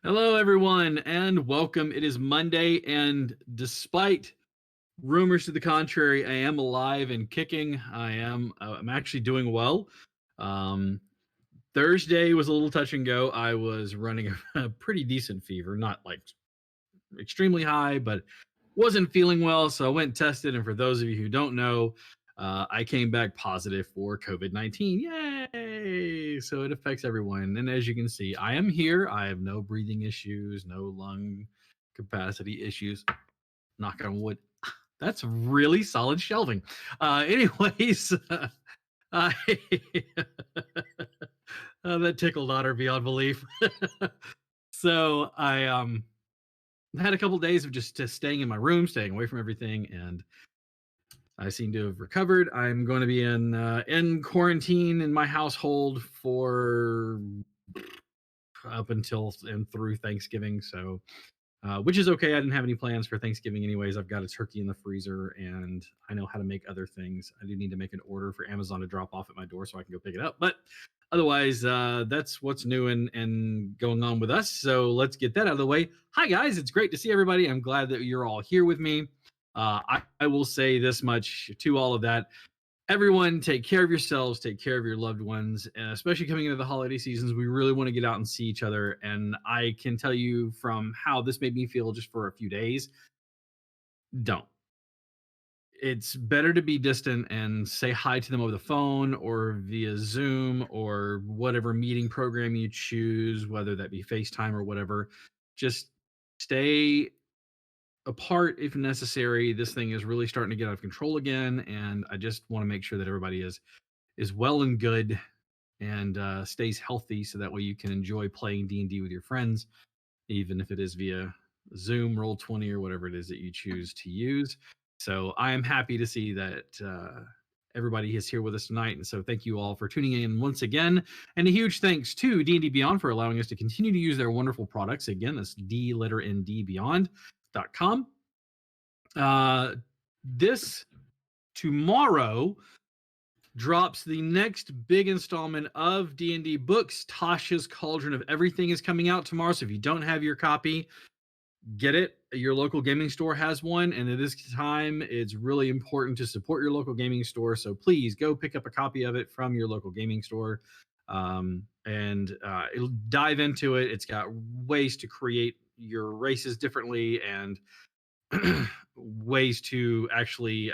Hello, everyone, and welcome. It is Monday, and despite rumors to the contrary, I am alive and kicking. I'm actually doing well. Um, Thursday was a little touch and go. I was running a pretty decent fever, not like extremely high, but wasn't feeling well. So I went and tested. And for those of you who don't know, I came back positive for COVID-19. Yay! So it affects everyone. And as you can see, I am here. I have no breathing issues, no lung capacity issues. Knock on wood. That's really solid shelving. Anyways, I, that tickled Otter beyond belief. So I had a couple days of just staying in my room, staying away from everything, and I seem to have recovered. I'm going to be in quarantine in my household for up until and through Thanksgiving. So, which is okay. I didn't have any plans for Thanksgiving, anyways. I've got a turkey in the freezer, and I know how to make other things. I do need to make an order for Amazon to drop off at my door so I can go pick it up. But otherwise, that's what's new and going on with us. So let's get that out of the way. Hi, guys. It's great to see everybody. I'm glad that you're all here with me. I will say this much to all of that. Everyone, take care of yourselves, take care of your loved ones, and especially coming into the holiday seasons. We really want to get out and see each other. And I can tell you from how this made me feel just for a few days, don't. It's better to be distant and say hi to them over the phone or via Zoom or whatever meeting program you choose, whether that be FaceTime or whatever. Just stay apart if necessary. This thing is really starting to get out of control again, and I just want to make sure that everybody is well and good and stays healthy, so that way you can enjoy playing D&D with your friends, even if it is via Zoom, Roll20, or whatever it is that you choose to use. So I am happy to see that everybody is here with us tonight, and so thank you all for tuning in once again. And a huge thanks to D&D Beyond for allowing us to continue to use their wonderful products. Again, that's DBeyond.com. This tomorrow drops the next big installment of D&D books. Tasha's Cauldron of Everything is coming out tomorrow. So if you don't have your copy, get it. Your local gaming store has one. And at this time, it's really important to support your local gaming store. So please go pick up a copy of it from your local gaming store. And it'll dive into it. It's got ways to create your races differently and ways to actually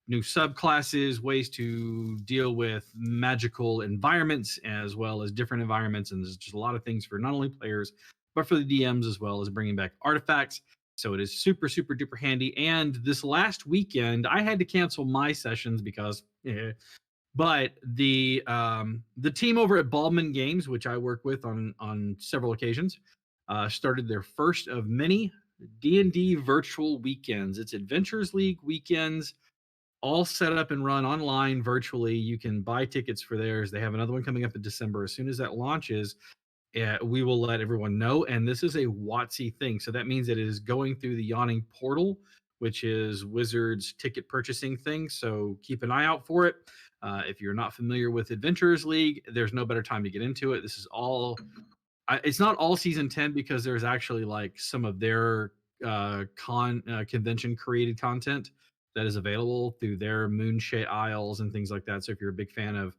new subclasses, ways to deal with magical environments as well as different environments. And there's just a lot of things for not only players, but for the DMs as well, as bringing back artifacts. So it is super, super duper handy. And this last weekend, I had to cancel my sessions because, but the team over at Baldman Games, which I work with on several occasions, started their first of many D&D virtual weekends. It's Adventures League weekends, all set up and run online virtually. You can buy tickets for theirs. They have another one coming up in December. As soon as that launches, we will let everyone know. And this is a WotC thing. So that means that it is going through the Yawning Portal, which is Wizards ticket purchasing thing. So keep an eye out for it. If you're not familiar with Adventurers League, there's no better time to get into it. This is all, it's not all season 10 because there's actually like some of their convention created content that is available through their Moonshade Isles and things like that. So if you're a big fan of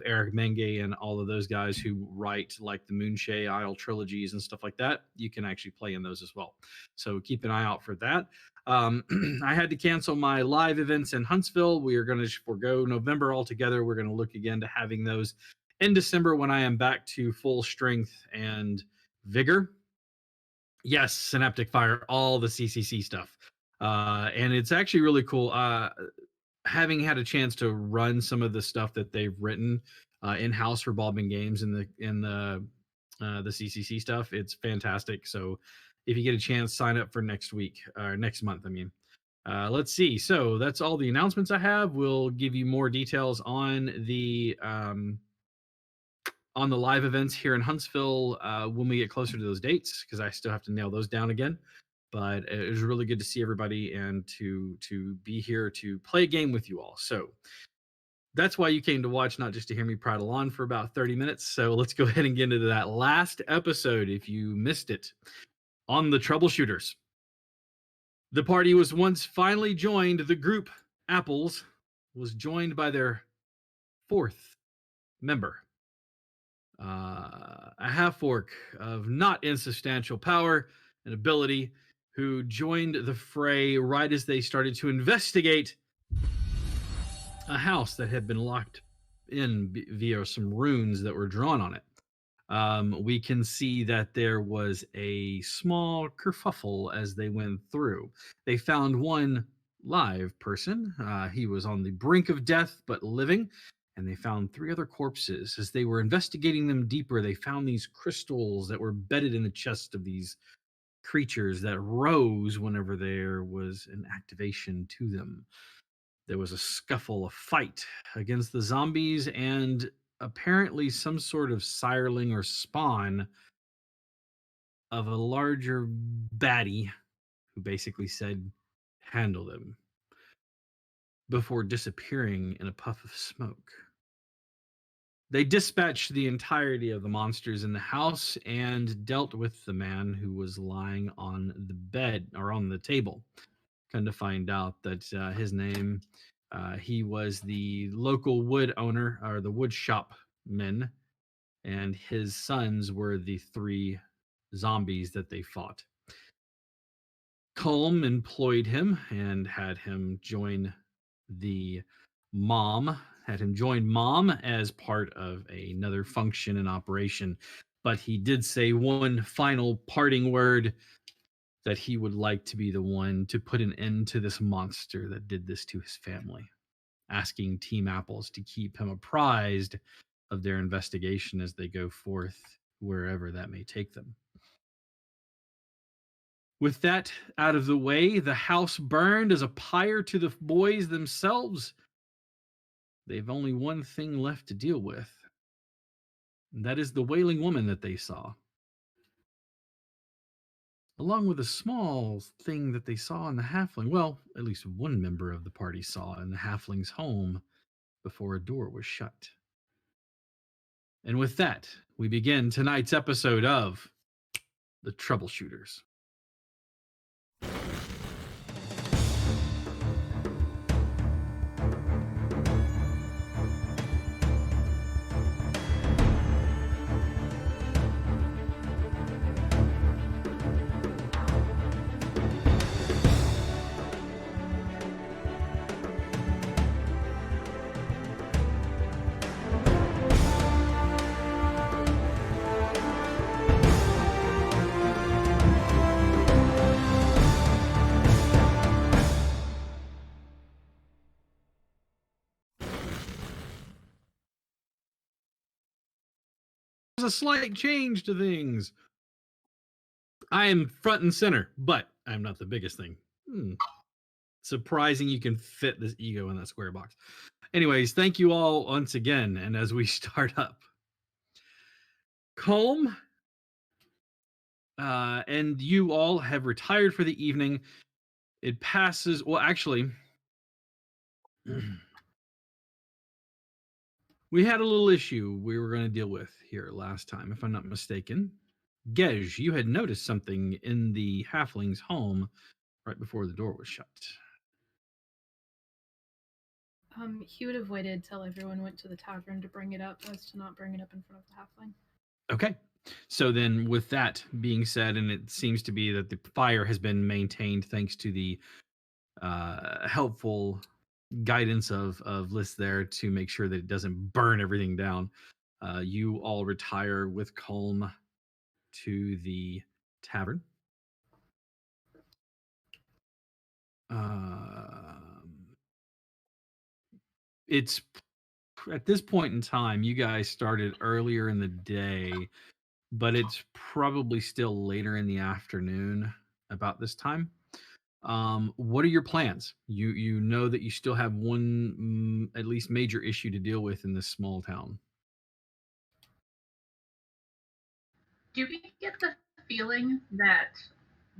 Eric Menge and all of those guys who write like the Moonshade Isle trilogies and stuff like that, you can actually play in those as well. So keep an eye out for that. I had to cancel my live events in Huntsville. We are going to forego November altogether. We're going to look again to having those in December when I am back to full strength and vigor. Yes, Synaptic Fire, all the CCC stuff. And it's actually really cool. Having had a chance to run some of the stuff that they've written in house for Baldwin Games in the CCC stuff, it's fantastic. So if you get a chance, sign up for next week or next month. I mean, let's see. So that's all the announcements I have. We'll give you more details on the live events here in Huntsville when we get closer to those dates, because I still have to nail those down again. But it was really good to see everybody and to be here to play a game with you all. So That's why you came to watch, not just to hear me prattle on for about 30 minutes. So let's go ahead and get into that last episode if you missed it on the Troubleshooters. The party was once finally joined. The group, Apples, was joined by their fourth member, a half orc of not insubstantial power and ability, who joined the fray right as they started to investigate a house that had been locked in via some runes that were drawn on it. We can see that there was a small kerfuffle as they went through. They found one live person. He was on the brink of death, but living. And they found three other corpses. As they were investigating them deeper, they found these crystals that were bedded in the chest of these creatures that rose whenever there was an activation to them. There was a scuffle, a fight against the zombies, and apparently some sort of sireling or spawn of a larger baddie who basically said, handle them, before disappearing in a puff of smoke. They dispatched the entirety of the monsters in the house and dealt with the man who was lying on the bed or on the table. Come to find out that his name, he was the local wood owner or the wood shop men, and his sons were the three zombies that they fought. Culm employed him and had him join the mom, had him join mom as part of another function and operation. But he did say one final parting word that he would like to be the one to put an end to this monster that did this to his family, asking Team Apples to keep him apprised of their investigation as they go forth wherever that may take them. With that out of the way, the house burned as a pyre to the boys themselves. They've only one thing left to deal with, and that is the wailing woman that they saw, along with a small thing that they saw in the halfling. Well, at least one member of the party saw in the halfling's home before a door was shut. And with that, we begin tonight's episode of The Troubleshooters. There's a slight change to things. I am front and center, but I'm not the biggest thing. Surprising you can fit this ego in that square box. Anyways, thank you all once again. And as we start up, Colm and you all have retired for the evening. It passes. Well, actually, we had a little issue we were going to deal with here last time, if I'm not mistaken. Gej, you had noticed something in the halfling's home right before the door was shut. He would have waited till everyone went to the tavern to bring it up, as to not bring it up in front of the halfling. Okay. So then, with that being said, and it seems to be that the fire has been maintained thanks to the helpful guidance of Liz there to make sure that it doesn't burn everything down. You all retire with Colm to the tavern. It's at this point in time, you guys started earlier in the day, but it's probably still later in the afternoon about this time. What are your plans? You know that you still have one at least major issue to deal with in this small town. Do we get the feeling that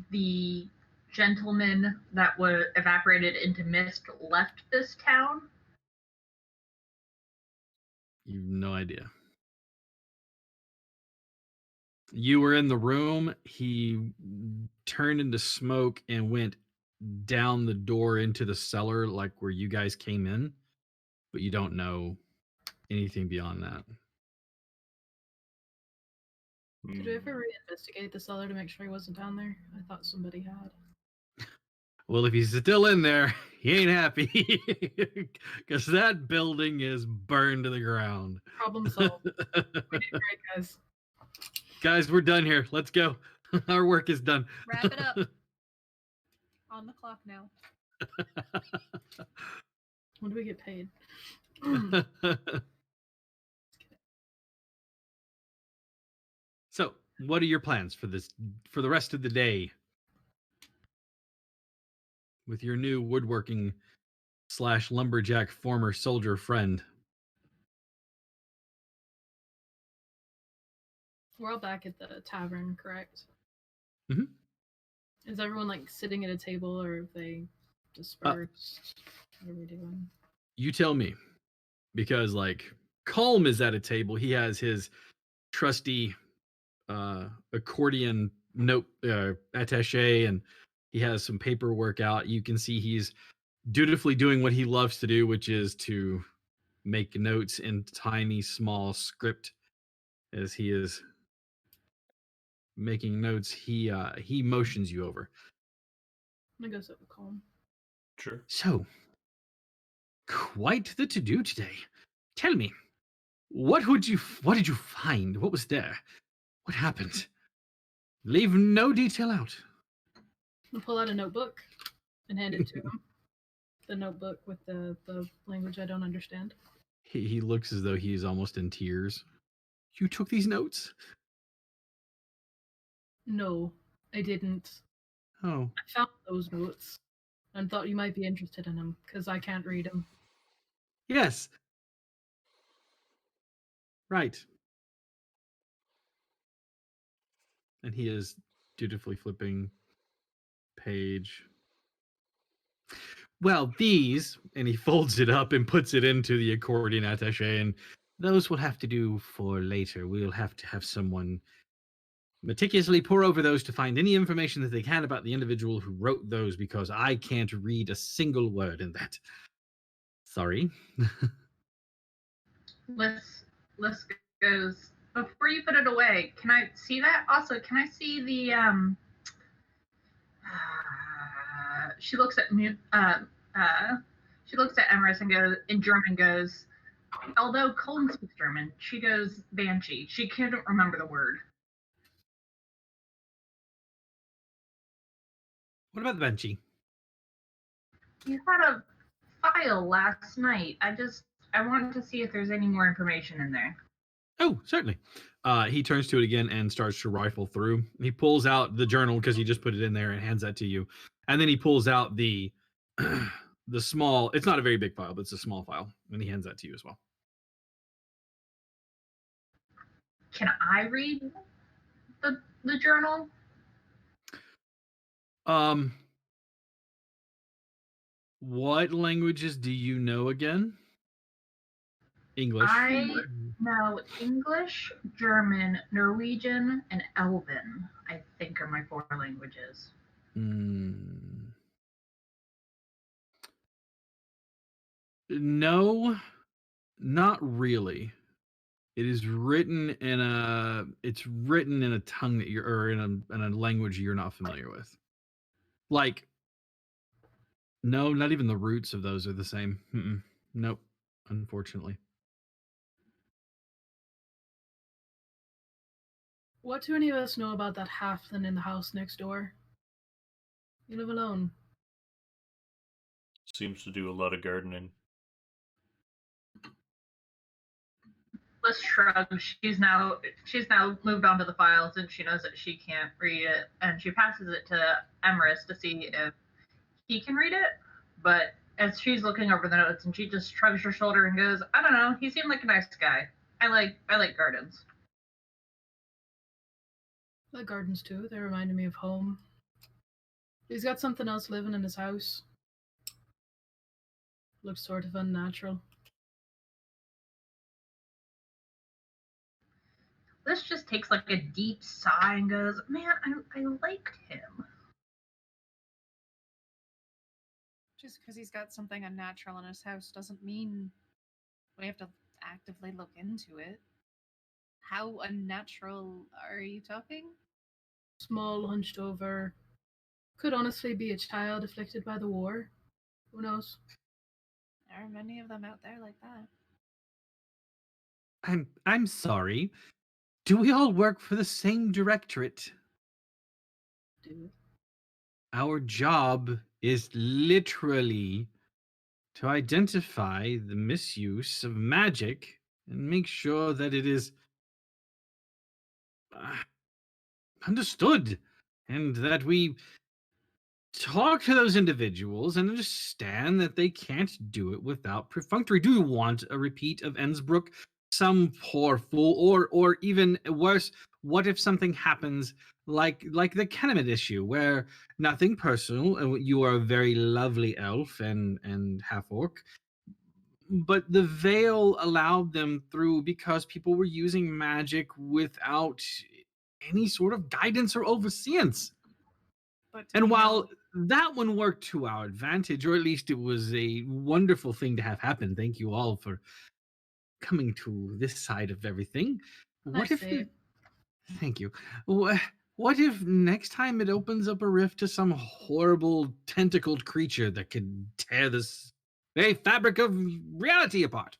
the gentleman that was evaporated into mist left this town? You've no idea. You were in the room. He turned into smoke and went down the door into the cellar, like where you guys came in, but you don't know anything beyond that. Did we ever reinvestigate the cellar to make sure he wasn't down there? I thought somebody had. Well, if he's still in there, he ain't happy because that building is burned to the ground. Problem solved. We did great, guys. Guys, we're done here. Let's go. Our work is done. Wrap it up. On the clock now. When do we get paid? So, what are your plans for the rest of the day with your new woodworking / lumberjack former soldier friend? We're all back at the tavern, correct? Mhm. Is everyone like sitting at a table, or have they dispersed? What are we doing? You tell me, because like Calm is at a table. He has his trusty accordion note attaché, and he has some paperwork out. You can see he's dutifully doing what he loves to do, which is to make notes in tiny small script. As he is making notes, he motions you over. I'm gonna go sit with Calm. Sure. So, quite the to-do today. Tell me, what did you find? What was there? What happened? Leave no detail out. I'll pull out a notebook and hand it to him. The notebook with the language I don't understand. He looks as though he's almost in tears. You took these notes? No, I didn't. Oh, I found those notes and thought you might be interested in them because I can't read them. yes. Right. And he is dutifully flipping page. Well, these, and he folds it up and puts it into the accordion attaché, and those will have to do for later. We'll have to have someone meticulously pore over those to find any information that they can about the individual who wrote those, because I can't read a single word in that. Sorry. Liz goes, before you put it away, can I see that? Also, can I see the she looks at Emrys and goes in German, goes, although Colton speaks German, she goes banshee. She can't remember the word. What about the Banshee? You had a file last night. I wanted to see if there's any more information in there. Oh, certainly. He turns to it again and starts to rifle through. He pulls out the journal because he just put it in there and hands that to you. And then he pulls out the the small, it's not a very big file, but it's a small file. And he hands that to you as well. Can I read the journal? What languages do you know again? English. I know English, German, Norwegian, and Elven, I think are my 4 languages. No, not really. It is written in a tongue that you're, or in a language you're not familiar with. Like, no, not even the roots of those are the same. Nope, unfortunately. What do any of us know about that halfling in the house next door? You live alone. Seems to do a lot of gardening. Liz shrugs. She's now moved on to the file since she knows that she can't read it, and she passes it to Emrys to see if he can read it. But as she's looking over the notes, and she just shrugs her shoulder and goes, "I don't know. He seemed like a nice guy. I like gardens." I like gardens too. They reminded me of home. He's got something else living in his house. Looks sort of unnatural. This just takes like a deep sigh and goes, "Man, I liked him." Just because he's got something unnatural in his house doesn't mean we have to actively look into it. How unnatural are you talking? Small, hunched over. Could honestly be a child afflicted by the war. Who knows? There are many of them out there like that. I'm sorry. Do we all work for the same directorate? Dude. Our job is literally to identify the misuse of magic and make sure that it is uh, understood and that we talk to those individuals and understand that they can't do it without perfunctory. Do you want a repeat of Ensbrook? Some poor fool, or even worse, what if something happens like the Kennemet issue, where nothing personal, and you are a very lovely elf and half orc, but the veil allowed them through because people were using magic without any sort of guidance or overseance. But And we while know that one worked to our advantage, or at least it was a wonderful thing to have happen, thank you all for coming to this side of everything. What Nice if save. Thank you. What if next time it opens up a rift to some horrible tentacled creature that could tear this very fabric of reality apart?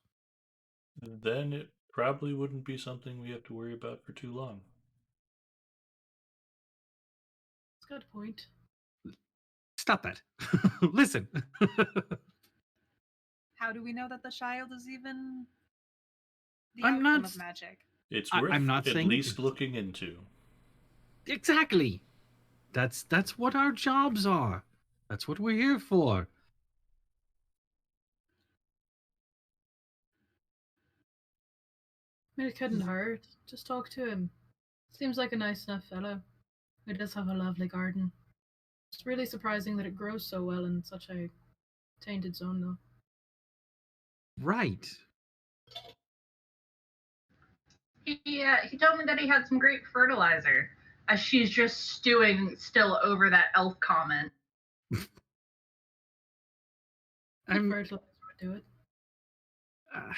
Then it probably wouldn't be something we have to worry about for too long. That's a good point. Stop that. Listen. how do we know that the child is even the I'm outcome not of magic? It's I'm worth not at saying least looking into. exactly. That's what our jobs are. That's what we're here for. I mean, it couldn't hurt. Just talk to him. Seems like a nice enough fellow. He does have a lovely garden. It's really surprising that it grows so well in such a tainted zone, though. Right. He told me that he had some great fertilizer. As she's just stewing still over that elf comment. Good I'm fertilizer would do it. uh,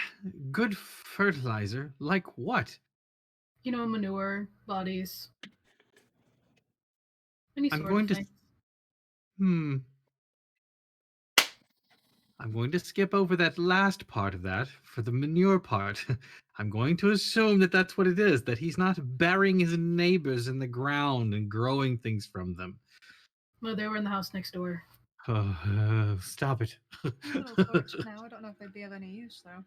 good fertilizer. Like what? You know, manure, bodies, any I'm sort of going to thing. hmm. I'm going to skip over that last part of that for the manure part. I'm going to assume that that's what it is, that he's not burying his neighbors in the ground and growing things from them. Well, they were in the house next door. Stop it. A little torch now. I don't know if they'd be of any use though.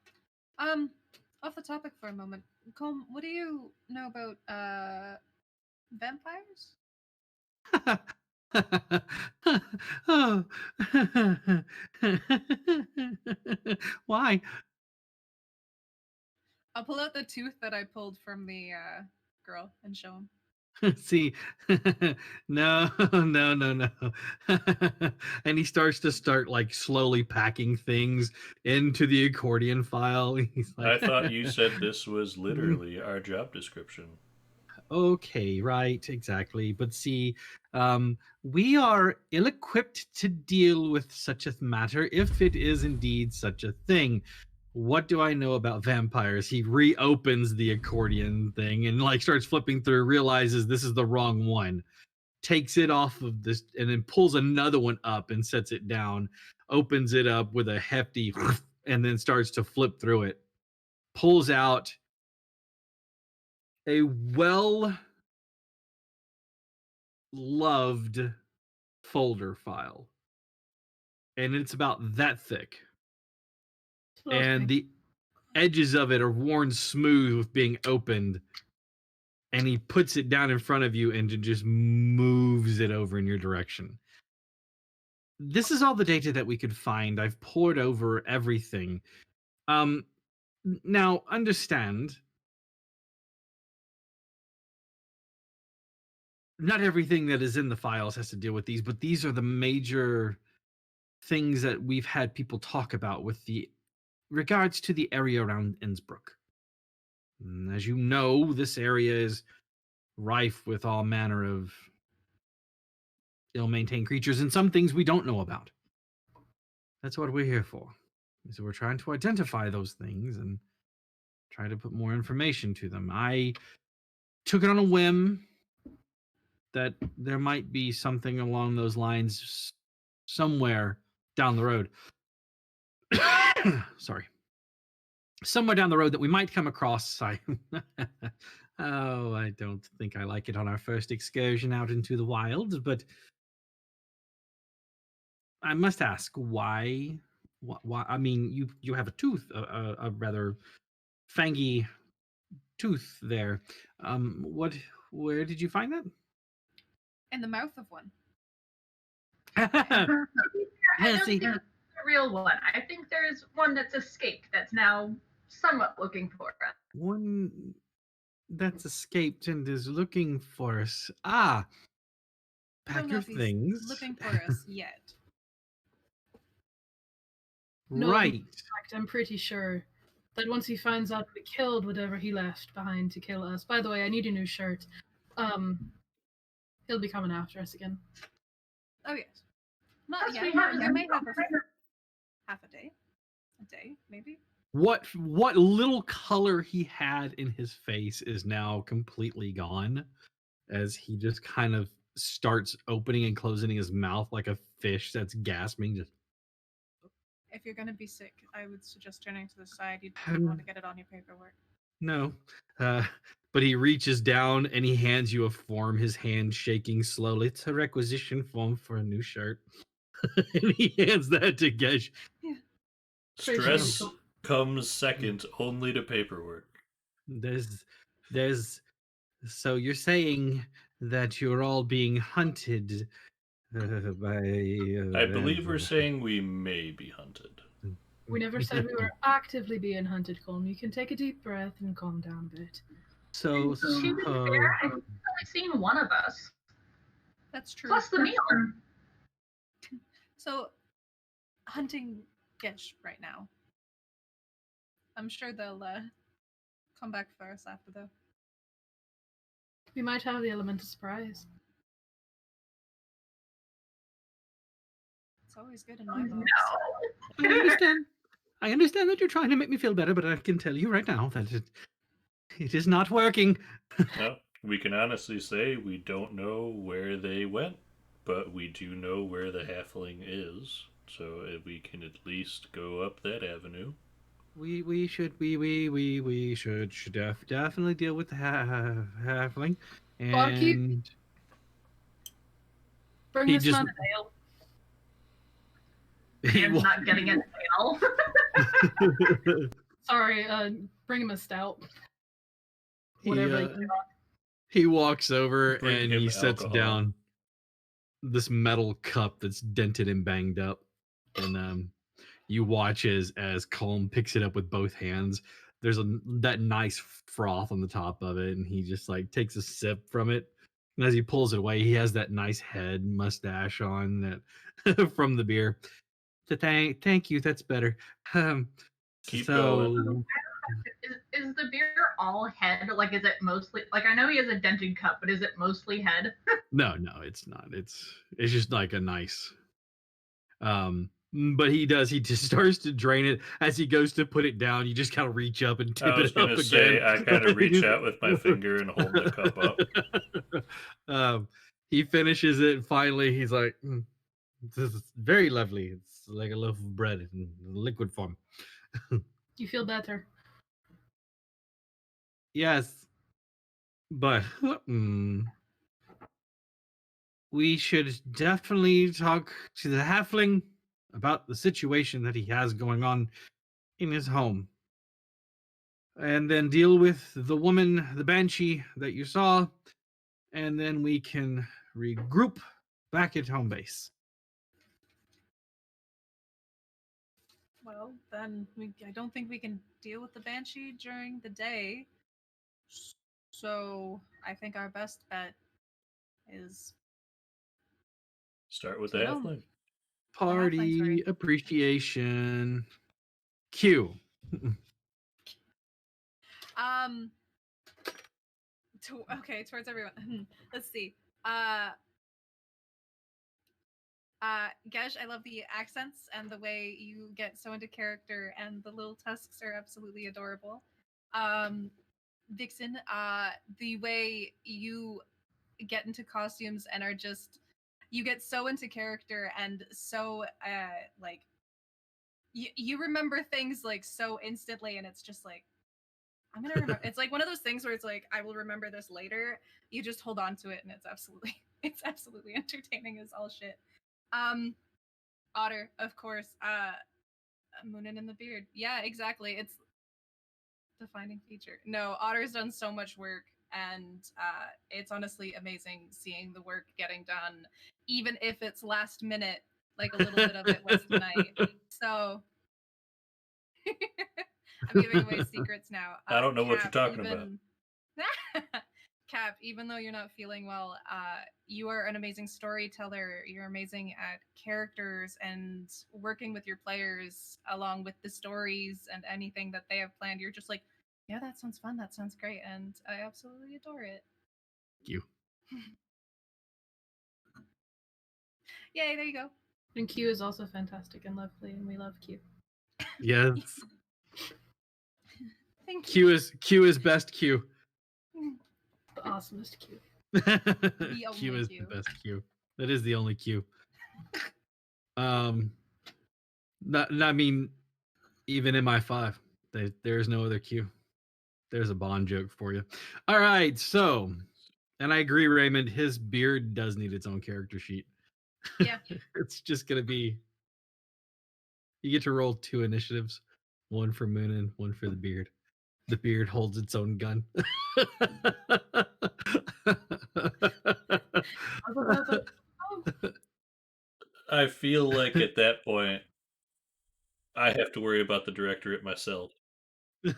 Off the topic for a moment. Colm, what do you know about vampires? Oh. Why? I'll pull out the tooth that I pulled from the girl and show him. See, no, no, no, no. And he start like slowly packing things into the accordion file. He's I like, thought you said this was literally our job description. okay, right, exactly. But see, we are ill-equipped to deal with such a matter if it is indeed such a thing. What do I know about vampires? He reopens the accordion thing and like starts flipping through, realizes this is the wrong one, takes it off of this, and then pulls another one up and sets it down, opens it up with a hefty, and then starts to flip through it, pulls out a well loved folder file, and it's about that thick, and the edges of it are worn smooth with being opened, and he puts it down in front of you and just moves it over in your direction. This is all the data that we could find. I've poured over everything. Um, Now understand, not everything that is in the files has to deal with these, but these are the major things that we've had people talk about with the regards to the area around Innsbruck. As you know, this area is rife with all manner of ill-maintained creatures and some things we don't know about. That's what we're here for. So we're trying to identify those things and try to put more information to them. I took it on a whim that there might be something along those lines somewhere down the road. Sorry. Somewhere down the road that we might come across. Oh, I don't think I like it on our first excursion out into the wilds, but I must ask why. Why? I mean, you have a tooth, a rather fangy tooth there. What? Where did you find In the mouth of one. I that? don't See, think it's a real one. I think there's one that's escaped that's now somewhat looking for us. one that's escaped and is looking for us. Ah, I don't pack know your if he's things. looking for us yet. No, in Right. fact, I'm pretty sure that once he finds out we killed whatever he left behind to kill us. By the way, I need a new shirt. He'll be coming after us again. Oh yes. Not Plus, yet. we have You his- may have half a day. A day, maybe. What little color he had in his face is now completely gone as he just kind of starts opening and closing his mouth like a fish that's gasping. Just If you're gonna be sick, I would suggest turning to the side. You don't want to get it on your paperwork. no. But he reaches down and he hands you a form, his hand shaking slowly. It's a requisition form for a new shirt. And he hands that to Gesh. Stress comes second only to paperwork. There's so you're saying that you're all being hunted by I believe we're saying we may be hunted. We never said we were actively being hunted, Colm. You can take a deep breath and calm down a bit. So To be fair, I've only seen one of us. That's true. Plus the meal. So, hunting Gish right now. I'm sure they'll come back for us after though. We might have the element of surprise. It's always good in my books. No. I understand that you're trying to make me feel better, but I can tell you right now that it is not working. No, we can honestly say we don't know where they went, but we do know where the halfling is, so we can at least go up that avenue. We should definitely deal with the halfling. Barkeep. And Bring He this just- man an ale. he And not getting an ale. Sorry, bring him a stout. Whatever. he walks over Bring and him he sets alcohol. down this metal cup that's dented and banged up, and you watch as Colm picks it up with both hands. There's that nice froth on the top of it, and he just like takes a sip from it. And as he pulls it away, he has that nice head mustache on that from the beer. So thank you. That's better. Keep so going. Is the beer all head? Like, is it mostly like I know he has a dented cup, but is it mostly head? no, it's not. It's just like a nice. But he just starts to drain it as he goes to put it down. You just kind of reach up and tip I was it up gonna say, again. I kind of reach out with my finger and hold the cup up. He finishes it. And finally, he's like, "This is very lovely. It's like a loaf of bread in liquid form." You feel better. Yes, but we should definitely talk to the halfling about the situation that he has going on in his home. And then deal with the woman, the banshee that you saw, and then we can regroup back at home base. Well, then I don't think we can deal with the banshee during the day. So I think our best bet is Start with the No. halfling. Party sorry. appreciation. Q. Okay, towards everyone. Let's see. Gesh, I love the accents and the way you get so into character, and the little tusks are absolutely adorable. Vixen, the way you get into costumes and are just, you get so into character and so like you remember things like so instantly, and it's just like, I'm gonna remember. It's like one of those things where it's like, I will remember this later. You just hold on to it, and it's absolutely entertaining as all shit. Otter, of course. Moonin in the beard. Yeah, exactly. It's defining feature. No, Otter's done so much work, and it's honestly amazing seeing the work getting done, even if it's last minute, like a little bit of it was tonight. So I'm giving away secrets now. I don't know what you're Cap, talking about. Cap, even though you're not feeling well, you are an amazing storyteller. You're amazing at characters and working with your players along with the stories and anything that they have planned. You're just like, yeah, that sounds fun. That sounds great. And I absolutely adore it. Thank you. Yay, there you go. And Q is also fantastic and lovely, and we love Q. Yes. Thank you. Q is best Q. The awesomest Q. Q only is Q. the best Q. That is the only Q. I mean, even in my 5, there's no other Q. There's a Bond joke for you. All right, so, and I agree, Raymond. His beard does need its own character sheet. Yeah. It's just gonna be. You get to roll 2 initiatives, one for Moonin, one for the beard. The beard holds its own gun. I feel like at that point, I have to worry about the directorate myself. He's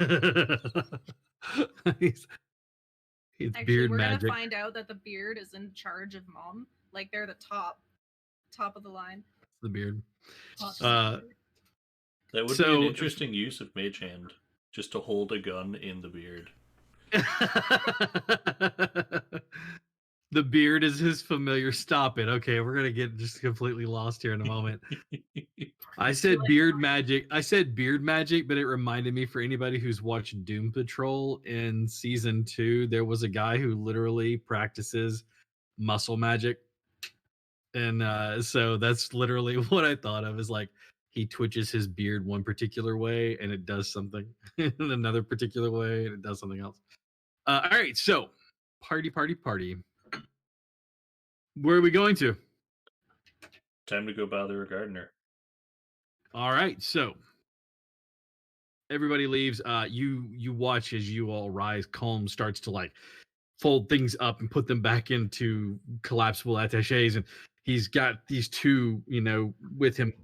Actually, beard we're magic. gonna find out that the beard is in charge of Mom. Like they're the top of the line. It's the beard. That would be So- an interesting use of Mage Hand, just to hold a gun in the beard. The beard is his familiar. Stop it. Okay, we're gonna get just completely lost here in a moment. I said beard magic. I said beard magic, but it reminded me, for anybody who's watched Doom Patrol in season 2, there was a guy who literally practices muscle magic. And so that's literally what I thought of, is like, he twitches his beard one particular way and it does something, in another particular way and it does something else. All right, so party. Where are we going to? Time to go bother a gardener. All right, so everybody leaves. You watch as you all rise. Colm starts to like fold things up and put them back into collapsible attaches, and he's got these 2, with him,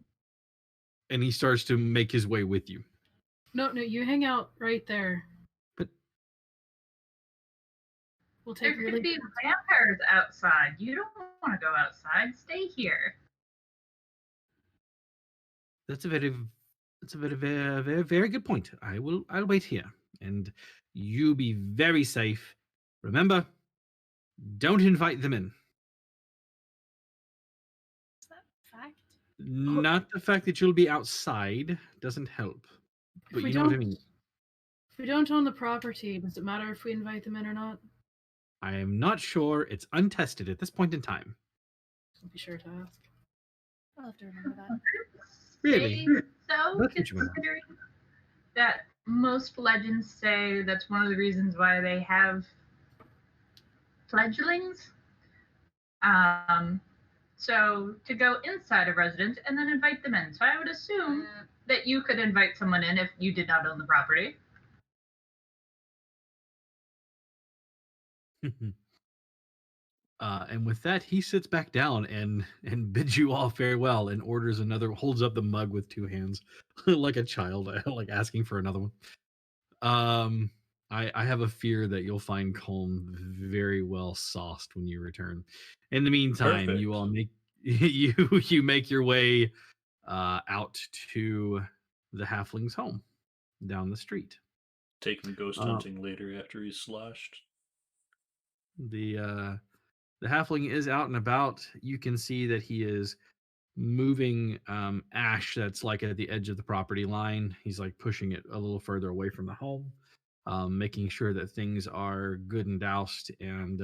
and he starts to make his way with you. No, you hang out right there. But We'll There take could really be vampires outside. You don't want to go outside. Stay here. that's a very very good point. I'll wait here, and you be very safe. Remember, don't invite them in. Is that fact? Not the fact that you'll be outside doesn't help, but you know what I mean. If we don't own the property, does it matter if we invite them in or not? I am not sure. It's untested at this point in time. I'll be sure to ask. I'll have to remember that. Really? Say so, That's what you want. considering that most legends say that's one of the reasons why they have fledglings. So to go inside a residence and then invite them in. So I would assume that you could invite someone in if you did not own the property. And with that, he sits back down and bids you all farewell, and orders another. Holds up the mug with 2 hands, like a child, like asking for another one. I have a fear that you'll find Colm very well sauced when you return. In the meantime, Perfect. you all make you make your way out to the halfling's home down the street. Take him ghost Uh, hunting later after he's sloshed. the halfling is out and about. You can see that he is moving ash that's like at the edge of the property line. He's like pushing it a little further away from the home, making sure that things are good and doused. And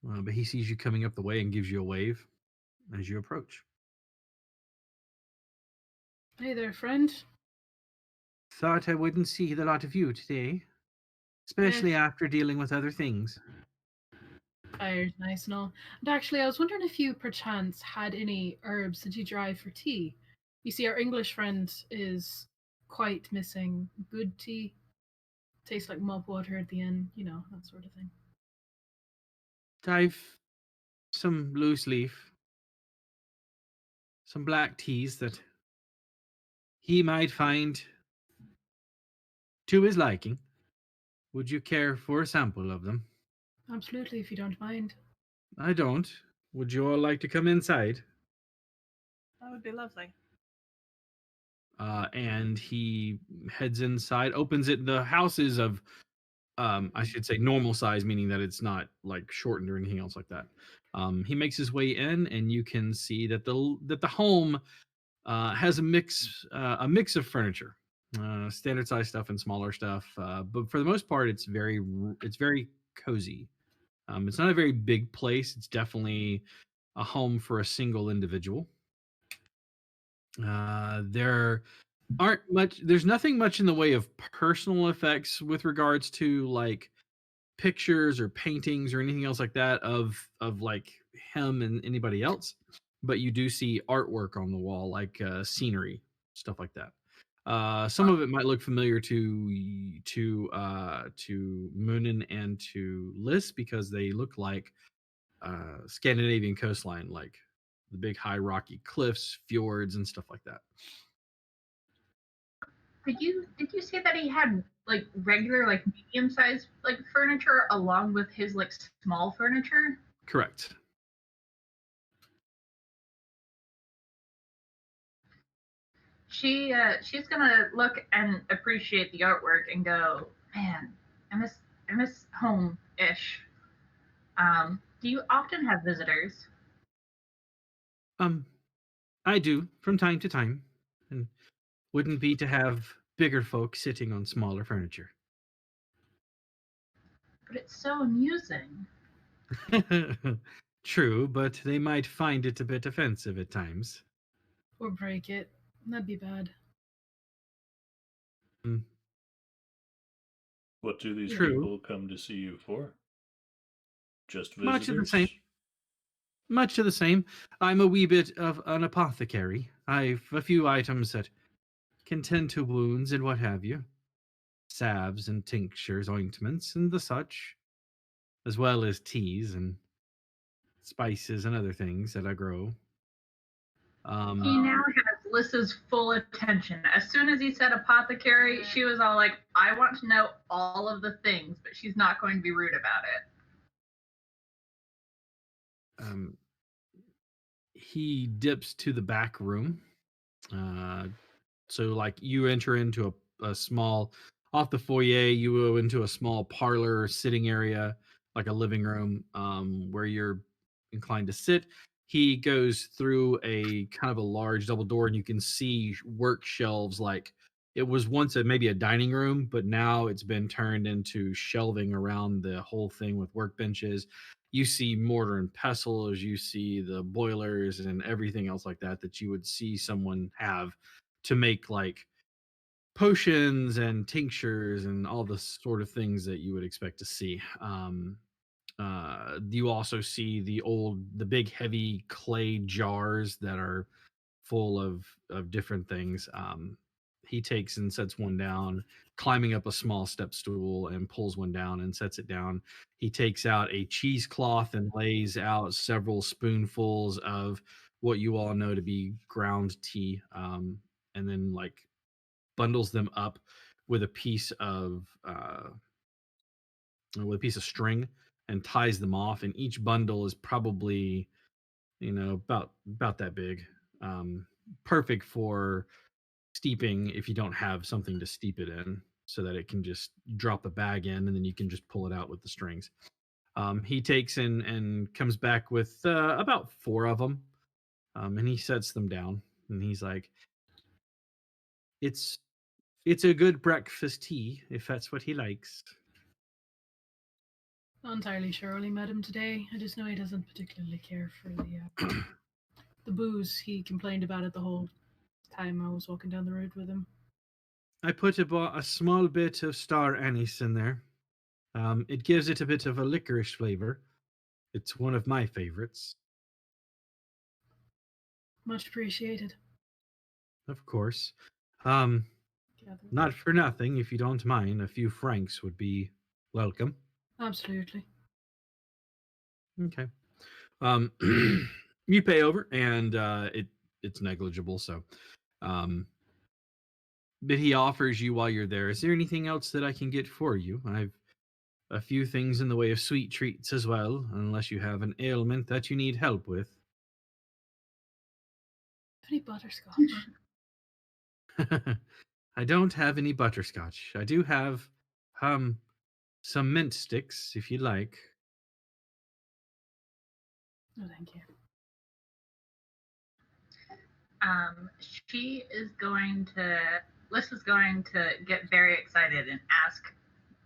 but he sees you coming up the way and gives you a wave as you approach. Hey there, friend. Thought I wouldn't see the lot of you today, especially after dealing with other things. Fire's nice and all. And actually, I was wondering if you perchance had any herbs that you dry for tea. You see, our English friend is quite missing good tea. Tastes like mop water at the end, that sort of thing. I've some loose leaf, some black teas that he might find to his liking. Would you care for a sample of them? Absolutely, if you don't mind. I don't. Would you all like to come inside? That would be lovely. And he heads inside, opens it. The house is of, I should say, normal size, meaning that it's not like shortened or anything else like that. He makes his way in, and you can see that the home has a mix of furniture, standard size stuff and smaller stuff. But for the most part, it's very cozy. It's not a very big place. It's definitely a home for a single individual. There aren't much. There's nothing much in the way of personal effects with regards to like pictures or paintings or anything else like that of like him and anybody else. But you do see artwork on the wall, like scenery, stuff like that. Some of it might look familiar to Moonin and to Liz because they look like Scandinavian coastline, like the big high rocky cliffs, fjords, and stuff like that. Did you say that he had like regular like medium sized like furniture along with his like small furniture? Correct. She's gonna look and appreciate the artwork and go, man, I miss home ish. Do you often have visitors? Um, I do from time to time, and wouldn't be to have bigger folk sitting on smaller furniture. But it's so amusing. True, but they might find it a bit offensive at times. Or break it. That'd be bad. Mm, What do these True. people come to see you for? Just Much of the visitors? same. Much of the same. I'm a wee bit of an apothecary. I've a few items that can tend to wounds and what have you. Salves and tinctures, ointments, and the such, as well as teas and spices and other things that I grow. He now has Lissa's full attention. As soon as he said apothecary, she was all like, I want to know all of the things, but she's not going to be rude about it. He dips to the back room. So like you enter into a small off the foyer, you go into a small parlor sitting area, like a living room, where you're inclined to sit. He goes through a kind of a large double door, and you can see work shelves. Like it was once maybe a dining room, but now it's been turned into shelving around the whole thing with workbenches. You see mortar and pestles, you see the boilers and everything else like that that you would see someone have to make like potions and tinctures and all the sort of things that you would expect to see. You also see the big heavy clay jars that are full of different things. He takes and sets one down, climbing up a small step stool and pulls one down and sets it down. He takes out a cheesecloth and lays out several spoonfuls of what you all know to be ground tea, and then like bundles them up with a piece of string and ties them off. And each bundle is probably about that big, perfect for steeping if you don't have something to steep it in, so that it can just drop the bag in and then you can just pull it out with the strings. He takes in and comes back with about 4 of them, and he sets them down, and he's like, "It's it's a good breakfast tea if that's what he likes." Not entirely sure. Only met him today. I just know he doesn't particularly care for the booze. He complained about it the whole time I was walking down the road with him. I put a small bit of star anise in there. It gives it a bit of a licorice flavor. It's one of my favorites. Much appreciated. Of course. Um, Gather. Not for nothing, if you don't mind, a few francs would be welcome. Absolutely. Okay. Um, you pay over, and it's negligible. So, but he offers you while you're there. Is there anything else that I can get for you? I've a few things in the way of sweet treats as well, unless you have an ailment that you need help with. Any butterscotch? I don't have any butterscotch. I do have some mint sticks if you like. No, thank you. She is going to. Liz is going to get very excited and ask,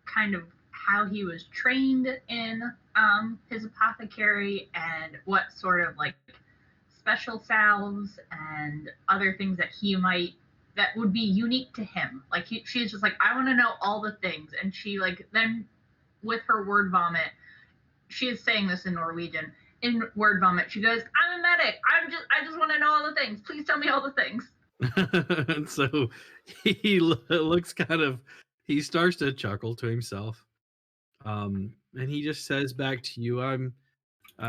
kind of how he was trained in his apothecary and what sort of like special salves and other things that would be unique to him. Like she's just like, I want to know all the things, and she like then with her word vomit, she is saying this in Norwegian. In word vomit, she goes, "I'm a medic. I just want to know all the things. Please tell me all the things." And so he looks kind of, he starts to chuckle to himself, and he just says back to you,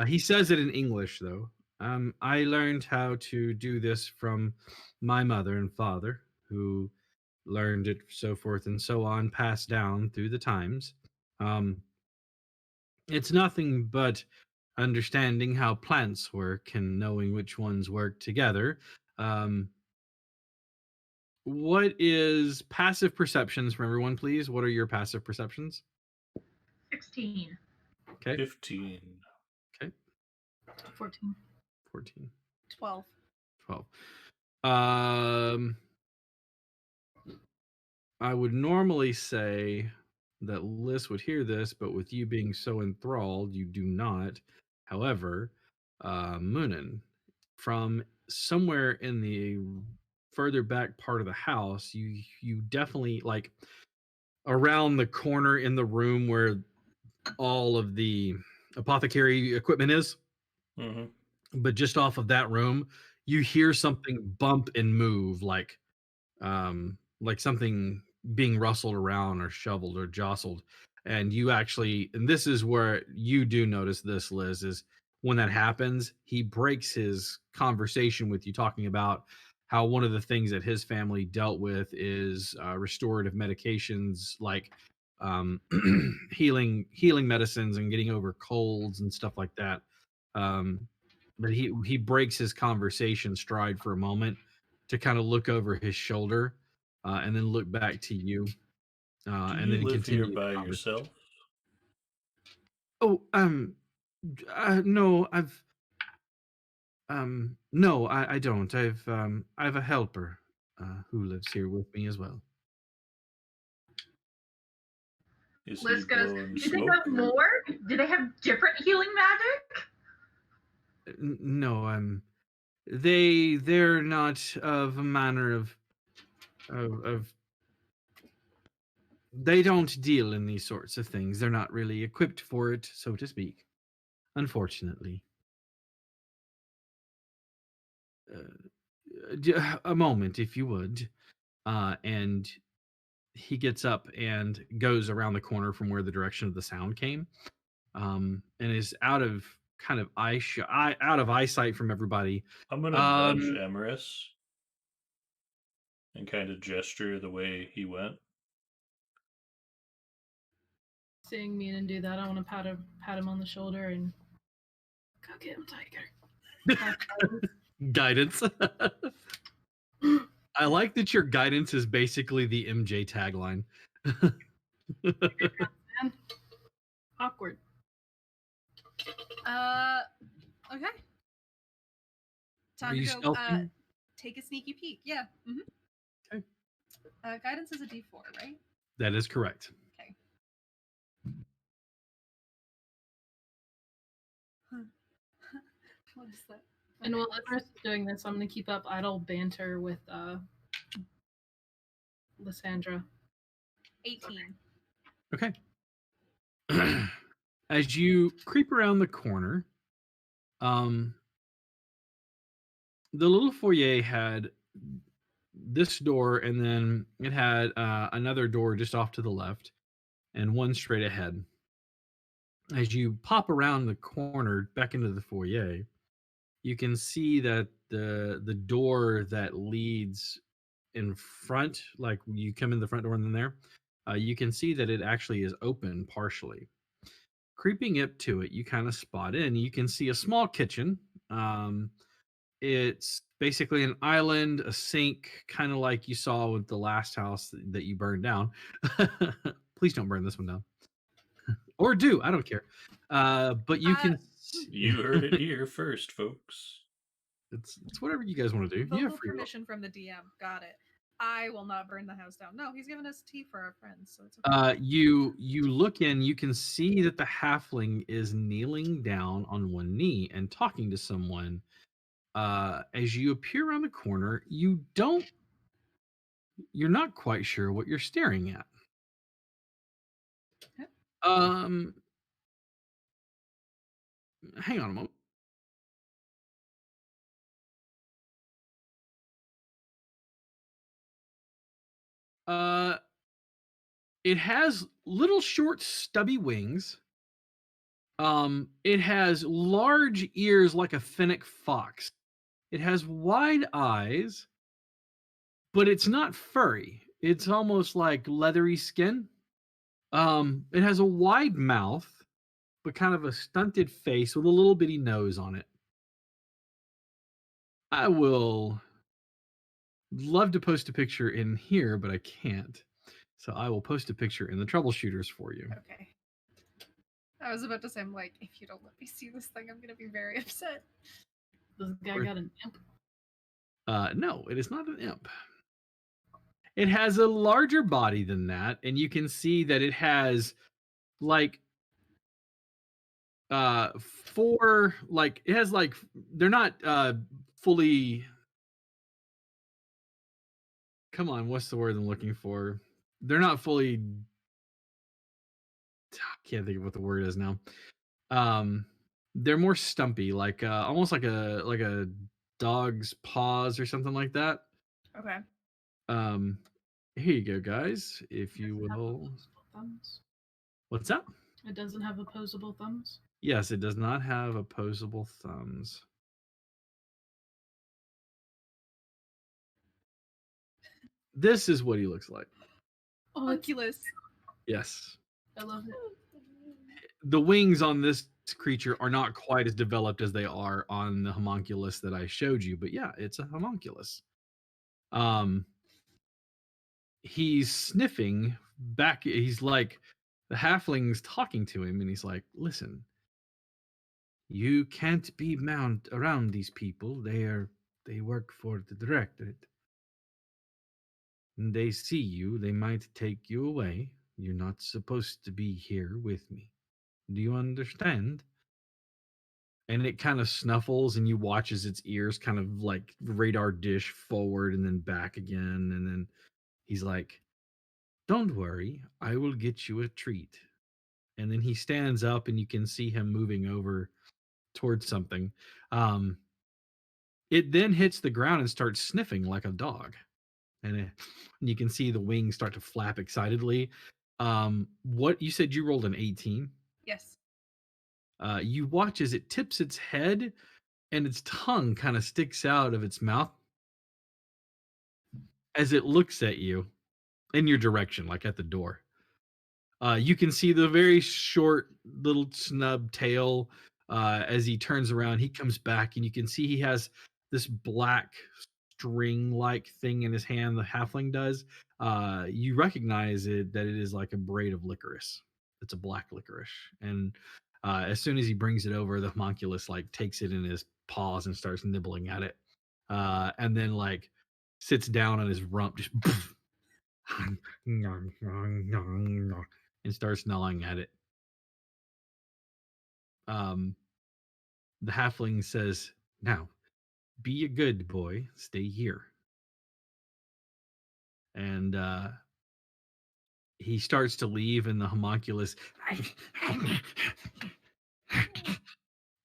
he says it in English though. I learned how to do this from my mother and father, who learned it, so forth and so on, passed down through the times. um, it's nothing but understanding how plants work and knowing which ones work together. um, What is passive perceptions for everyone, please? What are your passive perceptions? 16. Okay. 15. Okay. 14. 14. 12. 12. I would normally say that Liz would hear this, but with you being so enthralled, you do not. However, Moonin, from somewhere in the further back part of the house, you definitely, like, around the corner in the room where all of the apothecary equipment is, Mm-hmm. but just off of that room, you hear something bump and move, like something being rustled around or shoveled or jostled. And you actually, and this is where you do notice this, Liz, is when that happens, he breaks his conversation with you, talking about how one of the things that his family dealt with is restorative medications, like um, healing medicines and getting over colds and stuff like that. But he breaks his conversation stride for a moment to kind of look over his shoulder, and then look back to you, Do and you then live here continue the by conversation. yourself? Oh, no, no, I don't. I have a helper who lives here with me as well. Is he Liz goes, blowing do they smoke? have more? Do they have different healing magic? No, they're not of a manner of they don't deal in these sorts of things. They're not really equipped for it, so to speak. Unfortunately. A moment, if you would. And he gets up and goes around the corner from where the direction of the sound came, and is out of kind of out of eyesight from everybody. I'm gonna nudge Emerus and kind of gesture the way he went. Seeing me and do that, I want to pat him on the shoulder and go get him, Tiger. Guidance. I like that your guidance is basically the MJ tagline. Man. Awkward. Okay. Time Are to you go stealthing? take a sneaky peek. Yeah. Okay. Guidance is a D4, right? That is correct. Okay. What is that? And Okay, while let's- Everest is doing this, I'm gonna keep up idle banter with Lysandra. 18. Okay. As you creep around the corner, the little foyer had this door, and then it had another door just off to the left, and one straight ahead. As you pop around the corner back into the foyer, you can see that the door that leads in front, like you come in the front door and then there, you can see that it actually is open partially. Creeping up to it, you kind of spot in. You can see a small kitchen. It's basically an island, a sink, kind of like you saw with the last house that you burned down. Please don't burn this one down, or do. I don't care. But you can. You heard it here first, folks. It's whatever you guys want to do. You Vocal have free will. permission from the DM. Got it. I will not burn the house down. No, he's giving us tea for our friends, so it's okay. You look in, you can see that the halfling is kneeling down on one knee and talking to someone. As you appear around the corner, you're not quite sure what you're staring at. Okay. Hang on a moment. It has little short stubby wings. It has large ears like a fennec fox. It has wide eyes, but it's not furry. It's almost like leathery skin. It has a wide mouth, but kind of a stunted face with a little bitty nose on it. I will love to post a picture in here, but I can't. So I will post a picture in the Troubleshooters for you. Okay. I was about to say, I'm like, if you don't let me see this thing, I'm gonna be very upset. This guy got an imp. No, it is not an imp. It has a larger body than that, and you can see that it has like four, like it has like, they're not fully, come on, what's the word I'm looking for? They're not fully, I can't think of what the word is now. They're more stumpy, like almost like a dog's paws or something like that. Okay. Here you go, guys. If you Doesn't have will. opposable thumbs. What's that? It doesn't have opposable thumbs. Yes, it does not have opposable thumbs. This is what he looks like. Oh, it's, Oculus. Yes. I love it. The wings on this creature are not quite as developed as they are on the homunculus that I showed you, but yeah, it's a homunculus. He's sniffing back. He's like, the halfling's talking to him, and he's like, listen, you can't be around these people. They work for the directorate. And they see you, they might take you away. You're not supposed to be here with me. Do you understand? And it kind of snuffles, and you watch as its ears kind of like radar dish forward and then back again. And then he's like, don't worry, I will get you a treat. And then he stands up, and you can see him moving over towards something. It then hits the ground and starts sniffing like a dog. And you can see the wings start to flap excitedly. What you said, you rolled an 18. Yes. You watch as it tips its head, and its tongue kind of sticks out of its mouth as it looks at you in your direction, like at the door. You can see the very short little snub tail. As he turns around, he comes back, and you can see he has this black string-like thing in his hand. The halfling does. You recognize it that it is like a braid of licorice. It's a black licorice, and as soon as he brings it over, the homunculus like takes it in his paws and starts nibbling at it, and then like sits down on his rump, just and starts gnawing at it. The halfling says, "Now, be a good boy. Stay here." And he starts to leave, and the homunculus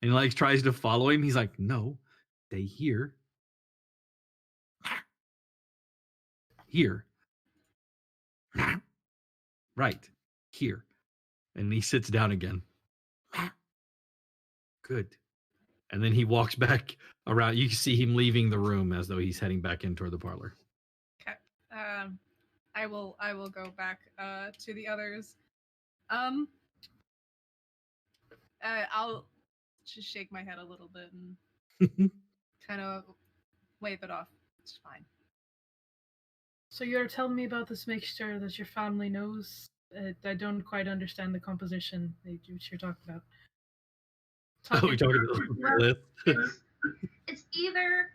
and like tries to follow him. He's like, "No, stay here. Here. Right. Here." And he sits down again. Good. And then he walks back around. You see him leaving the room as though he's heading back in toward the parlor. Okay. I will go back to the others. I'll just shake my head a little bit and kind of wave it off. It's fine. So you're telling me about this mixture that your family knows? I don't quite understand the composition that you're talking about. We talking about this? It's either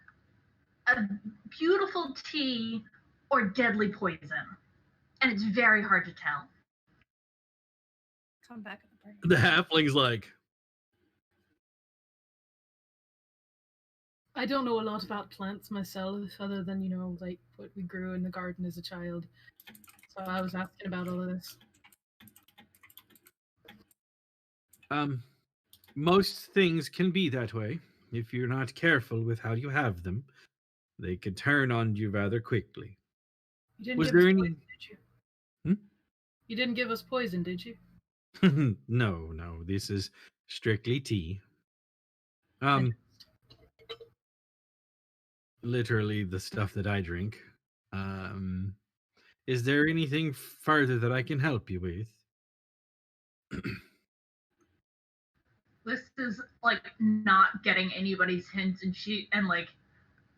a beautiful tea or deadly poison, and it's very hard to tell. Come back at the party. The halfling's like, I don't know a lot about plants myself, other than, like what we grew in the garden as a child. So I was asking about all of this. most things can be that way. If you're not careful with how you have them, they can turn on you rather quickly. You didn't Was give us there any? poison, did you? You didn't give us poison, did you? No, this is strictly tea. Literally the stuff that I drink. Is there anything further that I can help you with? This is like not getting anybody's hints, and like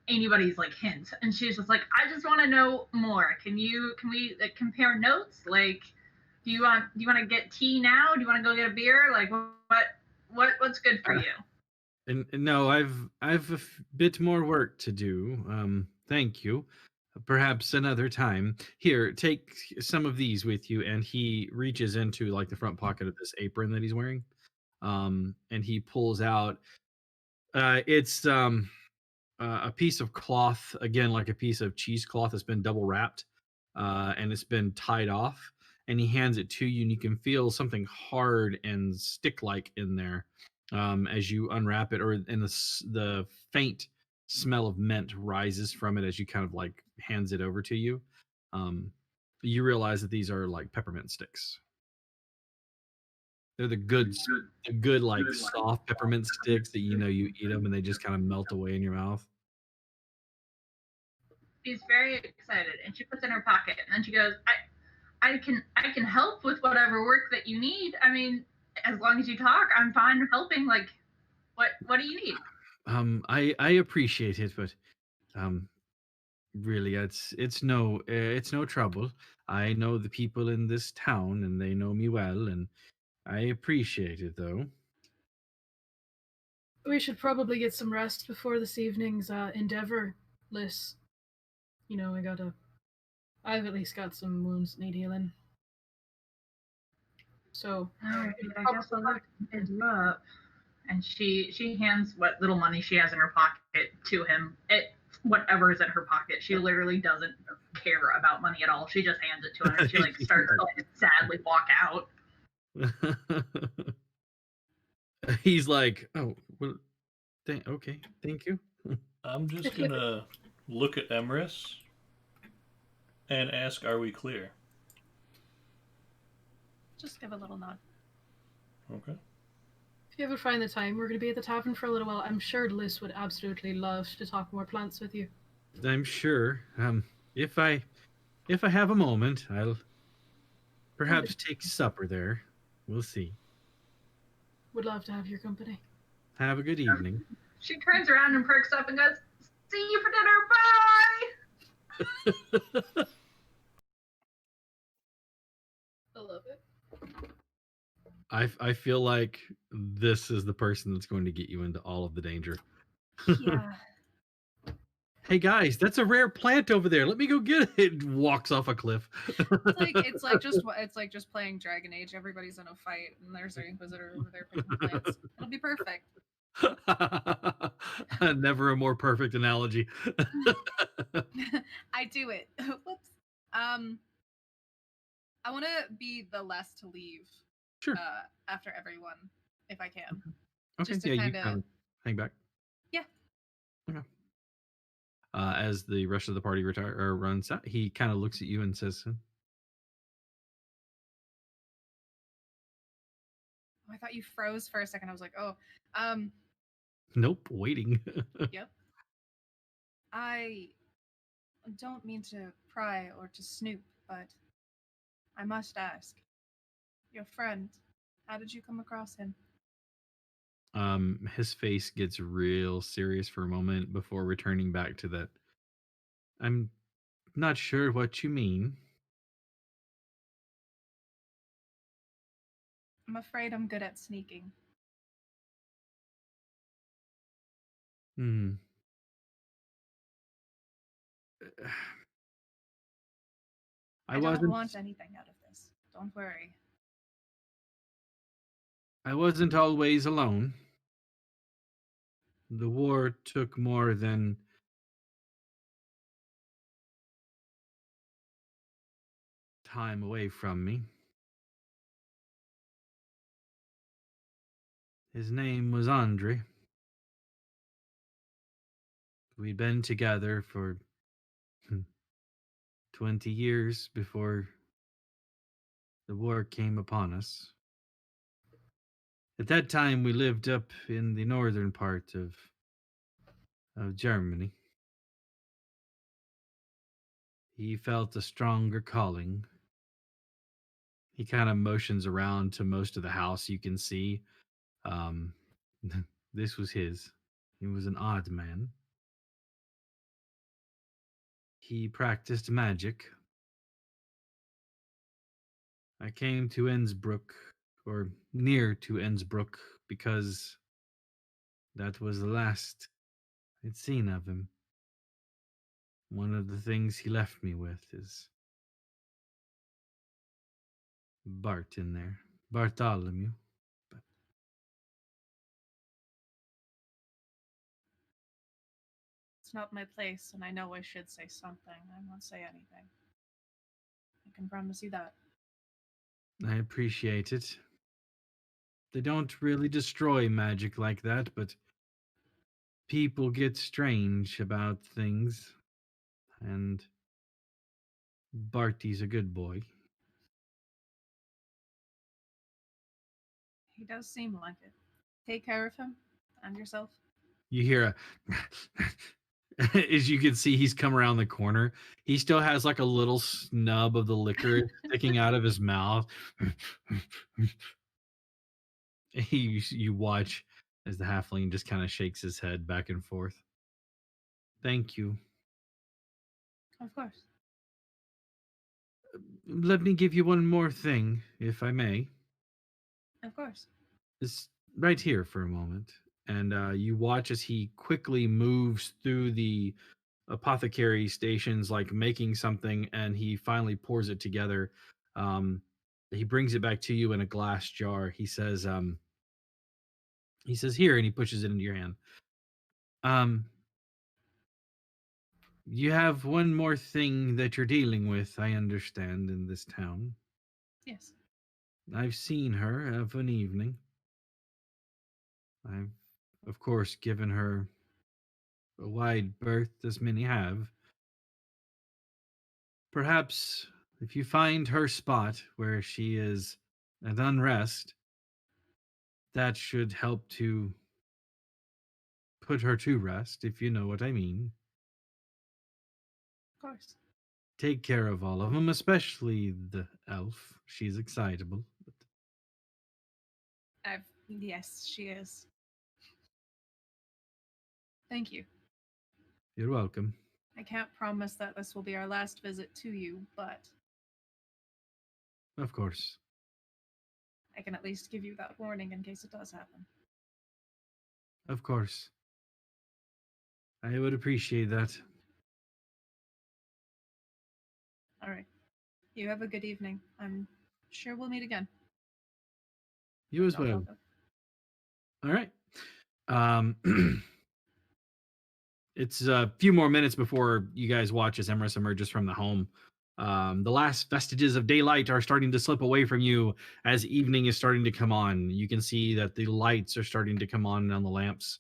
anybody's like hints, and she's just like, I just want to know more. Can we like compare notes? Like, do you want to get tea now? Do you want to go get a beer? Like, what's good for you? And no, I've a bit more work to do. Thank you. Perhaps another time. Here, take some of these with you. And he reaches into like the front pocket of this apron that he's wearing, and he pulls out. It's a piece of cloth, again, like a piece of cheesecloth that's been double wrapped, and it's been tied off. And he hands it to you, and you can feel something hard and stick-like in there as you unwrap it, and the faint smell of mint rises from it as you kind of like hands it over to you. You realize that these are like peppermint sticks. They're the good like soft peppermint sticks that you eat them and they just kind of melt away in your mouth. She's very excited, and she puts it in her pocket, and then she goes, I can help with whatever work that you need. I mean, as long as you talk, I'm fine helping. Like, what do you need? I appreciate it, but really, it's no trouble. I know the people in this town, and they know me well, and I appreciate it, though. We should probably get some rest before this evening's endeavor, Liz. I've at least got some wounds that need healing. So, I guess I'll have to bid you up. And she hands what little money she has in her pocket to him. Whatever is in her pocket. She literally doesn't care about money at all. She just hands it to him, and she like starts to like sadly walk out. He's like, "Oh, well, okay, thank you." I'm just gonna look at Emrys and ask, "Are we clear?" Just give a little nod. Okay. If you ever find the time, we're going to be at the tavern for a little while. I'm sure Liz would absolutely love to talk more plants with you. I'm sure. If I have a moment, I'll perhaps take supper there. We'll see. Would love to have your company. Have a good evening. She turns around and perks up and goes, "See you for dinner, I love it. I feel like this is the person that's going to get you into all of the danger. Yeah. Hey guys, that's a rare plant over there. Let me go get it. Walks off a cliff. It's like just playing Dragon Age. Everybody's in a fight, and there's our Inquisitor over there picking plants. It'll be perfect. Never a more perfect analogy. I do it. Whoops. I want to be the last to leave Sure. after everyone, if I can. Okay. Just to Yeah, you kinda- kind of hang back. Yeah. Okay. As the rest of the party retire or runs out, he kind of looks at you and says, Oh, I thought you froze for a second. I was like, oh, "Nope, waiting." yep. I don't mean to pry or to snoop, but I must ask. Your friend, how did you come across him? His face gets real serious for a moment before returning back to that. I'm not sure what you mean. I'm afraid I'm good at sneaking. Hmm. I don't want anything out of this. Don't worry. I wasn't always alone. The war took more than time away from me. His name was Andre. We'd been together for 20 years before the war came upon us. At that time, we lived up in the northern part of Germany. He felt a stronger calling. He kind of motions around to most of the house you can see. Um, this was his. He was an odd man. He practiced magic. I came to Innsbruck, or near to Innsbruck, because that was the last I'd seen of him. One of the things he left me with is Bart in there. Bartholomew. But It's not my place, and I know I should say something. I won't say anything. I can promise you that. I appreciate it. They don't really destroy magic like that, but people get strange about things. And Barty's a good boy. He does seem like it. Take care of him and yourself. You hear as you can see, he's come around the corner. He still has like a little snub of the liquor sticking out of his mouth. You watch as the halfling just kind of shakes his head back and forth. Thank you. Of course. Let me give you one more thing, if I may. Of course. Just right here for a moment. And you watch as he quickly moves through the apothecary stations, like making something, and he finally pours it together. He brings it back to you in a glass jar. He says, "Here," and he pushes it into your hand. Um, you have one more thing that you're dealing with, I understand, in this town. Yes. I've seen her of an evening. I've, of course, given her a wide berth, as many have. Perhaps if you find her spot where she is at unrest, that should help to put her to rest, if you know what I mean. Of course. Take care of all of them, especially the elf. She's excitable. Yes, she is. Thank you. You're welcome. I can't promise that this will be our last visit to you, but Of course. I can at least give you that warning in case it does happen. Of course. I would appreciate that. All right. You have a good evening. I'm sure we'll meet again. You as I'll well. go. All right. It's a few more minutes before you guys watch as Emrys emerges from the home. The last vestiges of daylight are starting to slip away from you as evening is starting to come on. You can see that the lights are starting to come on the lamps.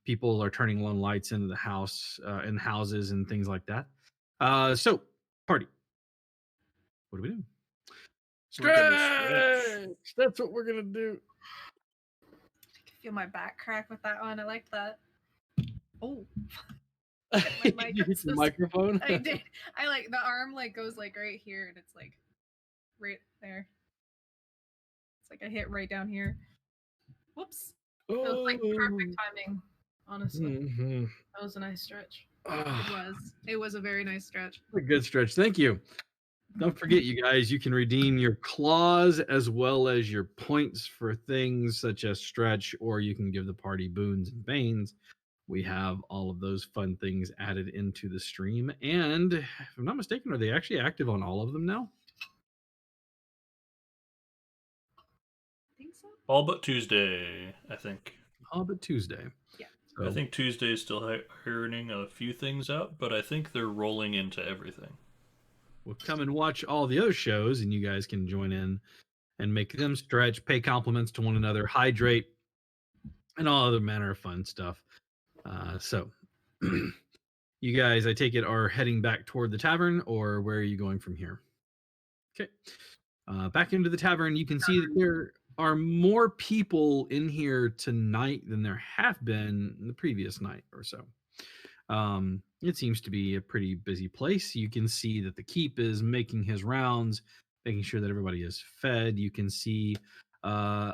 People are turning on lights into the house, in houses and things like that. So, party. What do we do? We're gonna stretch. That's what we're gonna do. I can feel my back crack with that one. I like that. Oh. Hit my mic. You I'm hit so the sorry. microphone. I did. I like the arm like goes like right here and it's like right there. It's like I hit right down here. Whoops. It was like Oh. perfect timing, honestly. Mhm. That was a nice stretch. Ah, It was a very nice stretch. a good stretch. Thank you. Don't forget, you guys, you can redeem your claws as well as your points for things such as stretch, or you can give the party boons and banes. We have all of those fun things added into the stream. And if I'm not mistaken, are they actually active on all of them now? I think so. All but Tuesday, I think. All but Tuesday. Yeah. So, I think Tuesday is still ironing a few things out, but I think they're rolling into everything. we'll come and watch all the other shows, and you guys can join in and make them stretch, pay compliments to one another, hydrate, and all other manner of fun stuff. So, you guys, I take it, are heading back toward the tavern, or where are you going from here? Okay. Back into the tavern, you can see that there are more people in here tonight than there have been the previous night or so. It seems to be a pretty busy place. You can see that the keep is making his rounds, making sure that everybody is fed. You can see a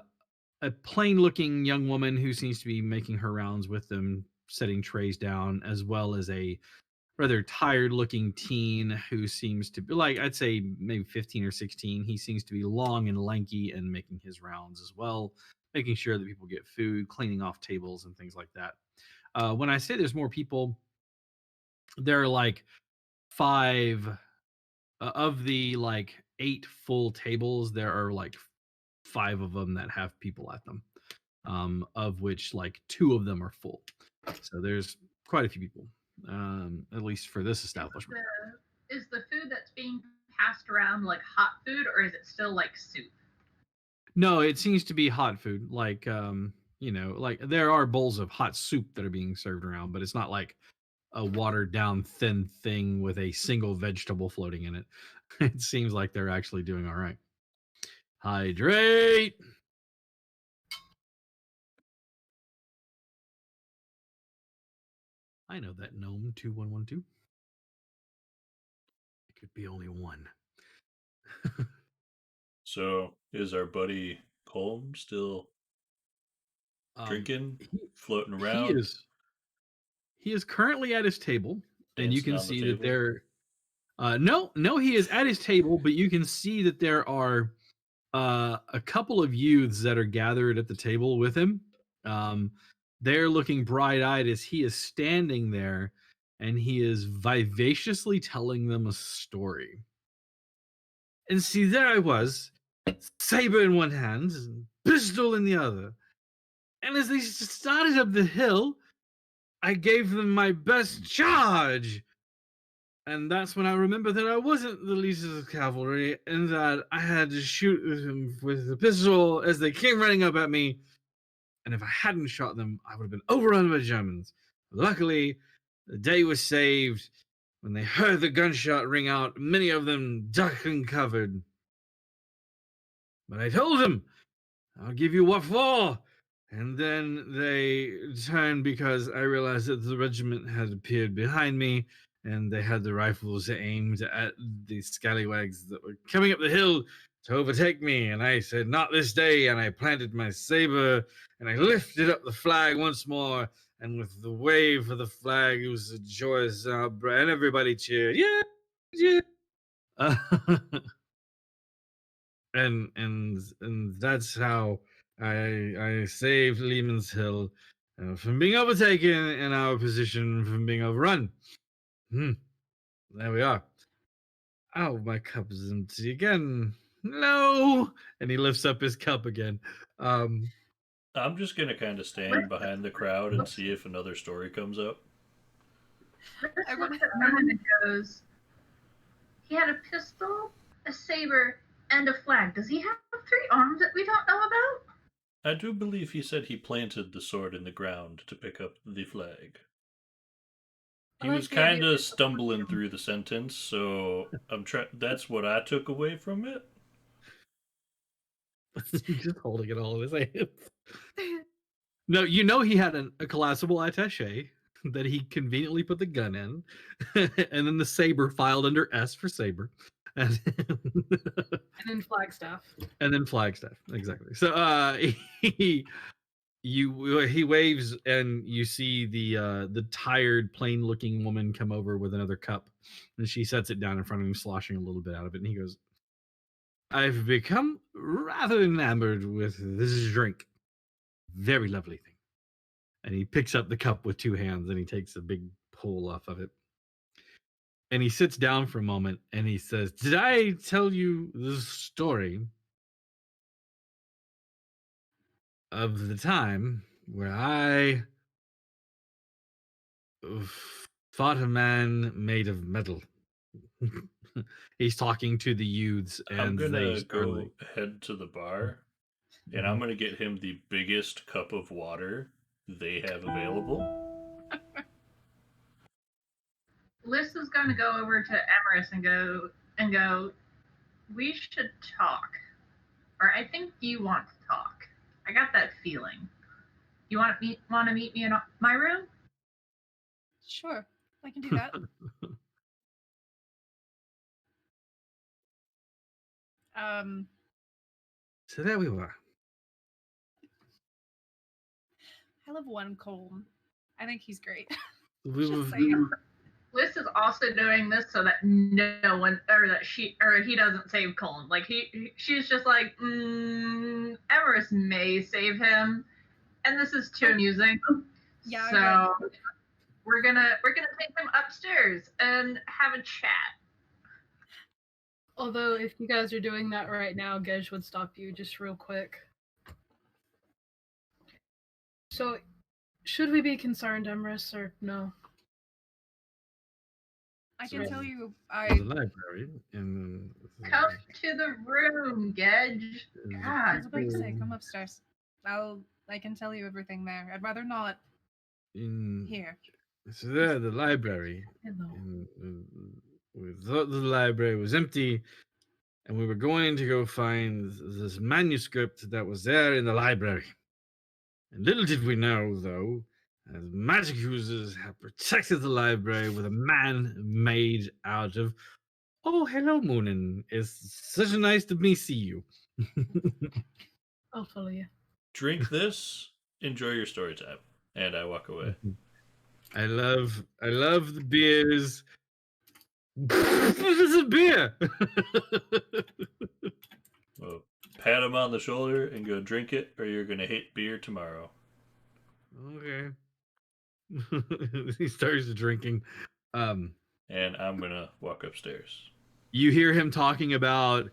plain looking young woman who seems to be making her rounds with them, setting trays down, as well as a rather tired looking teen who seems to be like, I'd say maybe 15 or 16. He seems to be long and lanky and making his rounds as well, making sure that people get food, cleaning off tables and things like that. When I say there's more people, there are like 5 of the like 8 full tables. There are like 5 of them that have people at them, of which like 2 of them are full. So there's quite a few people, at least for this establishment. Is the food that's being passed around like hot food, or is it still like soup? No, it seems to be hot food. Like, like there are bowls of hot soup that are being served around, but it's not like a watered down thin thing with a single vegetable floating in it. It seems like they're actually doing all right. Hydrate. I know that gnome 2112. It could be only one. So, is our buddy Colm still drinking, floating around? He is currently at his table, and you Dancing can on the see that table? there. No, he is at his table, but you can see that there are a couple of youths that are gathered at the table with him. They're looking bright-eyed as he is standing there, and he is vivaciously telling them a story. And see, there I was, saber in one hand, and pistol in the other. And as they started up the hill, I gave them my best charge. And that's when I remembered that I wasn't the least of the cavalry, and that I had to shoot them with the pistol as they came running up at me. And if I hadn't shot them, I would have been overrun by Germans. Luckily, the day was saved. When they heard the gunshot ring out, many of them ducked and covered. But I told them, I'll give you what for. And then they turned because I realized that the regiment had appeared behind me, and they had the rifles aimed at the scallywags that were coming up the hill to overtake me. And I said, not this day. And I planted my saber, and I lifted up the flag once more, and with the wave of the flag, it was a joyous outbreak, and everybody cheered. Yeah, yeah. Uh, and that's how I saved Lehman's Hill from being overtaken and our position from being overrun. There we are. Oh, my cup is empty again. No, and he lifts up his cup again. I'm just gonna kind of stand behind the crowd and see if another story comes up. I looks at Evan and goes, he had a pistol, a saber, and a flag. Does he have 3 arms that we don't know about? I do believe he said he planted the sword in the ground to pick up the flag. He I like was the idea kind of that- stumbling through the sentence, so that's what I took away from it. He's just holding it all in his hands. No, you know he had a collapsible attaché that he conveniently put the gun in, and then the saber filed under S for saber, and And then Flagstaff. Flagstaff. Exactly. So he he waves, and you see the tired, plain looking woman come over with another cup, and she sets it down in front of him, sloshing a little bit out of it, and he goes, "I've become rather enamored with this drink. Very lovely thing." And he picks up the cup with 2 hands and he takes a big pull off of it. And he sits down for a moment and he says, "Did I tell you the story of the time where I fought a man made of metal?" He's talking to the youths, I'm and they gonna start go like, head to the bar, and I'm gonna get him the biggest cup of water they have available. Liz is going to go over to Emerus and go, we should talk. Or I think you want to talk. I got that feeling. You want to meet me in my room? Sure, I can do that. So there we were. I love one Colm. I think he's great. We were Just saying. Liz is also doing this so that no one, or that she, or he doesn't save Colin. Like she's just like, Emerus may save him, and this is too amusing. Yeah, So we're gonna take him upstairs and have a chat. Although, if you guys are doing that right now, Gej would stop you just real quick. So, should we be concerned, Emrys, or no? I can tell you, The library and Come to the room, Gedge. I God. was about to say, come upstairs. I can tell you everything there. I'd rather not here. So there, the library. Hello. And we thought the library was empty, and we were going to go find this manuscript that was there in the library. And little did we know, though, that magic users have protected the library with a man made out of. Oh, hello, Moonin. It's such nice to see you. I'll follow you. Drink this, enjoy your story time, and I walk away. I love the beers. This is a beer. Well, pat him on the shoulder and go drink it, or you're gonna hate beer tomorrow. Okay. He starts drinking. And I'm gonna walk upstairs. You hear him talking about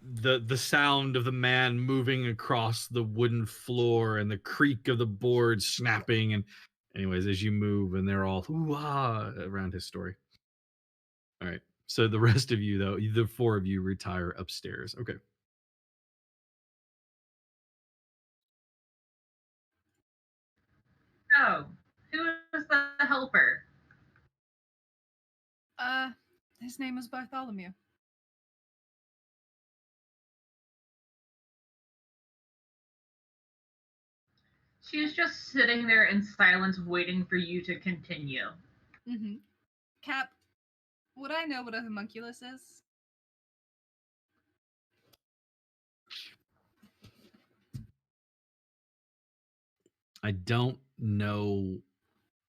the sound of the man moving across the wooden floor and the creak of the board snapping, and anyways, as you move, and they're all hoo-ah around his story. All right. So the rest of you, though, the 4 of you retire upstairs. Okay. Oh, who is the helper? His name is Bartholomew. She's just sitting there in silence, waiting for you to continue. Mm-hmm. Cap, would I know what a homunculus is? I don't know.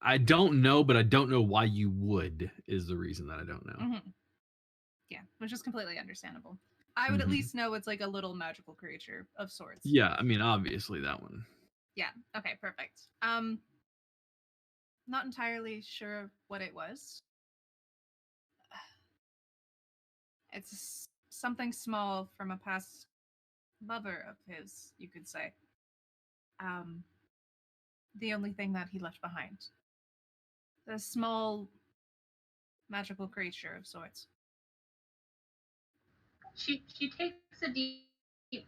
I don't know, but I don't know why you would, is the reason that I don't know. Mhm. Yeah, which is completely understandable. I would at Mhm. least know it's like a little magical creature of sorts. Yeah, I mean, obviously that one. Yeah. Okay. Perfect. Not entirely sure what it was. It's something small from a past lover of his, you could say. Um, the only thing that he left behind. A small magical creature of sorts. She takes a deep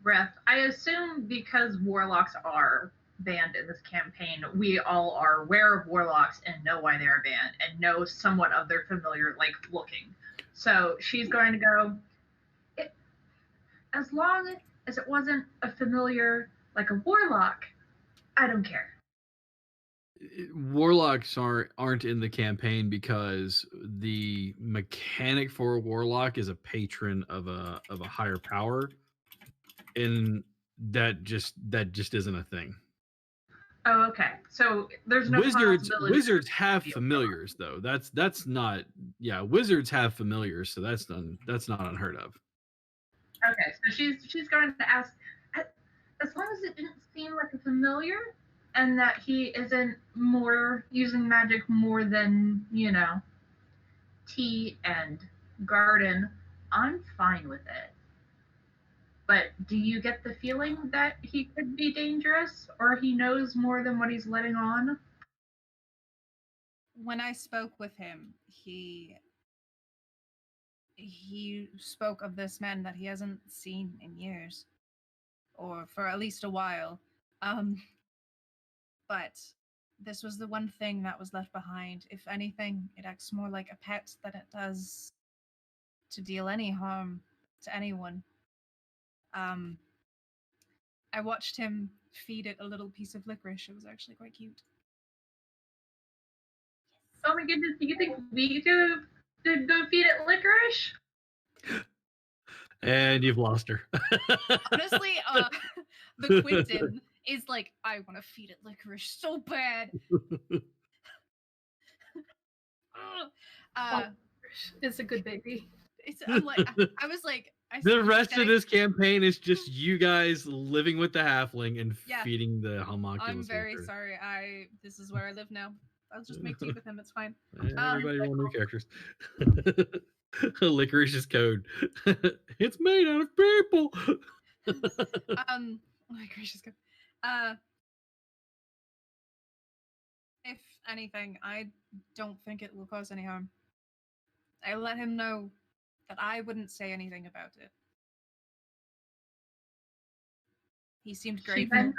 breath. I assume because warlocks are banned in this campaign, we all are aware of warlocks and know why they are banned and know somewhat of their familiar like looking. So she's going to go. As long as it wasn't a familiar like a warlock, I don't care. Warlocks aren't in the campaign because the mechanic for a warlock is a patron of a higher power, and that just isn't a thing. Oh, okay. So there's no possibility. Wizards have be a familiars though. That's not, yeah, wizards have familiars, so that's not unheard of. Okay, so she's going to ask, as long as it didn't seem like a familiar, and that he isn't more using magic more than tea and garden, I'm fine with it. But do you get the feeling that he could be dangerous, or he knows more than what he's letting on? When I spoke with him, he spoke of this man that he hasn't seen in years, or for at least a while. Um, but this was the one thing that was left behind. If anything, it acts more like a pet than it does to deal any harm to anyone. Um, I watched him feed it a little piece of licorice. It was actually quite cute. Oh my goodness, do you think we could go feed it licorice? And you've lost her. Honestly, the Quinton is like, I want to feed it licorice so bad. It's a good baby. I'm like, I was like, The rest of I- this campaign is just you guys living with the halfling and Yeah. feeding the homunculus. I'm very licorice. sorry. This is where I live now. I'll just make tea with him. It's fine. Everybody want new characters. Licorice is code. It's made out of people. Oh my gracious God. If anything, I don't think it will cause any harm. I let him know that I wouldn't say anything about it. He seemed grateful.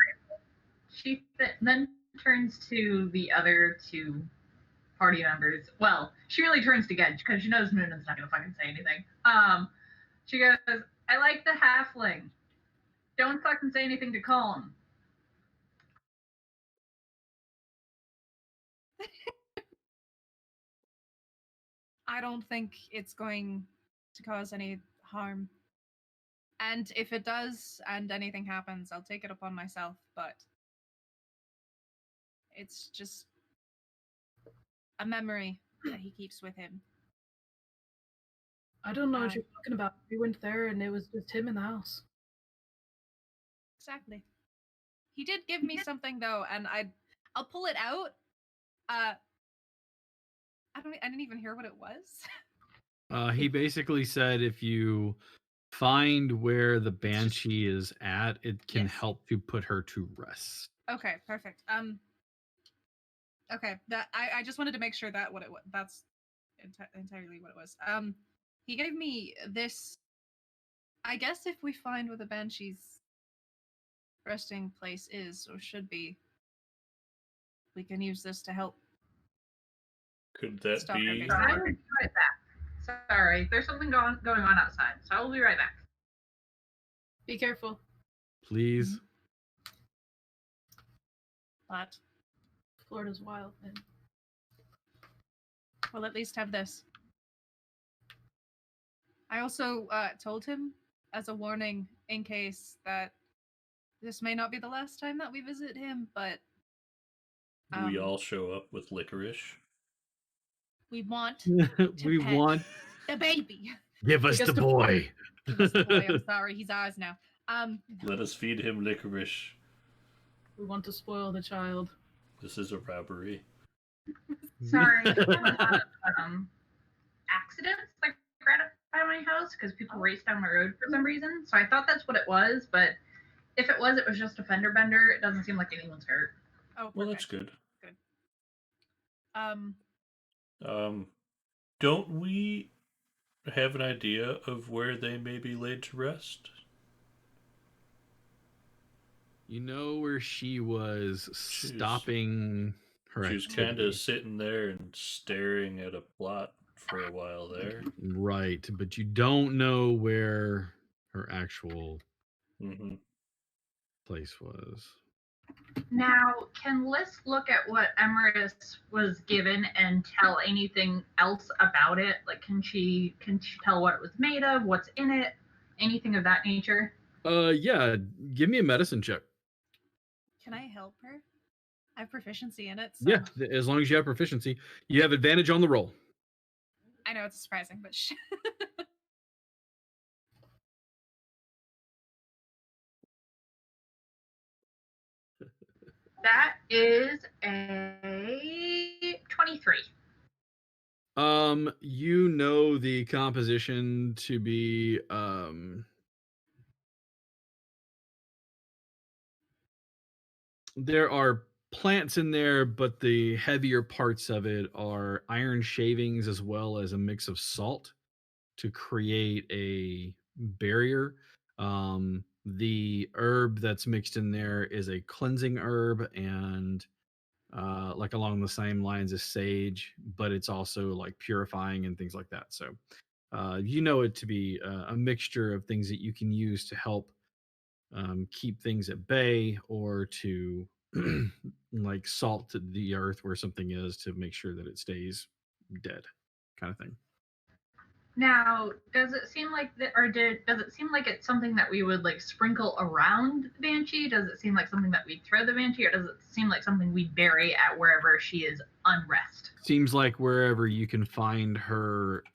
She then turns to the other two party members. Well, she really turns to Gedge because she knows Noonan's not going to fucking say anything. She goes, I like the halfling. Don't fucking say anything to Colm. I don't think it's going to cause any harm. And if it does and anything happens, I'll take it upon myself, but it's just a memory that he keeps with him. I don't know what you're talking about. We went there and it was just him in the house. Exactly. He did give me something though, and I'll pull it out. I didn't even hear what it was. He basically said if you find where the banshee is at, it can Yes. help to put her to rest. Okay, perfect. Okay, that I just wanted to make sure that what it was. That's entirely what it was. He gave me this. I guess if we find where the banshee's resting place is or should be, we can use this to help. Could that Stop her, be? basically. I will be right back. Sorry, there's something going on outside, so I will be right back. Be careful. Please. But Florida's wild, man. we'll at least have this. I also told him as a warning in case that this may not be the last time that we visit him, but We Um, all show up with licorice. We want We pet. want. the baby. Give us Give the us the boy. Give us the boy. I'm sorry, he's ours now. Let us feed him licorice. We want to spoil the child. This is a robbery. Sorry, I had a lot of accidents like right up by my house because people raced down my road for some reason. So I thought that's what it was, but if it was just a fender bender. It doesn't seem like anyone's hurt. Oh, Well, that's perfect. good. Um, Don't we have an idea of where they may be laid to rest? You know where she was She's- stopping her She was kind activity. of sitting there and staring at a plot for a while there. Right, but you don't know where her actual Mm-hmm. place was. Now, can Liz look at what Emerus was given and tell anything else about it? Like, can she tell what it was made of, what's in it, anything of that nature? Yeah, give me a medicine check. can I help her? I have proficiency in it. So Yeah, as long as you have proficiency, you have advantage on the roll. I know it's surprising, but That is a 23. You know the composition to be there are plants in there, but the heavier parts of it are iron shavings as well as a mix of salt to create a barrier. The herb that's mixed in there is a cleansing herb and like along the same lines as sage, but it's also like purifying and things like that. So you know it to be a mixture of things that you can use to help keep things at bay or to like salt the earth where something is to make sure that it stays dead, kind of thing. Now, does it seem like that, does it seem like it's something that we would like sprinkle around the banshee? Does it seem like something that we'd throw the banshee, or does it seem like something we'd bury at wherever she is unrest? Seems like wherever you can find her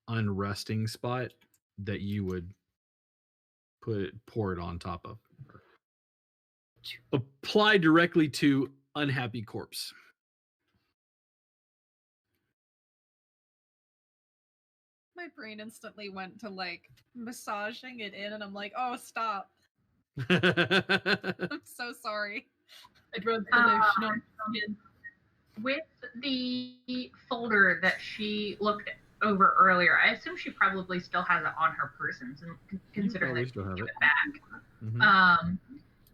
unresting spot that you would pour it on top of her. Apply directly to unhappy corpse. my brain instantly went to like massaging it in, and I'm like, oh, stop. Yeah, I'm so sorry. I'd rather the lotion on skin. With the folder that she looked over earlier, I assume she probably still has it on her person, considering probably that still she have gave it. it back. Mhm.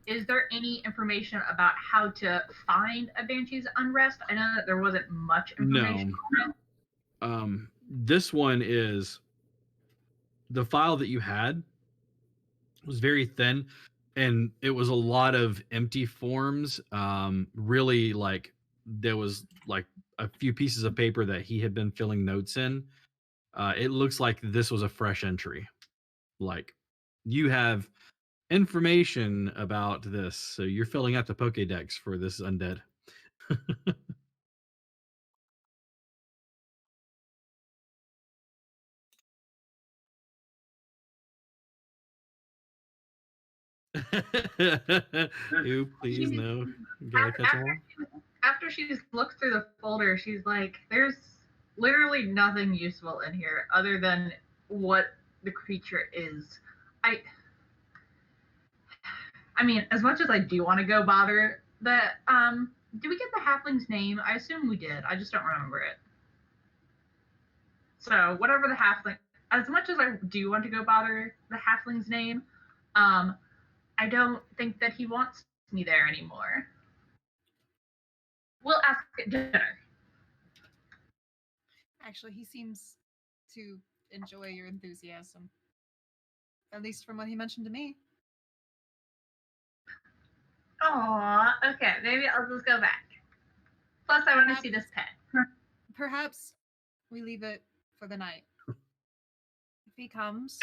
Is there any information about how to find a banshee's unrest? I know that there wasn't much information on it. This one is the file that you had was very thin and it was a lot of empty forms. Really like there was like a few pieces of paper that he had been filling notes in. It looks like this was a fresh entry. Like you have information about this, so you're filling out the Pokédex for this undead. Ew, please no. You gotta catch them all. After she's looked through the folder, she's like, there's literally nothing useful in here other than what the creature is. I mean, as much as I do want to go bother the did we get the halfling's name? I assume we did. I just don't remember it. So whatever the halfling, as much as I do want to go bother the halfling's name, I don't think that he wants me there anymore. We'll ask at dinner. Actually, he seems to enjoy your enthusiasm. At least from what he mentioned to me. Aw, okay, maybe I'll just go back. Plus, I want to see this pet. Perhaps we leave it for the night. If he comes,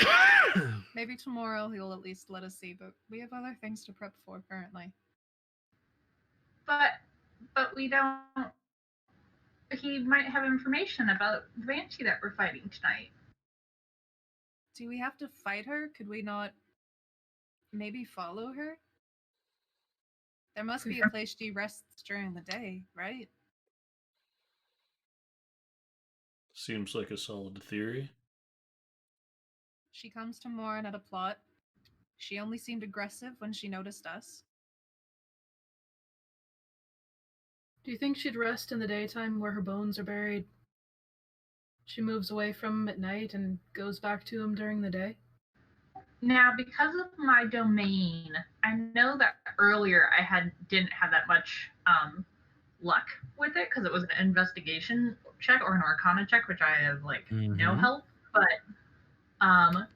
maybe tomorrow he'll at least let us see, but we have other things to prep for currently. But but we don't. He might have information about the banshee that we're fighting tonight. Do we have to fight her? Could we not maybe follow her? There must be a place she rests during the day, right? Seems like a solid theory. She comes to mourn at a plot. She only seemed aggressive when she noticed us. Do you think she'd rest in the daytime where her bones are buried? She moves away from him at night and goes back to him during the day? Now, because of my domain, I know that earlier I didn't have that much luck with it because it was an investigation check or an arcana check, which I have no help. But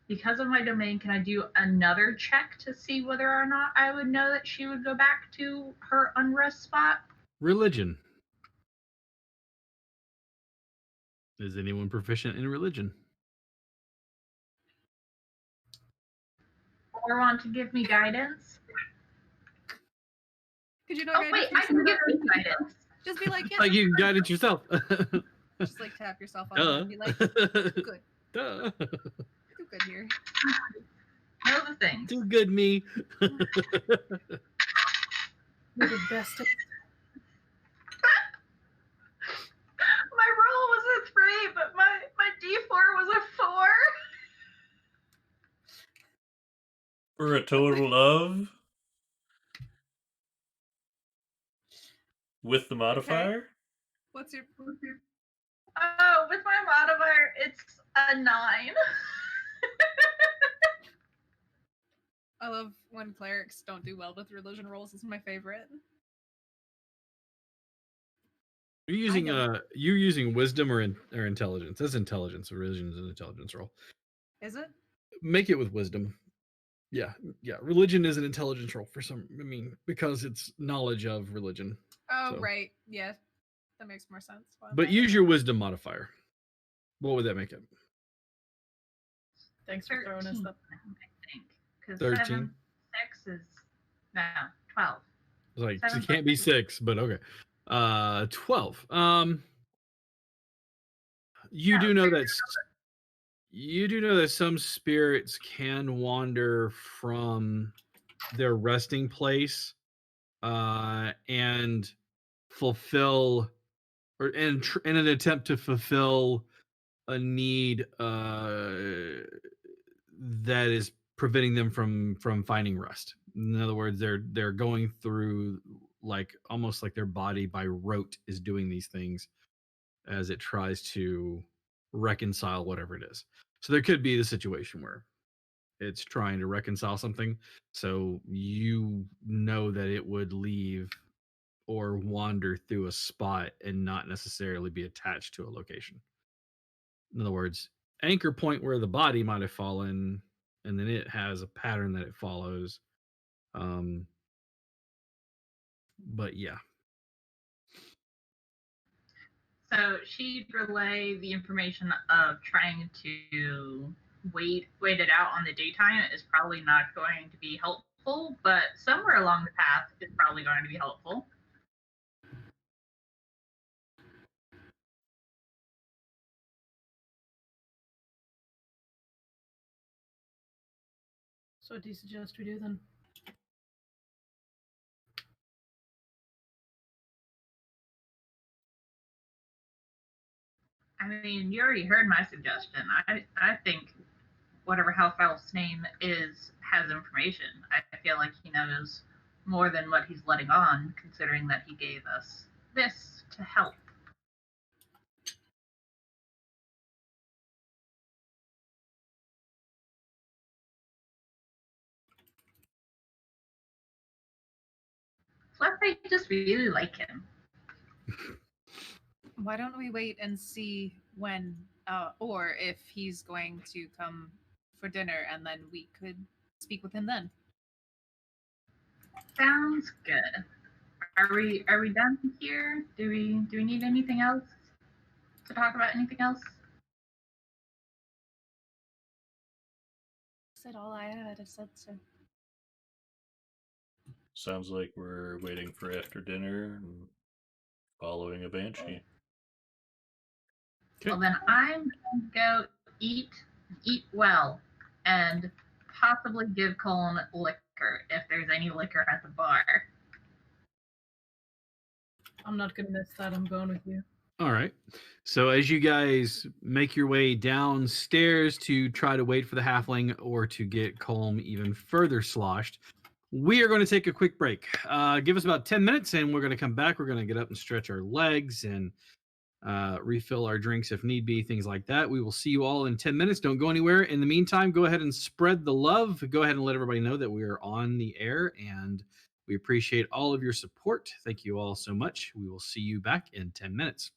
because of my domain, can I do another check to see whether or not I would know that she would go back to her unrest spot? Religion. Is anyone proficient in religion? Or want to give me guidance? Could you not Oh guide wait, yourself? I can give me guidance. Just be like, yeah. Like you can guide it yourself. Just like tap yourself on the head and be like, do good. Duh. Do good here. Know the things. Do good, me. You're the best at My roll was a 3, but my D4 was a 4. For a total of. With the modifier? Okay. What's your Oh, with my modifier, it's a 9. I love when clerics don't do well with religion rolls. It's my favorite. You're using wisdom or intelligence. That's intelligence. Religion is an intelligence roll. Is it? Make it with wisdom. Yeah. Religion is an intelligence roll because it's knowledge of religion. Oh, So. right. Yeah. That makes more sense. But use your wisdom modifier. What would that make it? Thanks for throwing us 13, up. I think. Because 13? 7, 6 is. No, 12. It's like 7 it can't be 6, but okay. 12. You do know that some spirits can wander from their resting place and fulfill in an attempt to fulfill a need that is preventing them from finding rest. In other words, they're going through almost like their body by rote is doing these things as it tries to reconcile whatever it is. So there could be the situation where it's trying to reconcile something, so you know that it would leave or wander through a spot and not necessarily be attached to a location. In other words, anchor point where the body might have fallen, and then it has a pattern that it follows. But yeah. So she'd relay the information of trying to wait it out on the daytime is probably not going to be helpful, but somewhere along the path is probably going to be helpful. So what do you suggest we do then? I mean, you already heard my suggestion. I think whatever Hellfowl's name is has information. I feel like he knows more than what he's letting on, considering that he gave us this to help. Plus, I just really like him. Why don't we wait and see when, or if he's going to come for dinner, and then we could speak with him then. Sounds good. Are we done here? Do we need anything else to talk about? Anything else? Said all I had. I said so. Sounds like we're waiting for after dinner and following a banshee. Okay. Well, then I'm going to go eat well, and possibly give Colin liquor if there's any liquor at the bar. I'm not gonna miss that. I'm going with you. All right. So as you guys make your way downstairs to try to wait for the halfling or to get Colm even further sloshed, we are going to take a quick break. Give us about 10 minutes and we're going to come back. We're going to get up and stretch our legs and refill our drinks if need be, things like that. We will see you all in 10 minutes. Don't go anywhere. In the meantime, go ahead and spread the love. Go ahead and let everybody know that we are on the air and we appreciate all of your support. Thank you all so much. We will see you back in 10 minutes.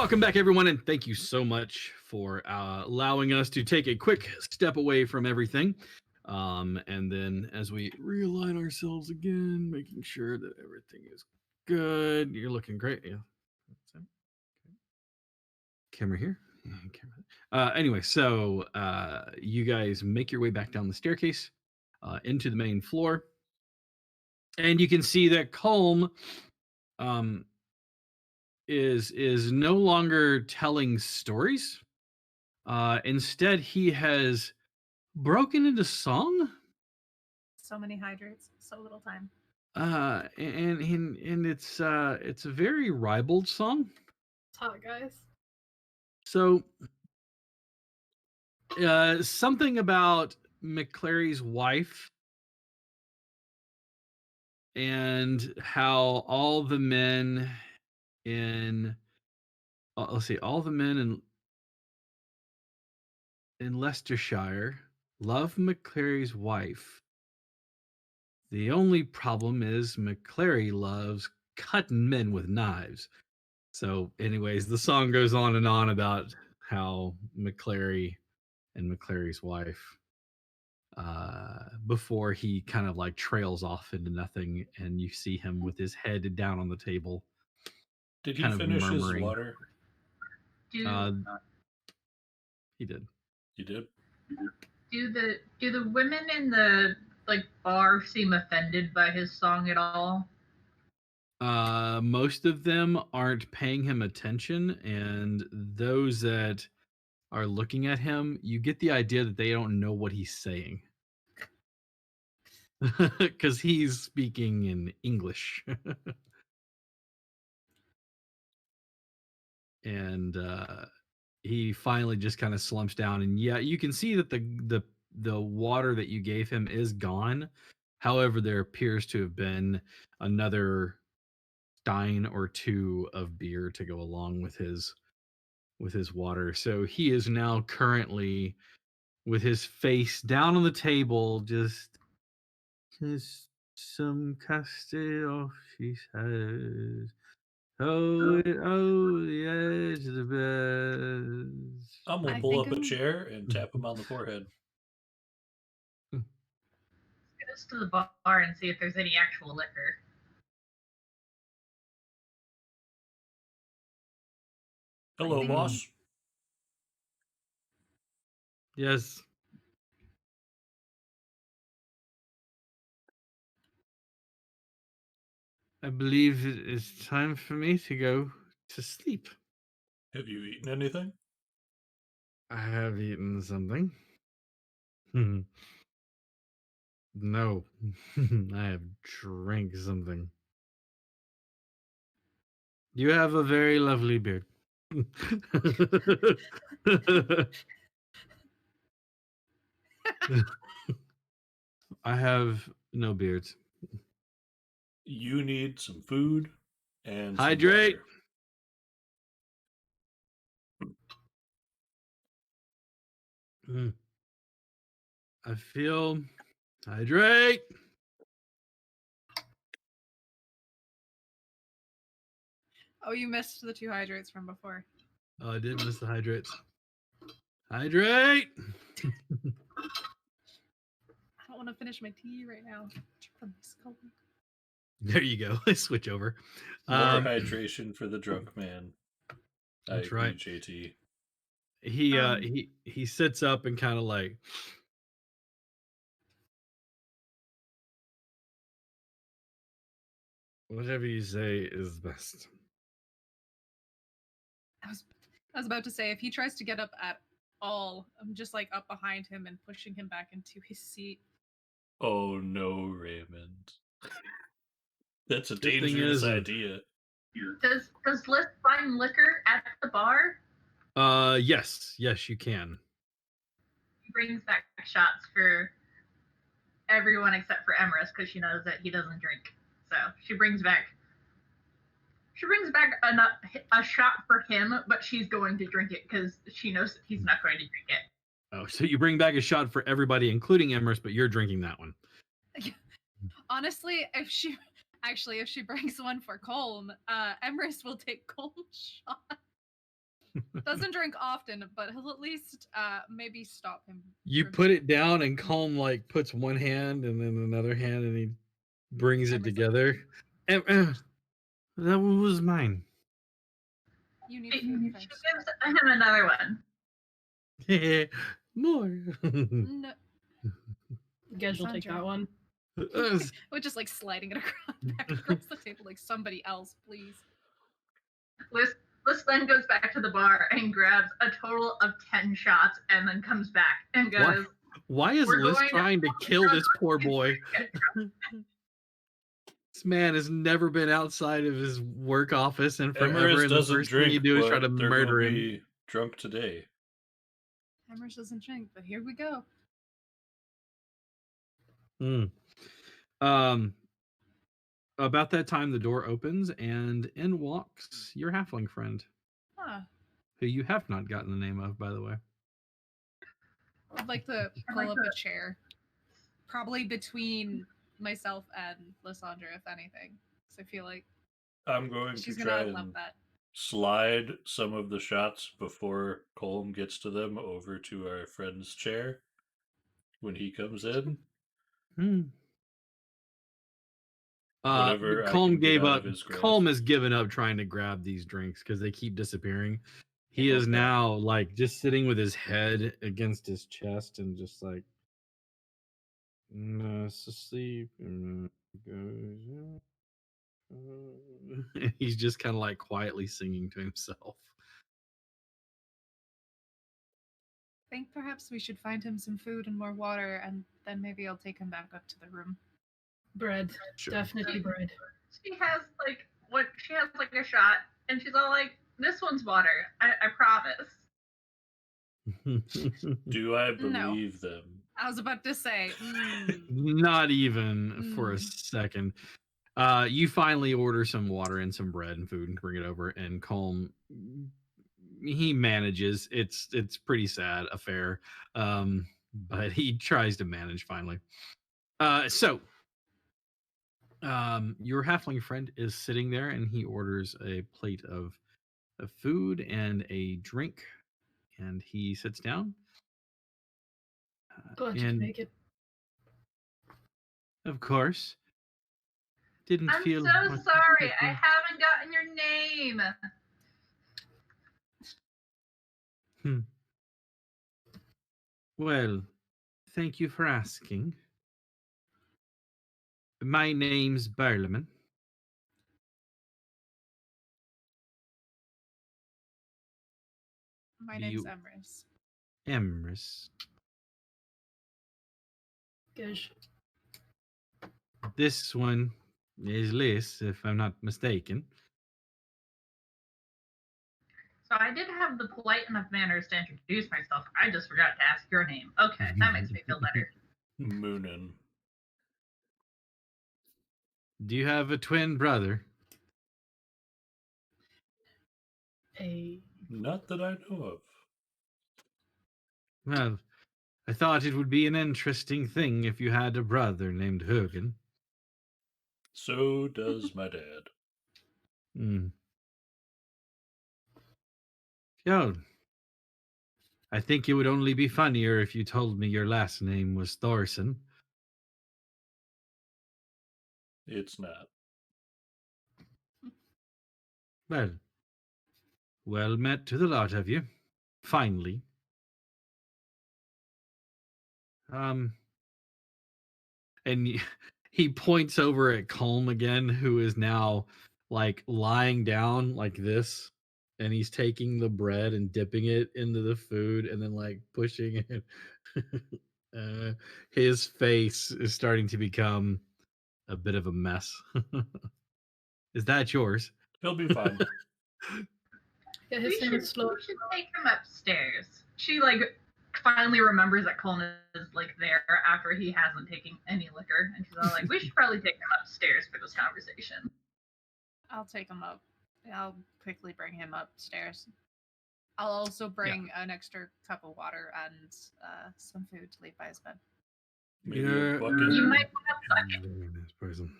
Welcome back, everyone, and thank you so much for allowing us to take a quick step away from everything. And then as we realign ourselves again, making sure that everything is good. You're looking great. Yeah. Camera here. Yeah, camera. Anyway, so you guys make your way back down the staircase into the main floor. And you can see that Culm is no longer telling stories. Instead, he has broken into song. So many hydrates, so little time. And it's a very ribald song. It's hot, guys. So, something about McClary's wife and how all the men in let's see, all the men in Leicestershire love McClary's wife. The only problem is McClary loves cutting men with knives. So, anyways, the song goes on and on about how McClary and McClary's wife, before he kind of like trails off into nothing, and you see him with his head down on the table, Did he kind of finish his murmuring. water? He did. You did? Do the women in the bar seem offended by his song at all? Most of them aren't paying him attention, and those that are looking at him, you get the idea that they don't know what he's saying. Because he's speaking in English. And he finally just kind of slumps down, and yeah, you can see that the water that you gave him is gone. However, there appears to have been another stein or two of beer to go along with his water. So he is now currently with his face down on the table, just some custard off his head. Oh, the edge of the bed. I'm gonna I pull think up a I'm- chair and tap him on the forehead. Goes to the bar and see if there's any actual liquor. Hello, think- boss. Yes. I believe it is time for me to go to sleep. Have you eaten anything? I have eaten something. No, I have drank something. You have a very lovely beard. I have no beards. You need some food and Hydrate. Some Mm. I feel hydrate. Oh, you missed the 2 hydrates from before. Oh, I did miss the hydrates. Hydrate. I don't want to finish my tea right now. There you go. Switch over. More hydration for the drunk man. That's I agree, right. JT. He sits up and kind of like, whatever you say is best. I was about to say, if he tries to get up at all, I'm just like up behind him and pushing him back into his seat. Oh no, Raymond. That's a Good thing dangerous is, idea. Does Liz find liquor at the bar? Yes, you can. He brings back shots for everyone except for Emerus because she knows that he doesn't drink. So she brings back a shot for him, but she's going to drink it because she knows that he's not going to drink it. Oh, so you bring back a shot for everybody, including Emrys, but you're drinking that one. Honestly, if she brings one for Colm, Emrys will take Colm's shot. Doesn't drink often, but he'll at least maybe stop him. You from- put it down, and Calm like puts one hand and then another hand, and he brings it Emerson's like, together. That one was mine. You need She food gives first. him another one. More. No, Gej will take Sandra. that one. we're just like sliding it back across the table like somebody else, please. Liz then goes back to the bar and grabs a total of 10 shots and then comes back and goes, Why is "We're Liz going trying to kill this poor boy? This man has never been outside of his work office and forever, Emerus and the doesn't first thing you drink, do is but try to they're murder gonna him. be drunk today. Hammers doesn't drink, but here we go. About that time, the door opens, and in walks your halfling friend, Huh. who you have not gotten the name of, by the way. I'd like to pull up a chair. Probably between myself and Lysandra, if anything. Because I feel like I'm going she's to gonna try love and that. slide some of the shots before Colm gets to them over to our friend's chair when he comes in. Whatever I Colm can get gave out up. of his grasp. Colm has given up trying to grab these drinks because they keep disappearing. He is Okay. now like just sitting with his head against his chest and just like asleep. He's just kind of like quietly singing to himself. I think perhaps we should find him some food and more water, and then maybe I'll take him back up to the room. Bread. Sure. Definitely bread. She has like a shot, and she's all like, "This one's water. I promise." Do I No. believe them? I was about to say, Not even for a second. You finally order some water and some bread and food and bring it over, and Colm, he manages. It's pretty sad affair, but he tries to manage finally. So your halfling friend is sitting there, and he orders a plate of food and a drink, and he sits down. Glad you and can make it. of course, didn't I'm feel. so much sorry. like I it. haven't gotten your name. Well, thank you for asking. My name's Berleman. my Do name's you- Emrys. Emrys. Gej. This one is Liz, if I'm not mistaken. So I did have the polite enough manners to introduce myself. I just forgot to ask your name. Okay, that makes me feel better. Moonin. Do you have a twin brother? Not that I know of. Well, I thought it would be an interesting thing if you had a brother named Hogan. So does my dad. Oh, I think it would only be funnier if you told me your last name was Thorson. It's not. Well met to the lot of you. Finally. And he points over at Colm again, who is now like lying down like this, and he's taking the bread and dipping it into the food and then like pushing it. His face is starting to become a bit of a mess. Is that yours? He'll be fine. Yeah, We his name is Slow. should take him upstairs. She finally remembers that Colin is there after he hasn't taken any liquor, and she's all like, "We should probably take him upstairs for this conversation." I'll take him up. I'll quickly bring him upstairs. I'll also bring an extra cup of water and some food to leave by his bed. Maybe Yeah. a bucket. You might want to suck it. This person.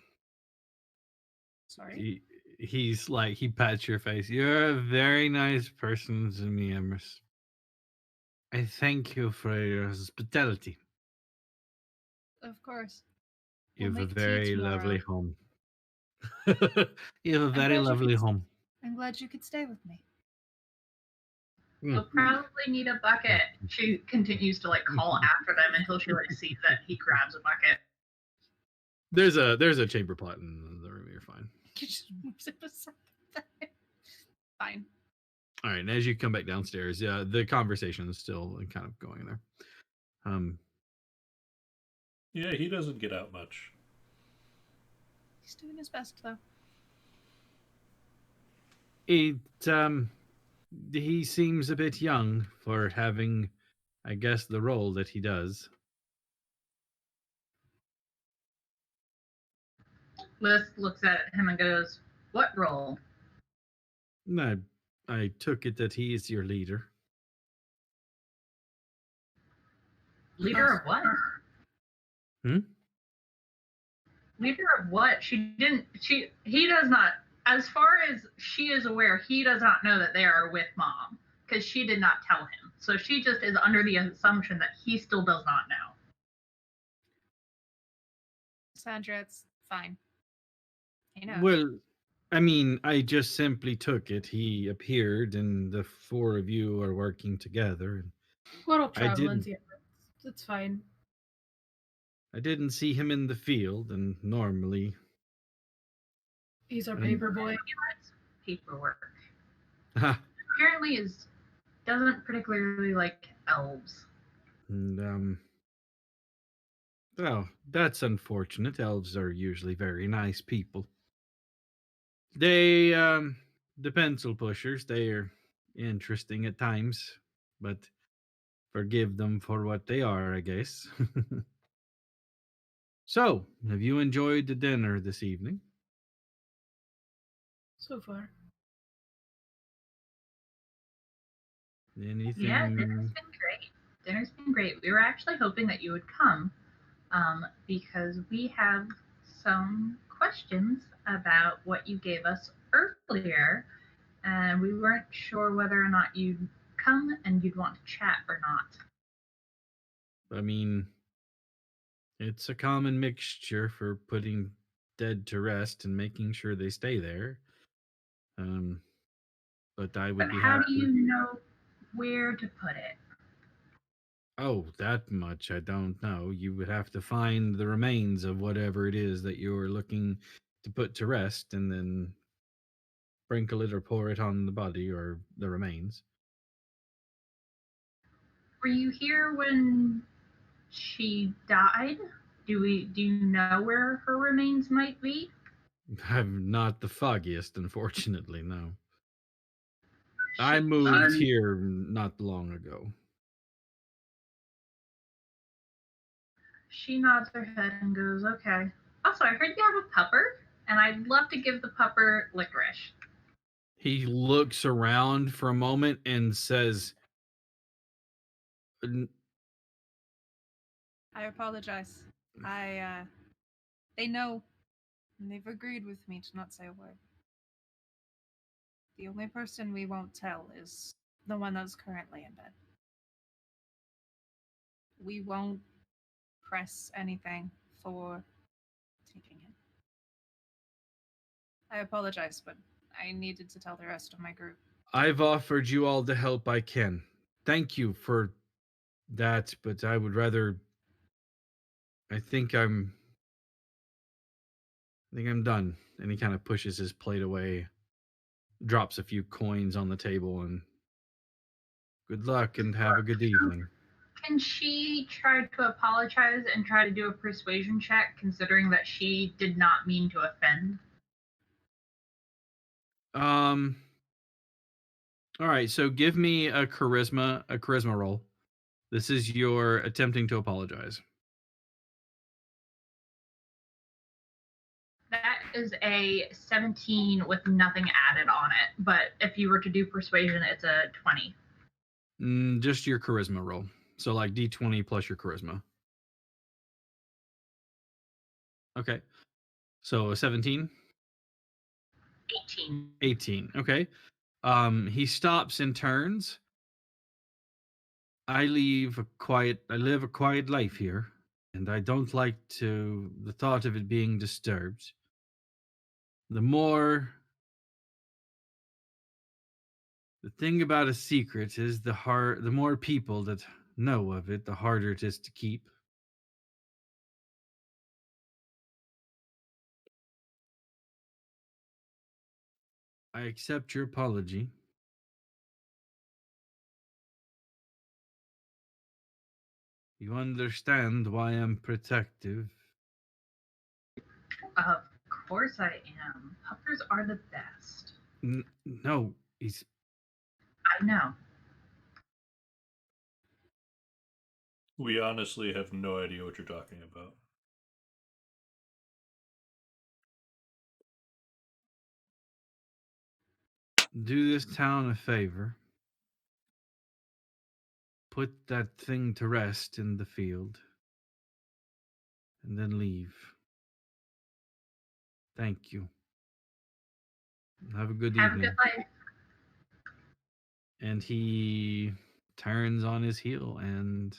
Sorry. he's like, he pats your face. You're a very nice person to me, Emrys. I thank you for your hospitality. Of course. You We'll have a make tea very tomorrow. lovely home. You have a I'm very glad you lovely could- home. I'm glad you could stay with me. You'll probably need a bucket. She continues to like call after them until she like sees that he grabs a bucket. There's a chamber pot in the room. You're fine. He just moves it beside the bed. Fine. All right, and as you come back downstairs, yeah, the conversation is still kind of going there. Yeah, he doesn't get out much. He's doing his best though. It he seems a bit young for having, I guess, the role that he does. Liz looks at him and goes, "What role?" I took it that he is your leader. Leader of what? Hmm? Leader of what? He does not, as far as she is aware, he does not know that they are with mom because she did not tell him. So she just is under the assumption that he still does not know. Sandra, it's fine. You know. Well, I mean, I just simply took it. He appeared, and the four of you are working together. We're all I traveling didn't. together. It's fine. I didn't see him in the field, and normally, He's our And- paper boy. He likes paperwork. ha, Apparently, doesn't particularly like elves. and well, that's unfortunate. Elves are usually very nice people. They, the pencil pushers, they are interesting at times, but forgive them for what they are, I guess. So, have you enjoyed the dinner this evening? So far. Anything? Yeah, dinner's been great. Dinner's been great. We were actually hoping that you would come because we have some questions about what you gave us earlier, and we weren't sure whether or not you'd come and you'd want to chat or not. I mean, it's a common mixture for putting dead to rest and making sure they stay there. But I would But be how happy. do you know where to put it? Oh, that much I don't know. You would have to find the remains of whatever it is that you're looking to put to rest and then sprinkle it or pour it on the body or the remains. Were you here when she died? Do you know where her remains might be? I'm not the foggiest, unfortunately, no. I She- moved here not long ago. She nods her head and goes, "Okay. Also, I heard you have a pupper, and I'd love to give the pupper licorice." He looks around for a moment and says, "N- I apologize. They know, and they've agreed with me to not say a word. The only person we won't tell is the one that's currently in bed. We won't press anything for taking it. I apologize, but I needed to tell the rest of my group. I've offered you all the help I can. Thank you for that, but I would rather. I think I'm done." And he kind of pushes his plate away, drops a few coins on the table, and good luck and have a good evening. Can she try to apologize and try to do a persuasion check, considering that she did not mean to offend? All right, so give me a charisma roll. This is your attempting to apologize. That is a 17 with nothing added on it. But if you were to do persuasion, it's a 20. Just your charisma roll. So like D20 plus your charisma. Okay. So a 17. 18. 18. Okay. He stops and turns. I live a quiet life here, and I don't like the thought of it being disturbed. The thing about a secret is the more people that know of it, the harder it is to keep. I accept your apology. You understand why I'm protective. Of course I am. Puppers are the best. No, he's I know. We honestly have no idea what you're talking about. do this town a favor. Put that thing to rest in the field, and then leave. Thank you. Have a good Have a evening. good life. And he turns on his heel and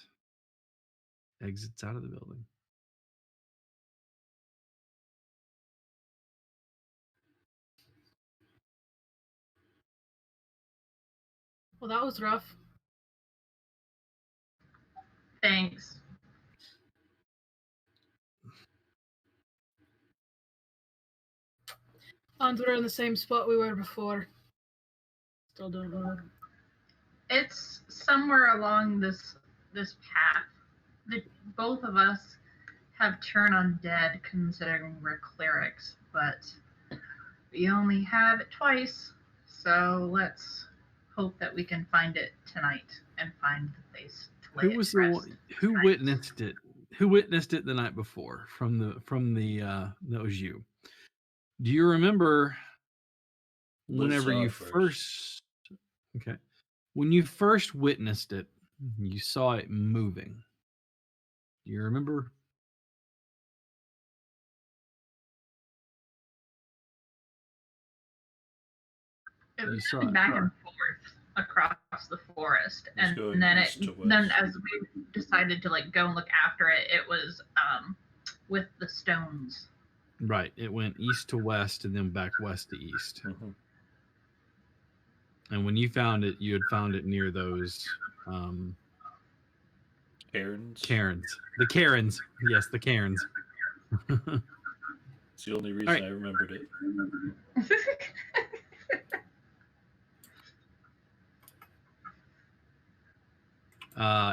exits out of the building. Well, that was rough. Thanks. And we're in the same spot we were before. Still don't know. It's somewhere along this path. Both of us have turn undead, considering we're clerics, but we only have it twice. So let's hope that we can find it tonight and find the place to lay Who it was to the rest one who tonight. witnessed it? Who witnessed it the night before from the that was you. Do you remember Liz whenever saw you it first okay. When you first witnessed it, you saw it moving. Do you remember? It You was saw moving it. back and forth across the forest, It's and going then east to west. then as we decided to go and look after it, it was with the stones. Right. It went east to west and then back west to east. Mm-hmm. And when you found it, you had found it near those Cairns. Cairns. The Cairns. Yes, the Cairns. It's the only reason right. I remembered it.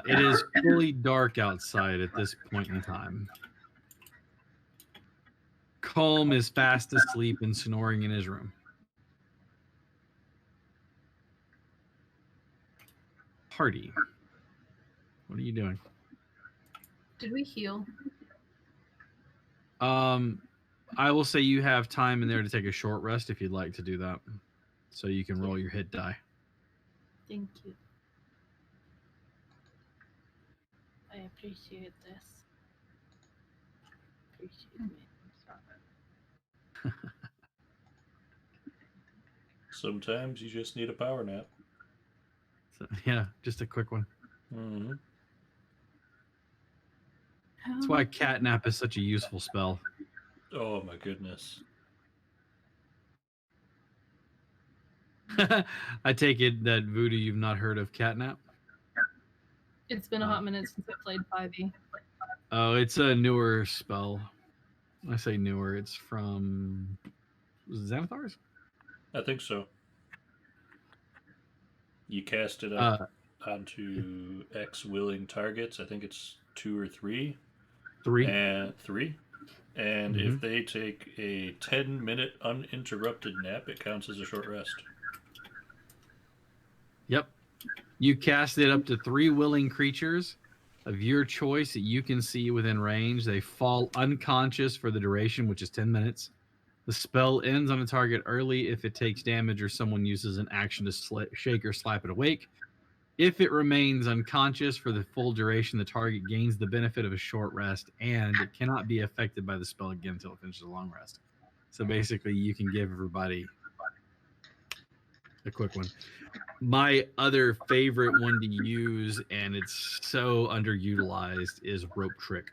It is fully dark outside at this point in time. Colm is fast asleep and snoring in his room. Party. What are you doing? Did we heal? I will say you have time in there to take a short rest if you'd like to do that. So you can roll your hit die. Thank you. I appreciate this. Appreciate me. Stop it. Sometimes you just need a power nap. So, yeah, just a quick one. Mm-hmm. That's why catnap is such a useful spell. Oh my goodness. I take it that Voodoo, you've not heard of catnap? It's been a hot minute since I played 5e. Oh, it's a newer spell. I say newer. It's from Xanathar's? I think so. You cast it up onto X willing targets. I think it's 2 or 3. 3. And 3. And if they take a 10-minute uninterrupted nap, it counts as a short rest. Yep. You cast it up to 3 willing creatures of your choice that you can see within range. They fall unconscious for the duration, which is 10 minutes. The spell ends on a target early if it takes damage or someone uses an action to shake or slap it awake. If it remains unconscious for the full duration, the target gains the benefit of a short rest, and it cannot be affected by the spell again until it finishes a long rest. So basically, you can give everybody a quick one. My other favorite one to use, and it's so underutilized, is rope trick.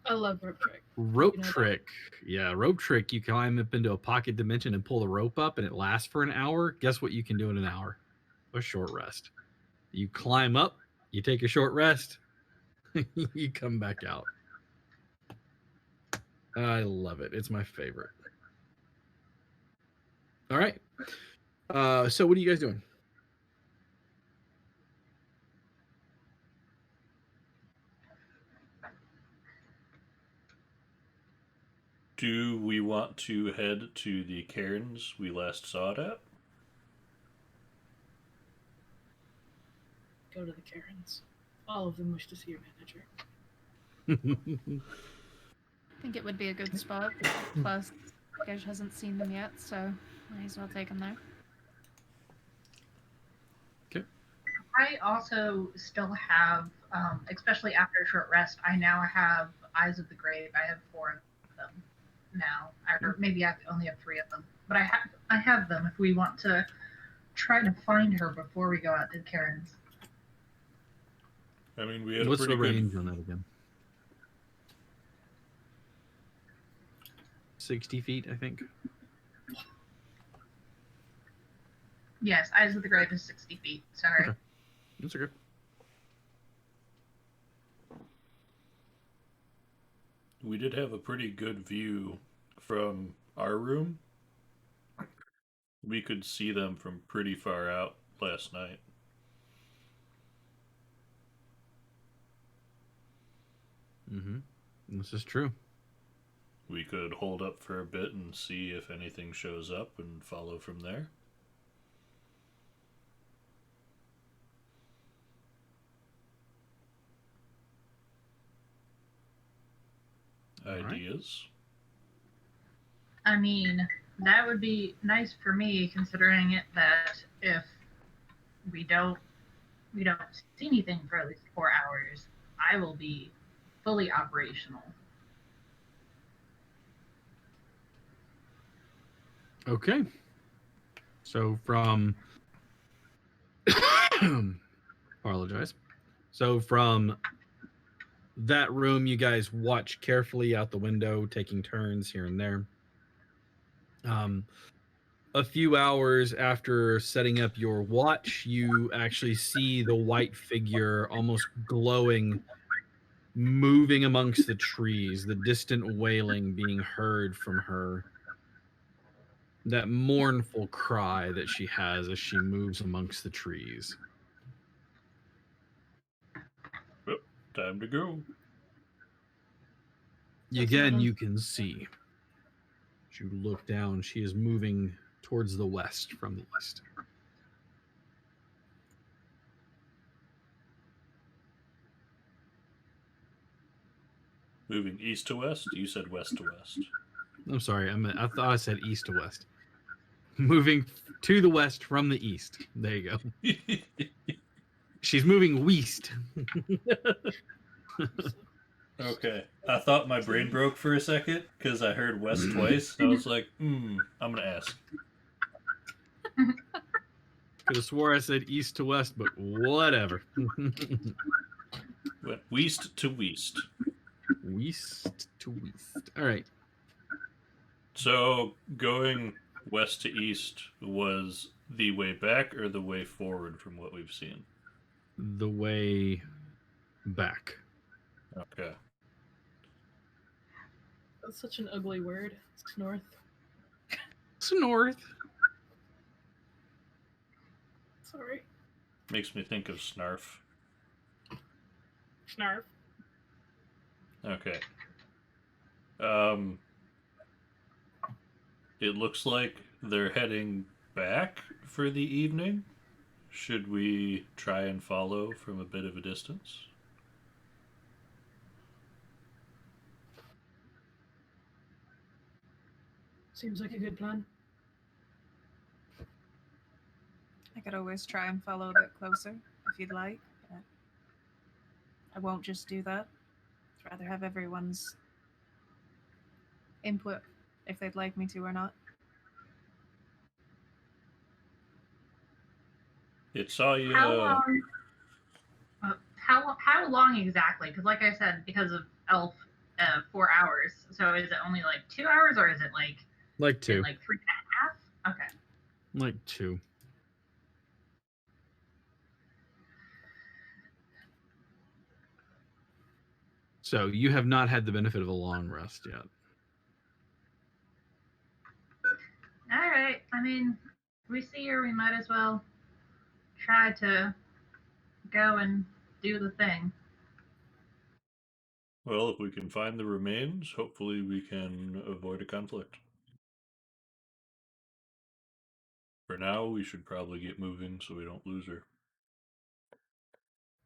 I love rope trick. Rope You know that. trick. Yeah, rope trick. You climb up into a pocket dimension and pull the rope up, and it lasts for an hour. Guess what you can do in an hour? A short rest. You climb up, you take a short rest, you come back out. I love it. It's my favorite. All right. So what are you guys doing? Do we want to head to the cairns we last saw it at? Go to the Karens. All of them wish to see your manager. I think it would be a good spot. Plus, Gage hasn't seen them yet, so might as well take them there. I also still have, especially after a short rest, I now have Eyes of the Grave. I have 4 of them now, or maybe I only have 3 of them. But I have them if we want to try to find her before we go out to Karen's. I mean, we had What's a the pretty range good... on that again? 60 feet, I think. Yes, Eyes of the Grave is 60 feet. Sorry. Okay. That's okay. We did have a pretty good view from our room. We could see them from pretty far out last night. This is true. We could hold up for a bit and see if anything shows up and follow from there. Ideas? I mean, that would be nice for me, considering it that if we don't see anything for at least 4 hours, I will be fully operational. Okay. So from apologize. So from that room, you guys watch carefully out the window, taking turns here and there. A few hours after setting up your watch, you actually see the white figure almost glowing, moving amongst the trees, the distant wailing being heard from her. That mournful cry that she has as she moves amongst the trees. Well, time to go. Again, you can see. As you look down, she is moving towards the west from the east. Moving east to west? You said west to west. I'm sorry, I thought I said east to west. Moving to the west from the east. There you go. She's moving west. Okay. I thought my brain broke for a second because I heard west twice. I was like, I'm going to ask. Could have swore I said east to west, but whatever. Went west to west. West to west. All right. So going west to east was the way back or the way forward from what we've seen? The way back. Okay. That's such an ugly word. It's north. It's north. Sorry. Makes me think of Snarf. Snarf. Okay. It looks like they're heading back for the evening. Should we try and follow from a bit of a distance? Seems like a good plan. I could always try and follow a bit closer if you'd like. But I won't just do that. I'd rather have everyone's input if they'd like me to or not. It saw you. How long? How long exactly? Because, like I said, because of Elf, 4 hours. So is it only like 2 hours, or is it like Like been 2. like 3.5? Okay. Like 2. So you have not had the benefit of a long rest yet. All right. I mean, we see her. We might as well try to go and do the thing. Well, if we can find the remains, hopefully we can avoid a conflict. For now, we should probably get moving so we don't lose her.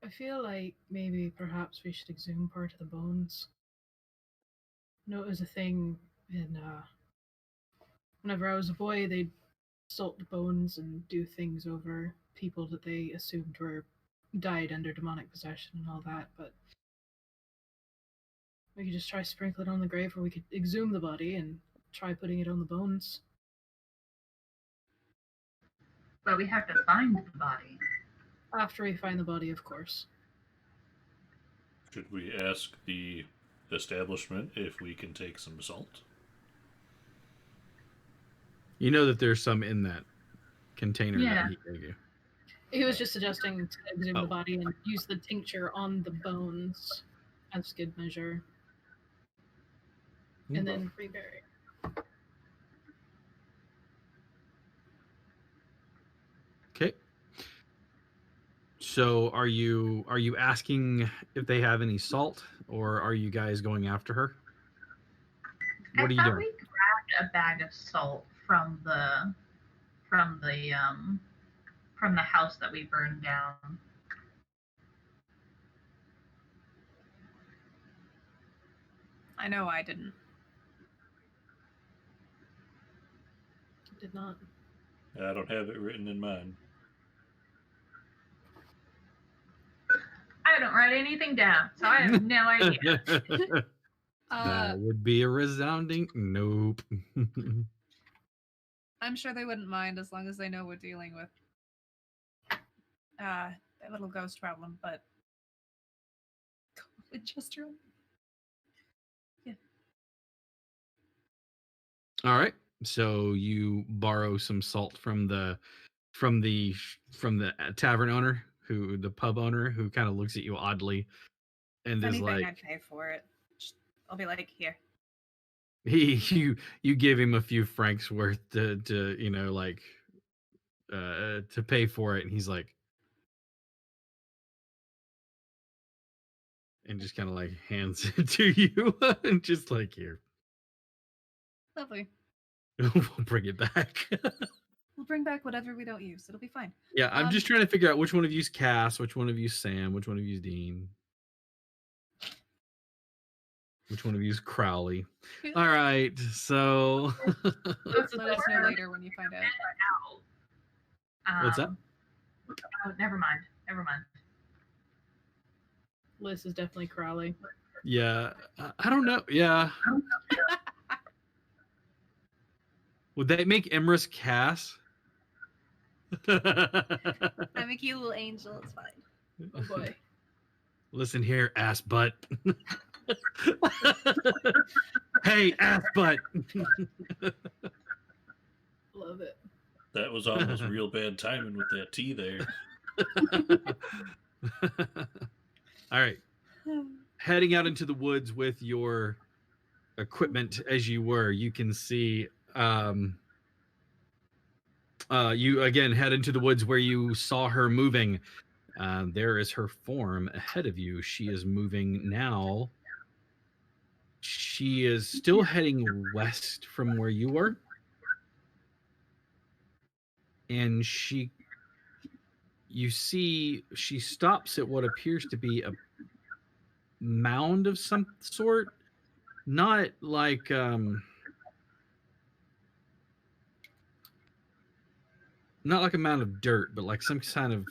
I feel like maybe perhaps we should exhume part of the bones. No, it was a thing in whenever I was a boy, they'd salt the bones and do things over people that they assumed were died under demonic possession and all that, but we could just try sprinkle it on the grave, or we could exhume the body and try putting it on the bones. But we have to find the body. After we find the body, of course. Should we ask the establishment if we can take some salt? You know that there's some in that container Yeah. that he gave you. He was just suggesting to exhume Oh. the body and use the tincture on the bones as good measure, and then rebury. Okay. So are you asking if they have any salt, or are you guys going after her? What are you I thought doing? we grabbed a bag of salt from the house that we burned down. I know I didn't. Did not. I don't have it written in mine. I don't write anything down, so I have no idea. That would be a resounding nope. I'm sure they wouldn't mind as long as they know we're dealing with that little ghost problem, but just room. All right. So you borrow some salt from the tavern owner, the pub owner, who kind of looks at you oddly and If is anything, like, I'd pay for it. I'll be like, here. you give him a few francs worth to to pay for it, and he's like, and just kind of like hands it to you and just like, here. Lovely. We'll bring it back. We'll bring back whatever we don't use. It'll be fine. Yeah, I'm just trying to figure out which one of you's Cass, which one of you's Sam, which one of you's Dean, which one of you's Crowley. All right, so Let us know later when you find out. What's that? Oh, never mind. Liz is definitely Crowley. Yeah, I don't know. Yeah, would that make Emrys Cass? I make you a little angel. It's fine. Oh boy. Listen here, ass butt. Hey, ass butt. Love it. That was almost real bad timing with that tea there. All right. Heading out into the woods with your equipment as you were, you can see you again head into the woods where you saw her moving. There is her form ahead of you. She is moving now. She is still heading west from where you were. And you see she stops at what appears to be a mound of some sort. Not like not like a mound of dirt, but like some kind of,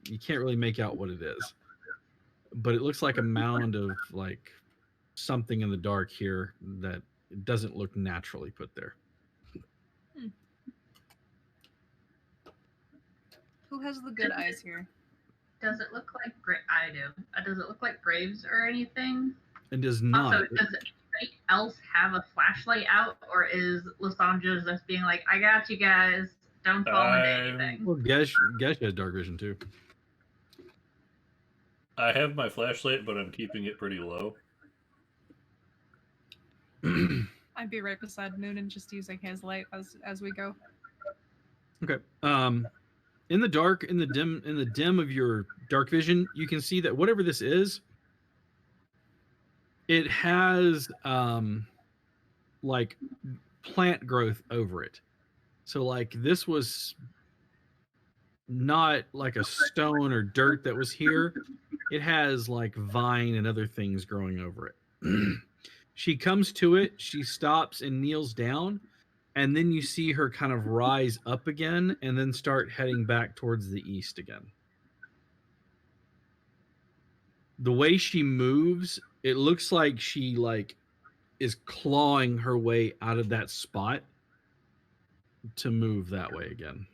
you can't really make out what it is. But it looks like a mound of like something in the dark here that doesn't look naturally put there. Who has the good eyes here? Does it look like I do? Does it look like graves or anything? It does not. Also, does anybody else have a flashlight out, or is Lasandra just being like, "I got you guys, don't fall into anything"? Well, Gesh has dark vision too. I have my flashlight, but I'm keeping it pretty low. I'd be right beside Moon and just using his light as we go. Okay. In the dark, in the dim of your dark vision, you can see that whatever this is, it has like plant growth over it. So like this was not like a stone or dirt that was here. It has like vine and other things growing over it. She comes to it, she stops and kneels down, and then you see her kind of rise up again and then start heading back towards the east again. The way she moves, it looks like she is clawing her way out of that spot to move that way again.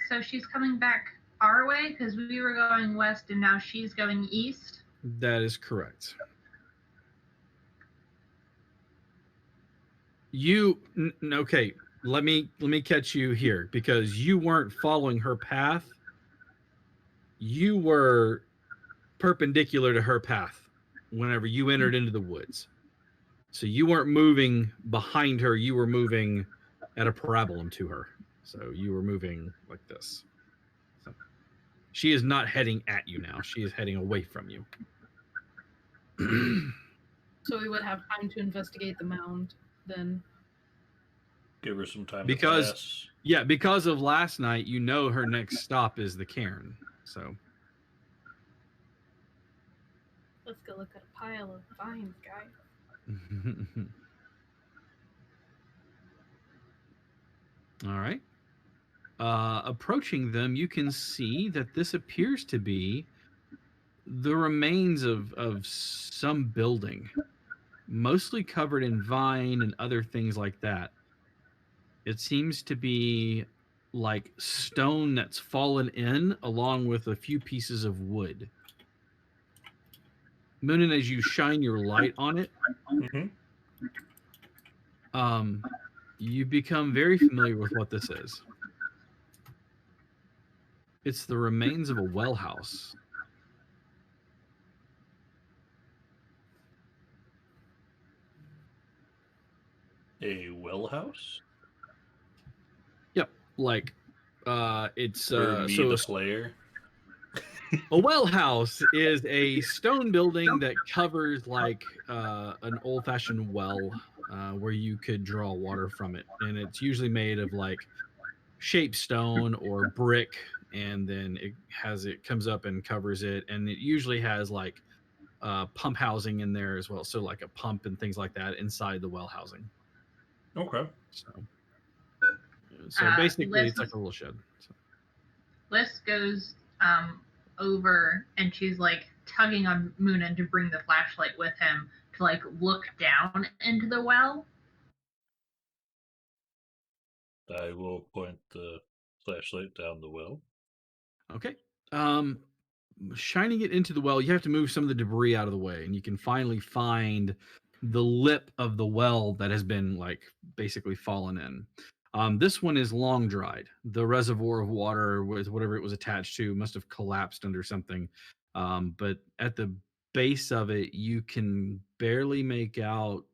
So she's coming back our way because we were going west and now she's going east. That is correct. Okay, let me catch you here because you weren't following her path. You were perpendicular to her path whenever you entered into the woods. So you weren't moving behind her, you were moving at a parabolum to her. So you were moving like this. So she is not heading at you now. She is heading away from you. So we would have time to investigate the mound then. Give her some time Because to pass. yeah, because of last night, you know her next stop is the cairn. So Let's go look at a pile of vines, guys. all right. Approaching them, you can see that this appears to be the remains of some building, mostly covered in vine and other things like that. It seems to be like stone that's fallen in along with a few pieces of wood. Moonin, as you shine your light on it, you become very familiar with what this is. It's the remains of a well house. A well house? Yep, like it's For me, so the player. a well house is a stone building that covers like an old-fashioned well where you could draw water from it, and it's usually made of like shaped stone or brick, and then it comes up and covers it, and it usually has like pump housing in there as well, so like a pump and things like that inside the well housing. Okay. So basically, it's like a little shed. So. Liz goes over and she's like tugging on Moonin to bring the flashlight with him to like look down into the well. I will point the flashlight down the well. Okay. Shining it into the well, you have to move some of the debris out of the way, and you can finally find the lip of the well that has been like basically fallen in. This one is long dried. The reservoir of water with whatever it was attached to must have collapsed under something. But at the base of it, you can barely make out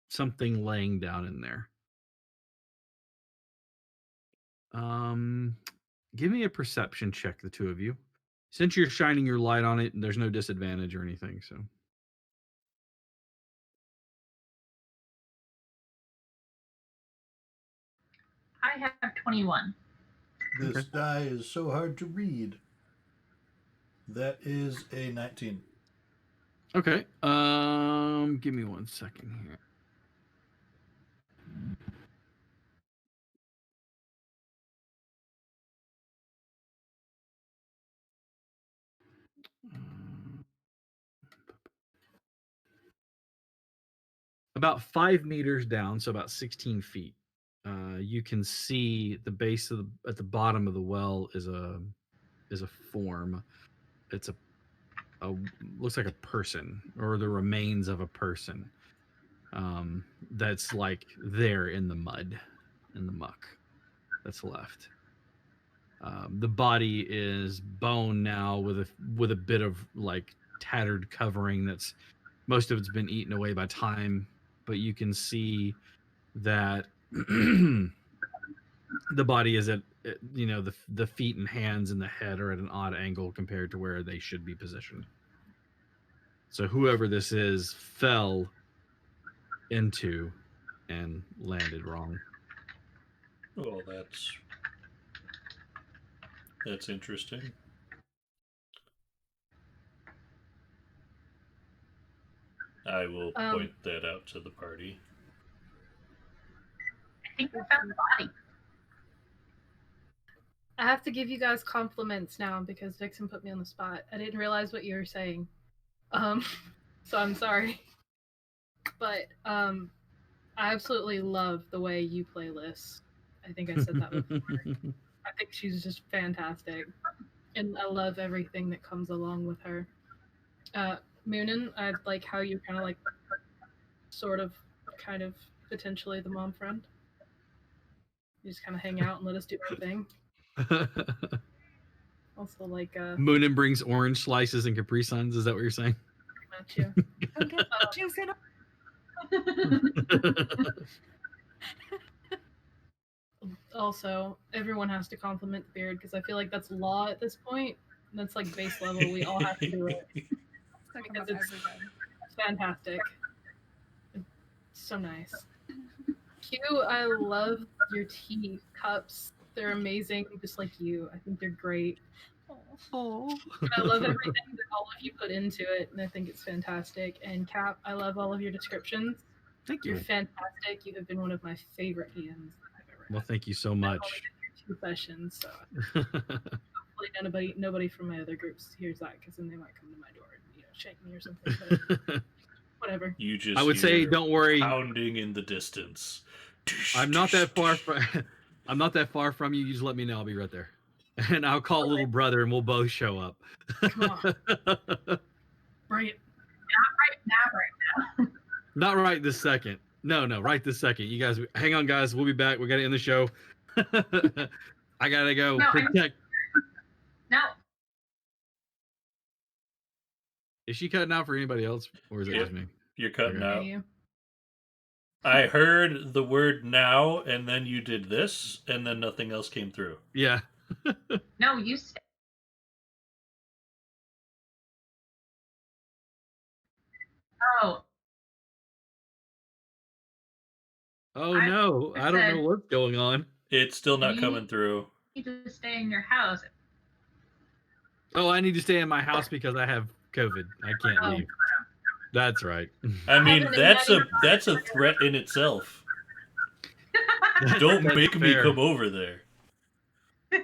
something laying down in there. Give me a perception check, the two of you. Since you're shining your light on it, and there's no disadvantage or anything, so. I have 21. This die is so hard to read. That is a 19. Okay. Give me 1 second here. About 5 meters down, so about 16 feet. you can see the base of at the bottom of the well is a form. It's a looks like a person or the remains of a person. That's like there in the mud, in the muck that's left. The body is bone now with a bit of like tattered covering that's most of it's been eaten away by time, but you can see that the body is at the feet and hands and the head are at an odd angle compared to where they should be positioned. So whoever this is fell into and landed wrong. Well, that's interesting. I will point that out to the party. I think I found the body. I have to give you guys compliments now because Vixen put me on the spot. I didn't realize what you were saying. So I'm sorry. But I absolutely love the way you play Liz. I think I said that before. I think she's just fantastic. And I love everything that comes along with her. Moonin, I like how you're kind of like sort of kind of potentially the mom friend. You just kind of hang out and let us do our thing. Also, like Moonin brings orange slices and Capri Suns. Is that what you're saying? Pretty much, yeah. Juice in Also, everyone has to compliment the beard because I feel like that's law at this point. That's like base level. We all have to do it. Because it's fantastic. It's so nice. Q, I love your tea cups. They're amazing, just like you. I think they're great. Oh. I love everything that all of you put into it, and I think it's fantastic. And Cap, I love all of your descriptions. Thank you. You're fantastic. You have been one of my favorite PMs I've ever had. Well, thank you so much. I've only been here 2 sessions, so hopefully nobody from my other groups hears that, because then they might come to my door and shake me or something. But whatever. You just I would say, don't worry. Pounding in the distance. I'm not that far from. I'm not that far from you. You just let me know. I'll be right there, and I'll call little brother, and we'll both show up. Come on. Bring it. Not right now. Not right this second. No, right this second. You guys, hang on, guys. We'll be back. We got to end the show. I gotta go protect. No. Is she cutting out for anybody else, or is it just me? You're cutting out. You. I heard the word now, and then you did this, and then nothing else came through. Yeah. No, you stay. Oh. Oh no, I don't know what's going on. It's still not coming through. You need to stay in your house. Oh, I need to stay in my house because I have COVID. I can't leave. That's right. I mean, that's a threat in itself. Don't make me come over there.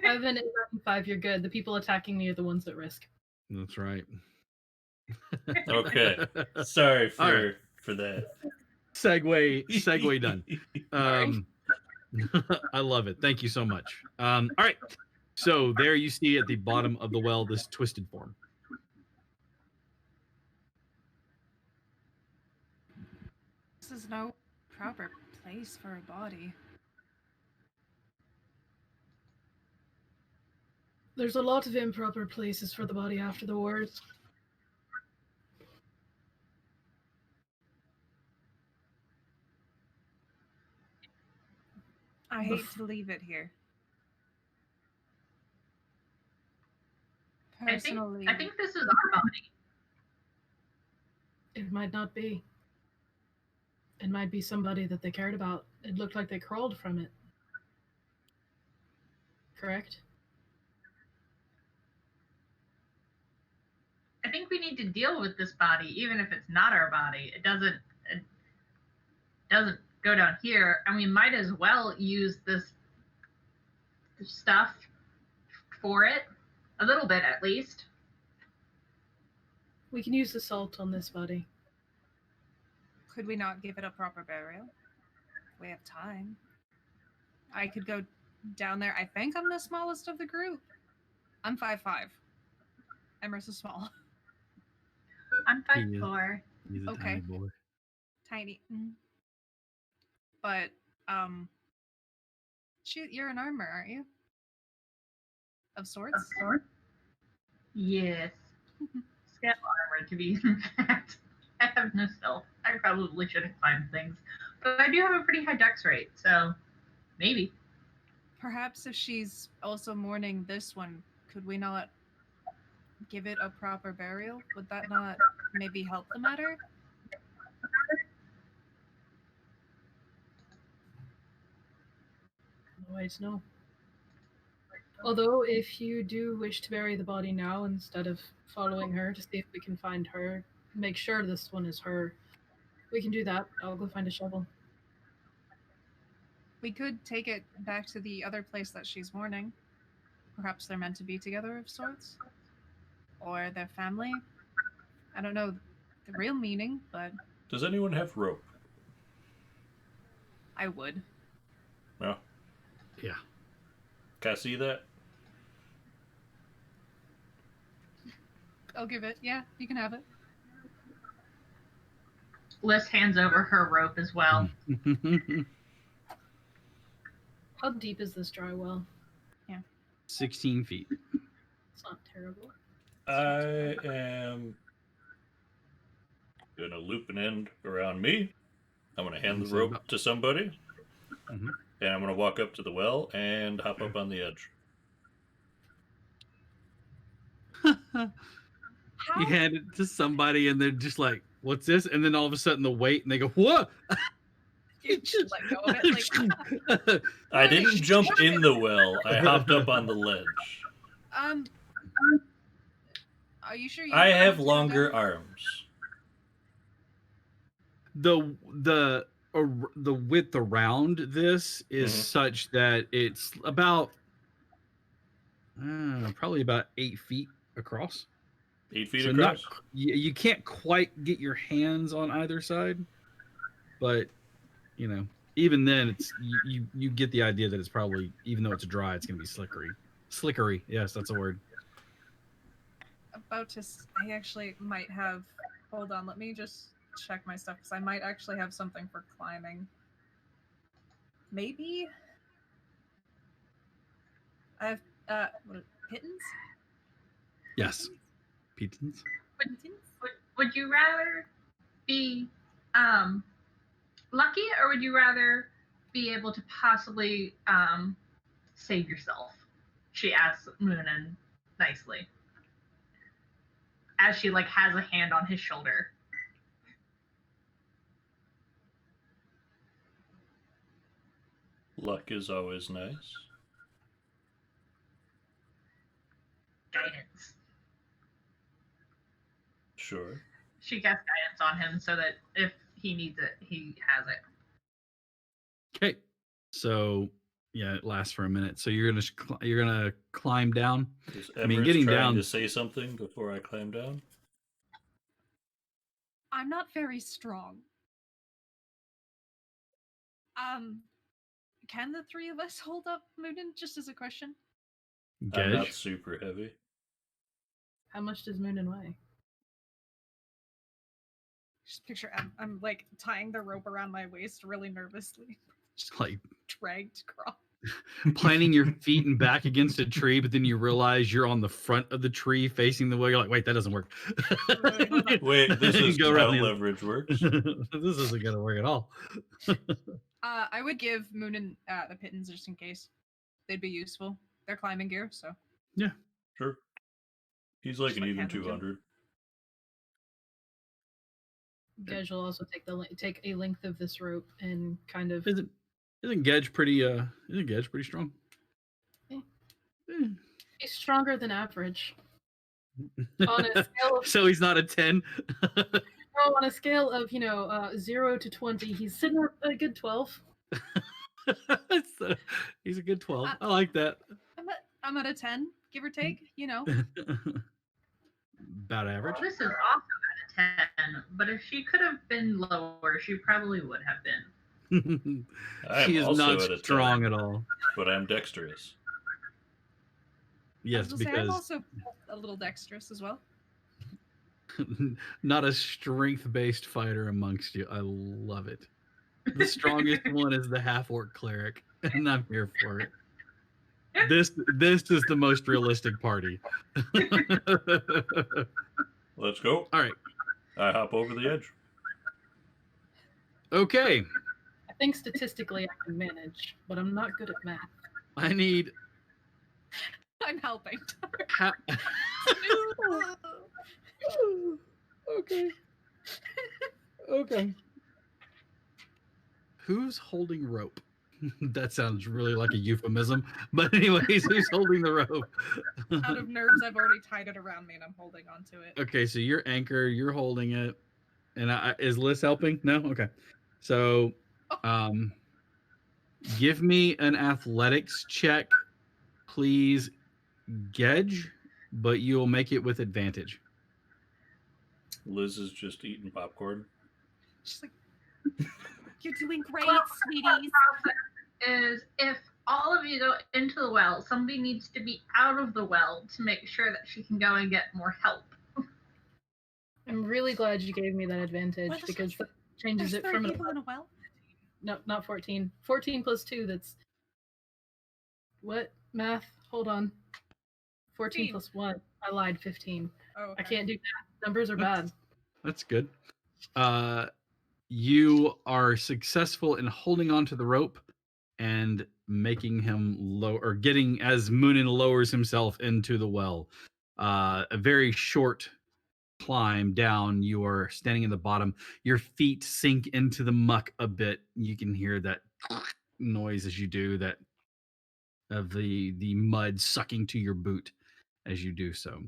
Evan and 5, you're good. The people attacking me are the ones at risk. That's right. Okay. Sorry for that. Segue done. I love it. Thank you so much. All right. So there you see at the bottom of the well this twisted form. This is no proper place for a body. There's a lot of improper places for the body after the wars. I hate to leave it here. Personally, I think this is our body. It might not be. It might be somebody that they cared about. It looked like they crawled from it. Correct? I think we need to deal with this body, even if it's not our body. It doesn't go down here, and we might as well use this stuff for it, a little bit at least. We can use the salt on this body. could we not give it a proper burial? We have time. I could go down there. I think I'm the smallest of the group. I'm 5'5". Emrys is small. I'm He is. 5'4". He's a Okay. tiny boy. Tiny. But, you're in armor, aren't you? Of sorts? Of sorts. Yes. Scale armor, to be exact. I have no stealth. I probably shouldn't climb things. But I do have a pretty high dex rate, so maybe. Perhaps if she's also mourning this one, could we not give it a proper burial? Would that not maybe help the matter? No way to know. Although, if you do wish to bury the body now instead of following her to see if we can find her, make sure this one is her, we can do that. I'll go find a shovel. We could take it back to the other place that she's mourning. Perhaps they're meant to be together of sorts? Or their family? I don't know the real meaning, but Does anyone have rope? I would. No. Yeah. Can I see that? I'll give it. Yeah, you can have it. Liz hands over her rope as well. How deep is this dry well? 16 feet. It's not terrible. I am gonna loop an end around me. I'm gonna hand the rope to somebody, Mhm. and I'm gonna walk up to the well and hop up on the edge. You hand it to somebody and they're just like, what's this? And then all of a sudden the weight and they go, what? You just let go of it. Like, I didn't jump in the well. I hopped up on the ledge. Are you sure you I have do longer that? arms. The width around this is such that it's about probably about 8 feet across. 8 feet So across? you can't quite get your hands on either side, but you know, even then, it's you get the idea that it's probably, even though it's dry, it's gonna be slickery. Yes, that's a word. I actually might have. Hold on, let me just check my stuff because I might actually have something for climbing. Maybe I have pittance. Yes, pitons. Would you rather be lucky, or would you rather be able to possibly save yourself? She asks Moonin nicely, as she has a hand on his shoulder. Luck is always nice. Guidance. Sure. She casts guidance on him so that if he needs it, he has it. Okay, so yeah, it lasts for a minute. So you're gonna climb down. Is I mean, Everett getting trying down. to say something before I climb down? I'm not very strong. Can the three of us hold up Moonin? Just as a question. I'm not Gej? super heavy. How much does Moonin weigh? Just picture I'm like tying the rope around my waist really nervously. Just Like dragged across. planting your feet and back against a tree, but then you realize you're on the front of the tree facing the way. You're like, wait, that doesn't work. Wait, this is Go how around the- leverage works. This isn't gonna work at all. I would give Moonin the pittance just in case. They'd be useful. They're climbing gear, so. Yeah. Sure. He's like Just an like even hand them to him. 200. Gej will also take a length of this rope and kind of. Isn't Gej pretty strong? Yeah. Eh. He's stronger than average. On a scale of, So he's not a 10. no, on a scale of 0 to 20, he's sitting at a good 12. So, he's a good 12. I like that. I'm at a 10, give or take. You know. About average. This is also at a 10, but if she could have been lower, she probably would have been. I am She is not also at a 10, strong at all. but I'm dexterous. I Yes, was gonna say I'm because also a little dexterous as well. not a strength-based fighter amongst you. I love it. The strongest one is the half-orc cleric, and I'm here for it. This is the most realistic party. Let's go. All right. I hop over the edge. Okay. I think statistically I can manage, but I'm not good at math. I need I'm helping. ha- Okay. Okay. Who's holding rope? That sounds really like a euphemism. But anyways, who's holding the rope? Out of nerves, I've already tied it around me and I'm holding onto it. Okay, so you're anchor, you're holding it. And is Liz helping? No? Okay. So give me an athletics check, please, Gedge, but you'll make it with advantage. Liz is just eating popcorn. She's like, "You're doing great, Well, sweeties." Is if all of you go into the well, somebody needs to be out of the well to make sure that she can go and get more help. I'm really glad you gave me that Well, advantage there's because that changes There's it 3 from people in a well. no, not 14. 14 plus 2, that's what? Math? Hold on. 14 15. plus 1. I lied, 15. Oh, okay. I can't do math. Numbers are bad. That's good. You are successful in holding onto the rope and making him low, or getting as Moonin lowers himself into the well. A very short climb down. You are standing in the bottom. Your feet sink into the muck a bit. You can hear that noise as you do that, of the mud sucking to your boot as you do so.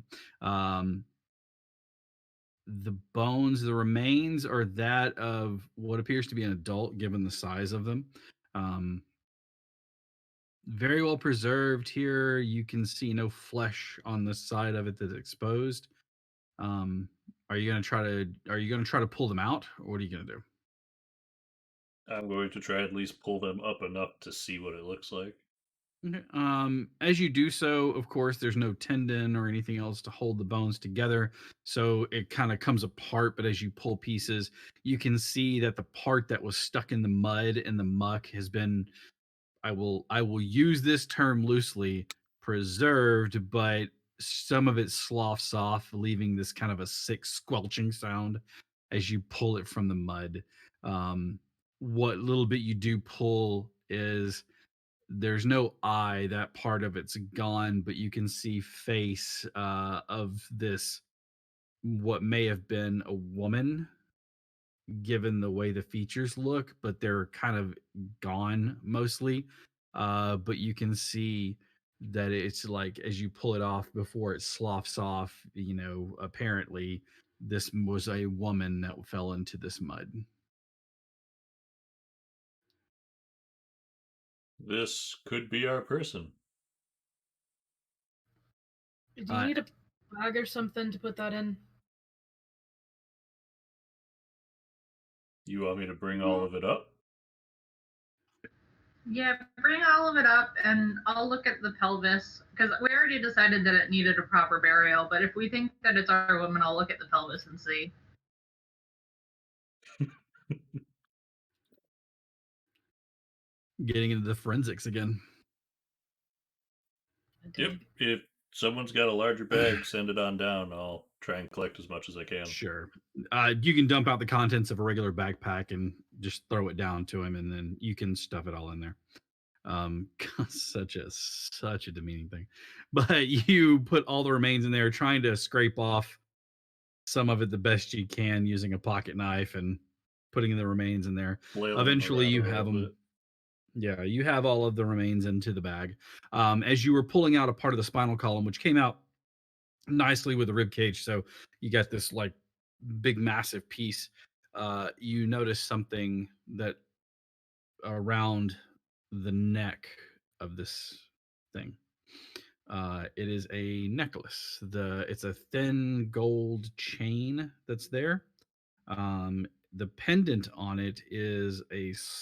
The bones, the remains are that of what appears to be an adult, given the size of them. Very well preserved here. You can see no flesh on the side of it that's exposed. Are you gonna try to pull them out, or what are you gonna do? I'm going to try at least pull them up enough to see what it looks like. Okay. As you do so, of course, there's no tendon or anything else to hold the bones together, so it kind of comes apart. But as you pull pieces, you can see that the part that was stuck in the mud and the muck has been, I will use this term loosely, preserved, but some of it sloughs off, leaving this kind of a sick squelching sound as you pull it from the mud. What little bit you do pull is, there's no eye, that part of it's gone, but you can see face of this, what may have been a woman, given the way the features look, but they're kind of gone mostly. But you can see that it's like, as you pull it off before it sloughs off, apparently this was a woman that fell into this mud. This could be our person. Do you need a bag or something to put that in? You want me to bring all of it up? Yeah, bring all of it up and I'll look at the pelvis because we already decided that it needed a proper burial, but if we think that it's our woman, I'll look at the pelvis and see. Getting into the forensics again. Yep. If someone's got a larger bag, send it on down. I'll try and collect as much as I can. Sure. You can dump out the contents of a regular backpack and just throw it down to him, and then you can stuff it all in there. Such a demeaning thing. But you put all the remains in there, trying to scrape off some of it the best you can using a pocket knife and putting the remains in there. Flailing Eventually, around you a have little them. bit. Yeah, you have all of the remains into the bag. As you were pulling out a part of the spinal column, which came out nicely with the rib cage, so you got this like big massive piece. You notice something that around the neck of this thing. It is a necklace. It's a thin gold chain that's there. the pendant on it is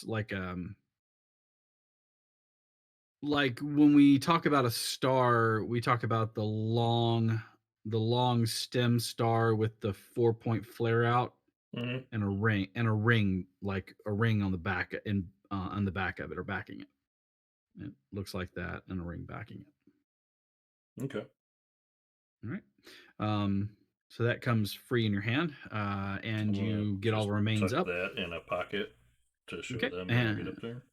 like when we talk about a star, we talk about the long stem star with the 4-point flare out Hmm. and a ring like a ring on the back and on the back of it or backing it. It looks like that and a ring backing it. Okay. All right. Um, so that comes free in your hand, and I'm gonna you get all just the remains tuck up. that in a pocket to show Okay. them when I get up there.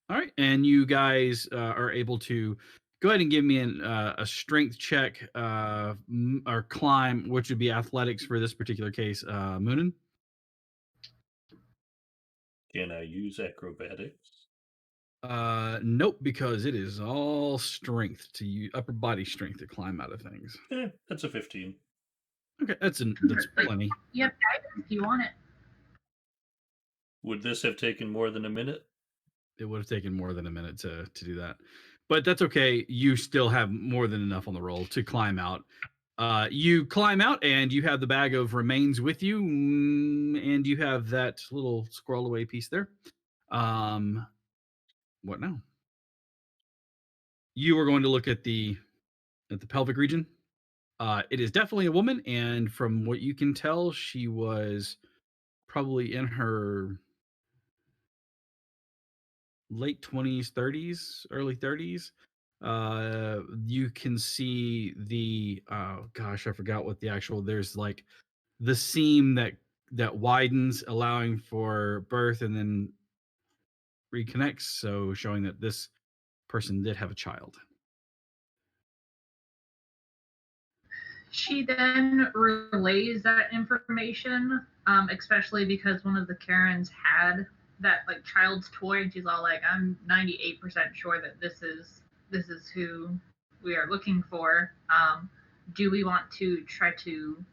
All right, and you guys are able to go ahead and give me a strength check or climb, which would be athletics for this particular case. Moonin. Can I use acrobatics? Nope, because it is all strength to you, upper body strength to climb out of things. That's a 15. Okay, that's Like, plenty. you have guidance if you want it. Would this have taken more than a minute? It would have taken more than a minute to do that, but that's okay. You still have more than enough on the roll to climb out. You climb out, and you have the bag of remains with you, and you have that little scroll away piece there. What now? You are going to look at the pelvic region. It is definitely a woman, and from what you can tell, she was probably in her late 20s, 30s, early 30s. You can see the gosh, I forgot what the actual. There's like the seam that widens, allowing for birth, and then reconnects. So showing that this person did have a child. She then relays that information, especially because one of the Karens had that like child's toy, and she's all like, "I'm 98% sure that this is who we are looking for. Do we want to try to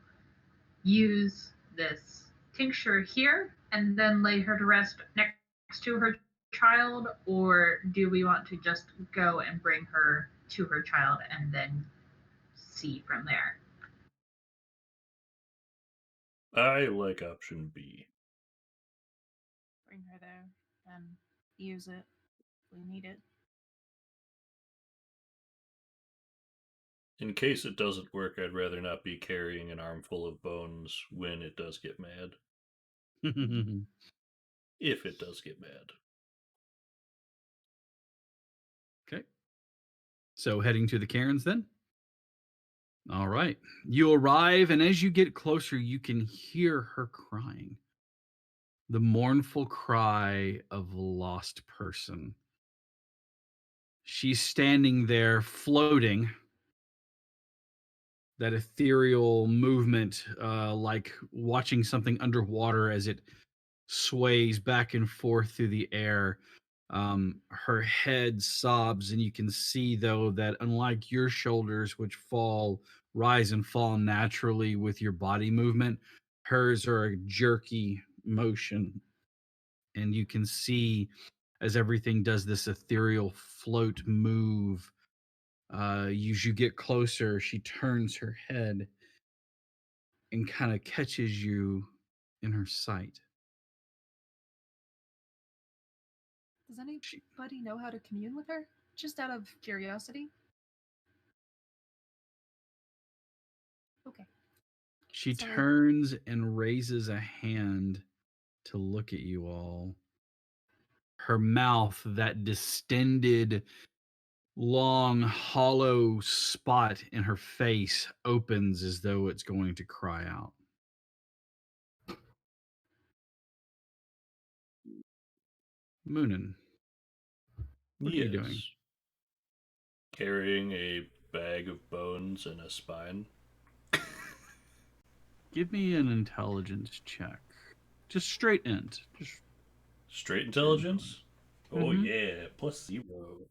use this tincture here and then lay her to rest next to her child, or do we want to just go and bring her to her child and then see from there?" I like option B. Bring her there and use it if we need it. In case it doesn't work, I'd rather not be carrying an armful of bones when it does get mad. If it does get mad. Okay. So heading to the Cairns then. All right. You arrive, and as you get closer, you can hear her crying. The mournful cry of a lost person. She's standing there floating, that ethereal movement, like watching something underwater as it sways back and forth through the air. Her head sobs, and you can see, though, that unlike your shoulders, which rise and fall naturally with your body movement, hers are a jerky motion. And you can see as everything does this ethereal float move. As you get closer, she turns her head and kind of catches you in her sight. Does She, anybody know how to commune with her? Just out of curiosity. Okay. she So turns and raises a hand to look at you all. Her mouth, that distended, long, hollow spot in her face, opens as though it's going to cry out. Moonin, what are you doing? Yes. Carrying a bag of bones and a spine. Give me an intelligence check. Just straight int. Just Straight intelligence? Oh Mhm. yeah, +0.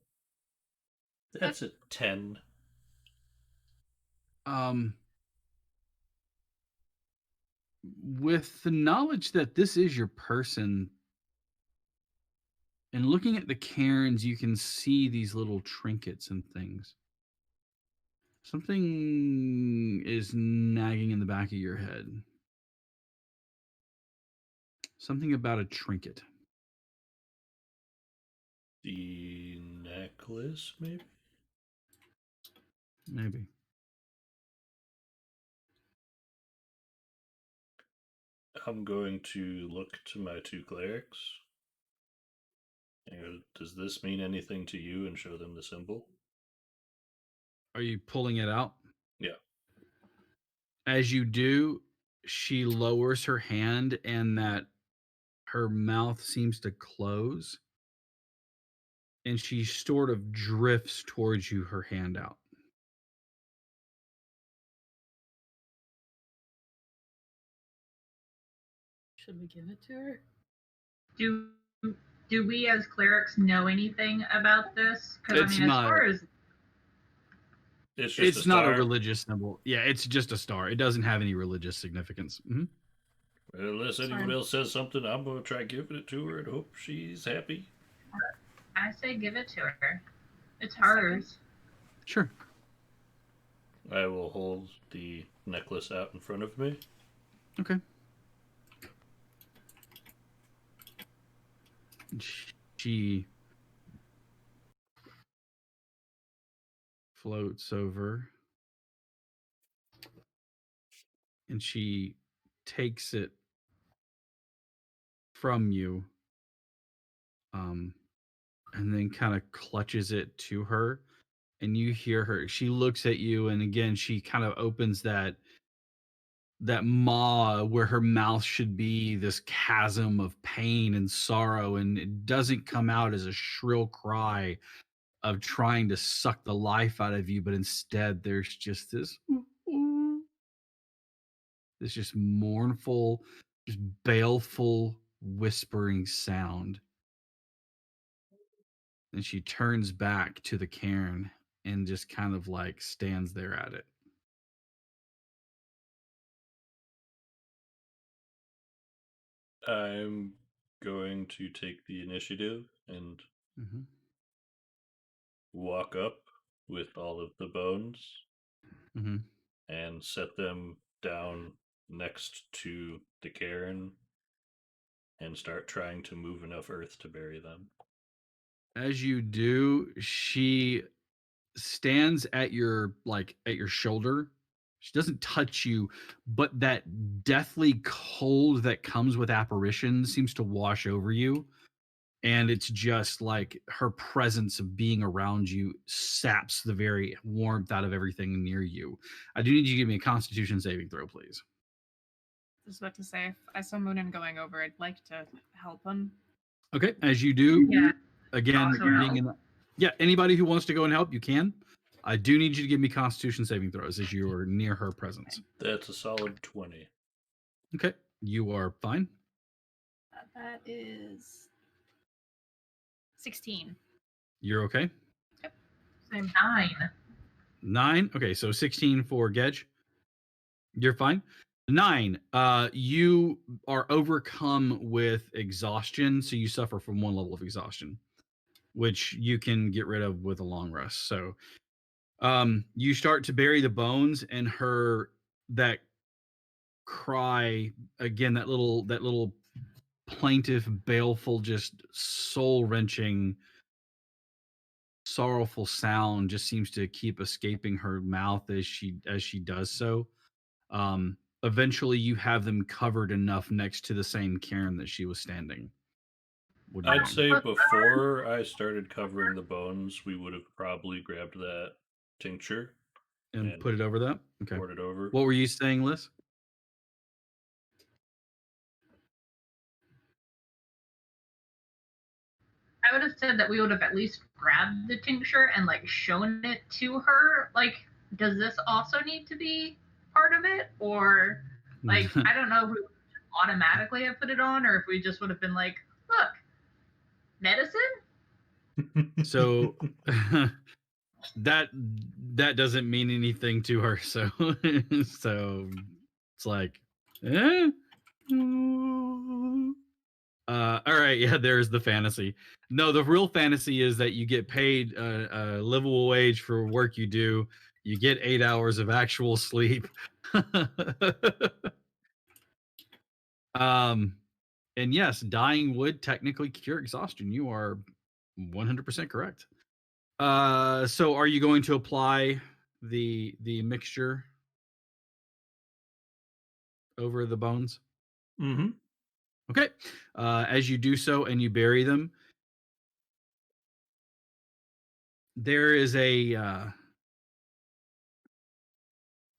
That's a 10. um with the knowledge that this is your person, and looking at the cairns, you can see these little trinkets and things. Something is nagging in the back of your head. Something about a trinket. The necklace, maybe? Maybe. I'm going to look to my two clerics. And go, does this mean anything to you? And show them the symbol. Are you pulling it out? Yeah. As you do, she lowers her hand and that her mouth seems to close. And she sort of drifts towards you, her hand out. Should we give it to her? Do we as clerics know anything about this? Because It's as not- far as It's just It's a not a star. religious symbol. Yeah, it's just a star. It doesn't have any religious significance. Mhm. Well, unless anyone Sorry. else says something, I'm going to try giving it to her and hope she's happy. I say give it to her. It's second. hers. Sure. I will hold the necklace out in front of me. Okay. She floats over and she takes it from you, and then kind of clutches it to her, and you hear her. She looks at you, and again, she kind of opens that maw where her mouth should be, this chasm of pain and sorrow, and it doesn't come out as a shrill cry of trying to suck the life out of you, but instead there's just this just mournful, just baleful whispering sound. And she turns back to the cairn and just kind of like stands there at it. I'm going to take the initiative and Mhm. walk up with all of the bones Mhm. and set them down next to the cairn and start trying to move enough earth to bury them. As you do, she stands at your shoulder. She doesn't touch you, but that deathly cold that comes with apparition seems to wash over you. And it's just like her presence of being around you saps the very warmth out of everything near you. I do need you to give me a Constitution saving throw, please. I was about to say, if I saw Moonin going over, I'd like to help him. Okay, as you do, Yeah. again, Also being in anybody who wants to go and help, you can. I do need you to give me Constitution saving throws as you are near her presence. That's a solid 20. Okay, you are fine. That is 16. You're okay. Same. 9. 9. Okay, so 16 for Gedge. You're fine. 9. You are overcome with exhaustion, so you suffer from 1 level of exhaustion, which you can get rid of with a long rest. So, you start to bury the bones, and that cry again, that little plaintive, baleful, just soul wrenching, sorrowful sound just seems to keep escaping her mouth as she does so. Eventually you have them covered enough next to the same cairn that she was standing. What do you I'd want? say before I started covering the bones, we would have probably grabbed that tincture And put it over that? Okay. poured it over. What were you saying, Liz? I would have said that we would have at least grabbed the tincture and like shown it to her. Like, does this also need to be part of it? Or like I don't know if we would automatically have put it on or if we just would have been like, look, medicine? So that doesn't mean anything to her. So so it's like, eh? All right, yeah, there's the fantasy. No, the real fantasy is that you get paid a livable wage for work you do. You get 8 hours of actual sleep. um, And yes, dying would technically cure exhaustion. You are 100% correct. So are you going to apply the mixture over the bones? Mm-hmm. Okay. As you do so and you bury them, there is a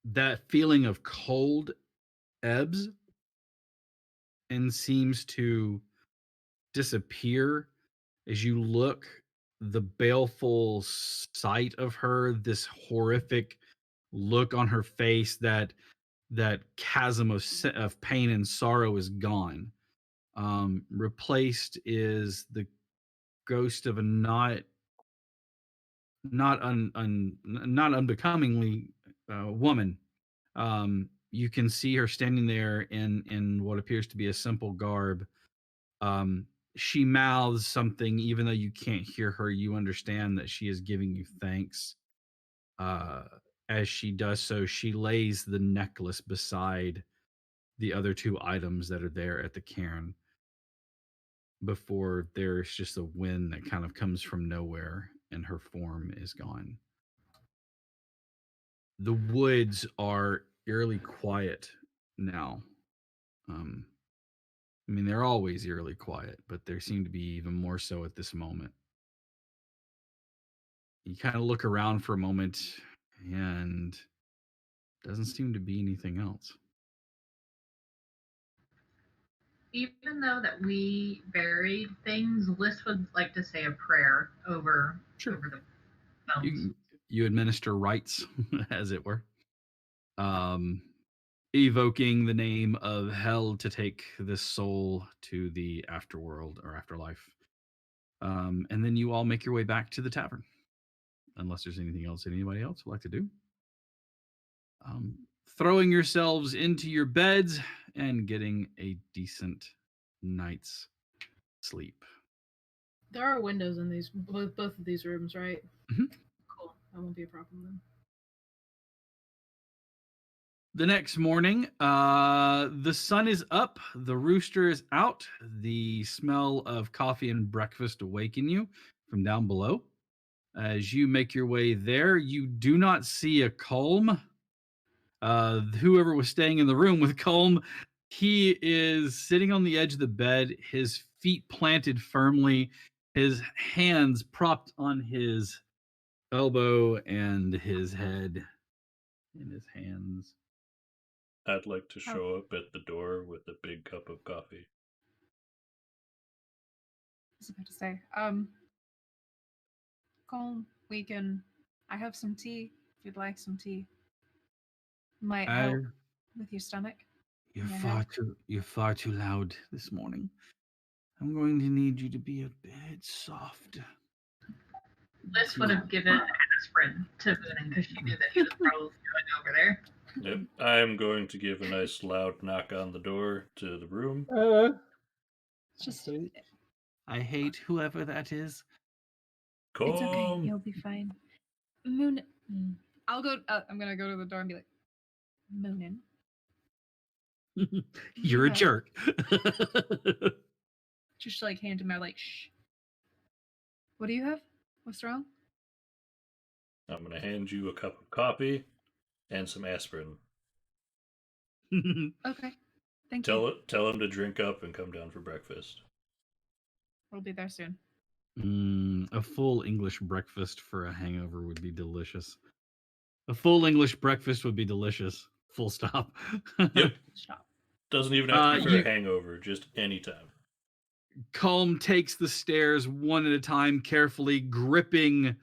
that feeling of cold ebbs and seems to disappear as you look. The baleful sight of her, this horrific look on her face, that chasm of pain and sorrow is gone. Replaced is the ghost of a not unbecomingly woman. You can see her standing there in what appears to be a simple garb. She mouths something, even though you can't hear her. You understand that she is giving you thanks. Uh, as she does so, she lays the necklace beside the other two items that are there at the cairn before there's just a wind that kind of comes from nowhere and her form is gone. The woods are eerily quiet now. Um, I mean, they're always eerily quiet, but there seem to be even more so at this moment. You kind of look around for a moment and doesn't seem to be anything else. Even though that we buried things, Liz would like to say a prayer over the bones. You administer rites, as it were, um, evoking the name of hell to take this soul to the afterworld or afterlife. And then you all make your way back to the tavern, unless there's anything else anybody else would like to do. Throwing yourselves into your beds and getting a decent night's sleep. There are windows in these both of these rooms, right? Mhm. Cool. That won't be a problem then. The next morning, the sun is up, the rooster is out, the smell of coffee and breakfast awaken you from down below. As you make your way there, you do not see a Culm. Whoever was staying in the room with Culm, he is sitting on the edge of the bed, his feet planted firmly, his hands propped on his elbow, and his head in his hands. I'd like to show up at the door with a big cup of coffee. I was about to say, calm, I have some tea, if you'd like some tea. Might help with your stomach. You're Yeah. far too loud this morning. I'm going to need you to be a bit soft. Liz would have given aspirin to Moonin because she knew that he was probably going over there. Yep, I'm going to give a nice loud knock on the door to the room. Just I hate whoever that is. Come. It's okay. You'll be fine. Moon. I'll go. I'm gonna go to the door and be like, Moonin. You're a jerk. Just like hand him out, like, shh. What do you have? What's wrong? I'm going to hand you a cup of coffee and some aspirin. Okay. Thank you. Tell him to drink up and come down for breakfast. We'll be there soon. A full English breakfast for a hangover would be delicious. A full English breakfast would be delicious. Full stop. Yep. Stop. Doesn't even have to be for a hangover, just anytime. Culm takes the stairs one at a time, carefully gripping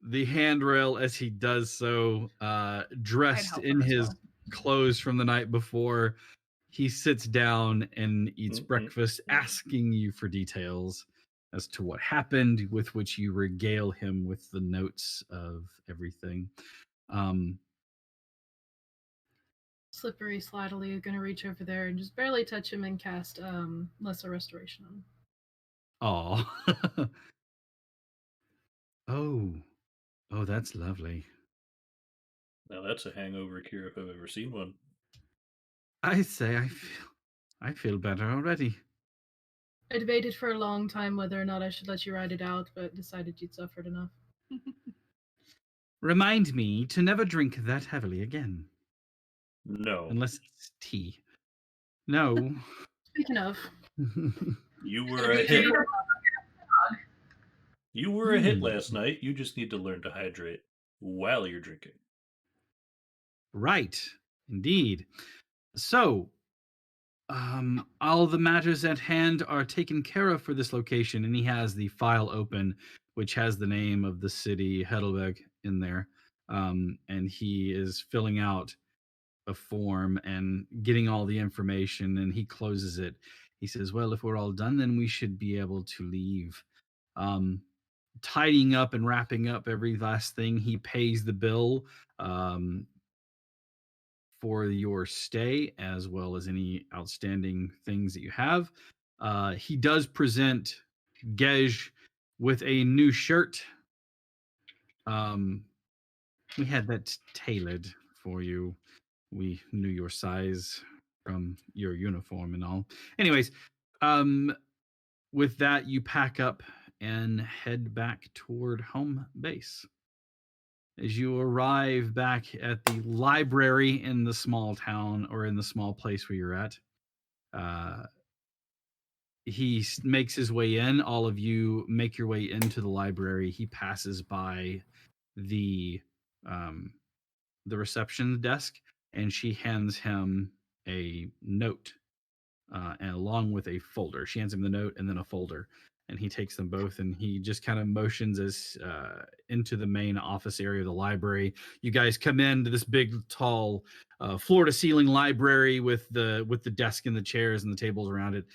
the handrail as he does so, dressed in his clothes from the night before. He sits down and eats breakfast, asking you for details as to what happened, with which you regale him with the notes of everything. Slippery Slightly are going to reach over there and just barely touch him and cast Lesser Restoration on him. Oh. Oh, that's lovely. Now that's a hangover cure if I've ever seen one. I say I feel better already. I debated for a long time whether or not I should let you ride it out, but decided you'd suffered enough. Remind me to never drink that heavily again, No. unless it's tea. No. Speaking of, You it's were gonna a be hit. tea. You were a hit last night. You just need to learn to hydrate while you're drinking. Right, indeed. So, all the matters at hand are taken care of for this location, and he has the file open, which has the name of the city, Heidelberg, in there. And he is filling out a form and getting all the information, and he closes it. He says, "Well, if we're all done, then we should be able to leave." Um, Tidying up and wrapping up every last thing, he pays the bill. For your stay, as well as any outstanding things that you have. He does present Gej with a new shirt. We had that tailored for you. We knew your size from your uniform and all. Anyways, um, with that, you pack up and head back toward home base. As you arrive back at the library in the small town or in the small place where you're at, uh, he makes his way in. All of you make your way into the library. He passes by the um, the reception desk, and she hands him a note, and along with a folder. She hands him the note and then a folder, and he takes them both, and he just kind of motions us into the main office area of the library. You guys come into this big, tall, floor-to-ceiling library with the desk and the chairs and the tables around it.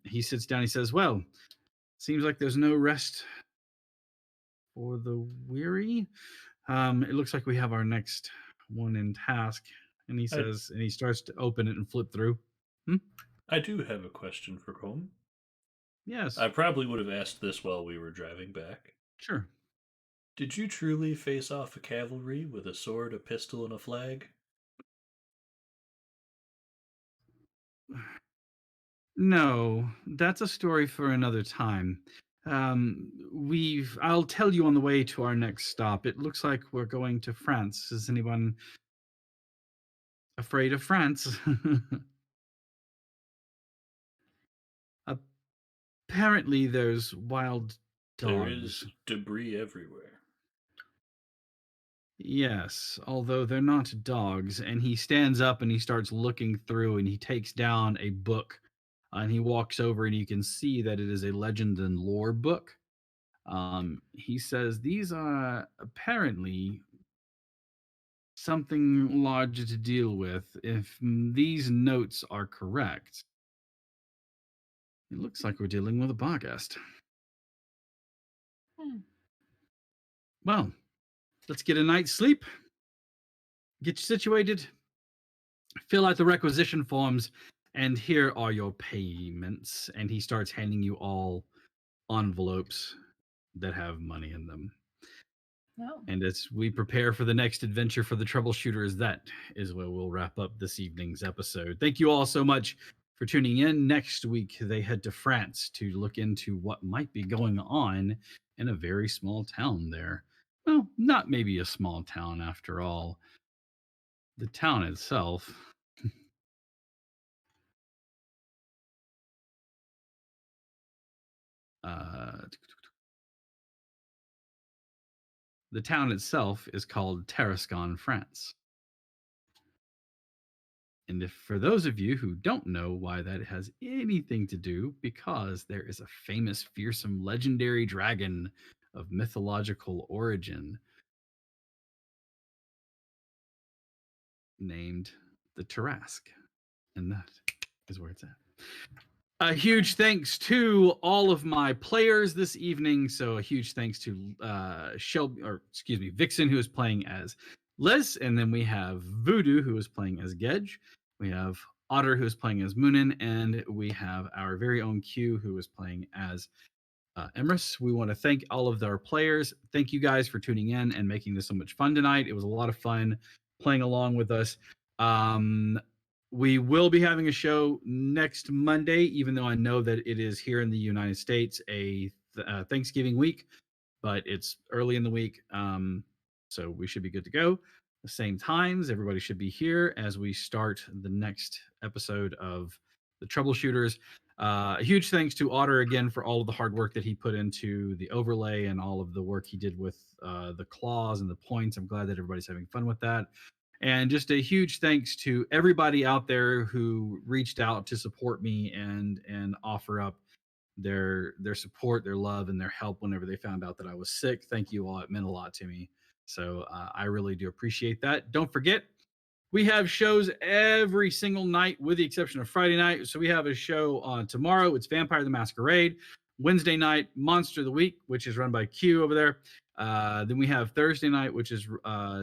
He sits down. He says, "Well, seems like there's no rest for the weary. It looks like we have our next one in task." And he says, and he starts to open it and flip through. I do have a question for Colm. Yes, I probably would have asked this while we were driving back. sure. Did you truly face off a cavalry with a sword, a pistol, and a flag? No, that's a story for another time. I'll tell you on the way to our next stop. It looks like we're going to France. Is anyone afraid of France? Apparently, there's wild There dogs. is debris everywhere. Yes, although they're not dogs. And he stands up and he starts looking through and he takes down a book, and he walks over and you can see that it is a legend and lore book. He says these are apparently something larger to deal with. If these notes are correct, it looks like we're dealing with a barghest. Hmm. Well, let's get a night's sleep, get you situated, fill out the requisition forms, and here are your payments. And he starts handing you all envelopes that have money in them. No. And as we prepare for the next adventure for the Troubleshooters, that is where we'll wrap up this evening's episode. Thank you all so much for tuning in. Next week, they head to France to look into what might be going on in a very small town there. Well, not maybe a small town after all. The town itself. The town itself is called Tarascon, France. And if for those of you who don't know why that has anything to do, because there is a famous, fearsome, legendary dragon of mythological origin named the Tarask. And that is where it's at. A huge thanks to all of my players this evening. So a huge thanks to Vixen, who is playing as Liz, and then we have Voodoo, who is playing as Gedge. We have Otter, who is playing as Moonin, and we have our very own Q, who is playing as Emrys. We want to thank all of our players. Thank you guys for tuning in and making this so much fun tonight. It was a lot of fun playing along with us. We will be having a show next Monday, even though I know that it is here in the United States a Thanksgiving week, but it's early in the week, so we should be good to go. The same times, everybody should be here as we start the next episode of the Troubleshooters. A huge thanks to Otter again for all of the hard work that he put into the overlay and all of the work he did with the claws and the points. I'm glad that everybody's having fun with that. And just a huge thanks to everybody out there who reached out to support me and offer up their support, their love, and their help whenever they found out that I was sick. Thank you all. It meant a lot to me. So I really do appreciate that. Don't forget, we have shows every single night with the exception of Friday night. So we have a show on tomorrow. It's Vampire the Masquerade. Wednesday night, Monster of the Week, which is run by Q over there. Then we have Thursday night, which is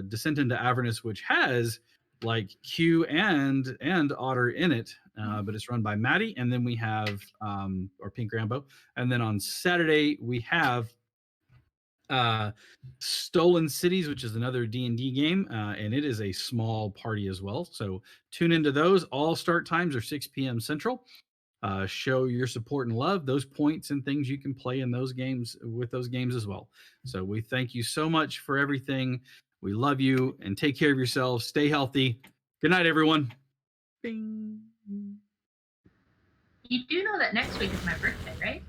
Descent into Avernus, which has like Q and Otter in it, but it's run by Maddie. And then we have or Pink Rambo. And then on Saturday we have Stolen Cities, which is another D&D game, and it is a small party as well. So tune into those. All start times are 6 p.m. Central. Show your support and love. Those points and things you can play in those games with those games as well. So we thank you so much for everything. We love you and take care of yourselves. Stay healthy. Good night, everyone. Bing. You do know that next week is my birthday, right?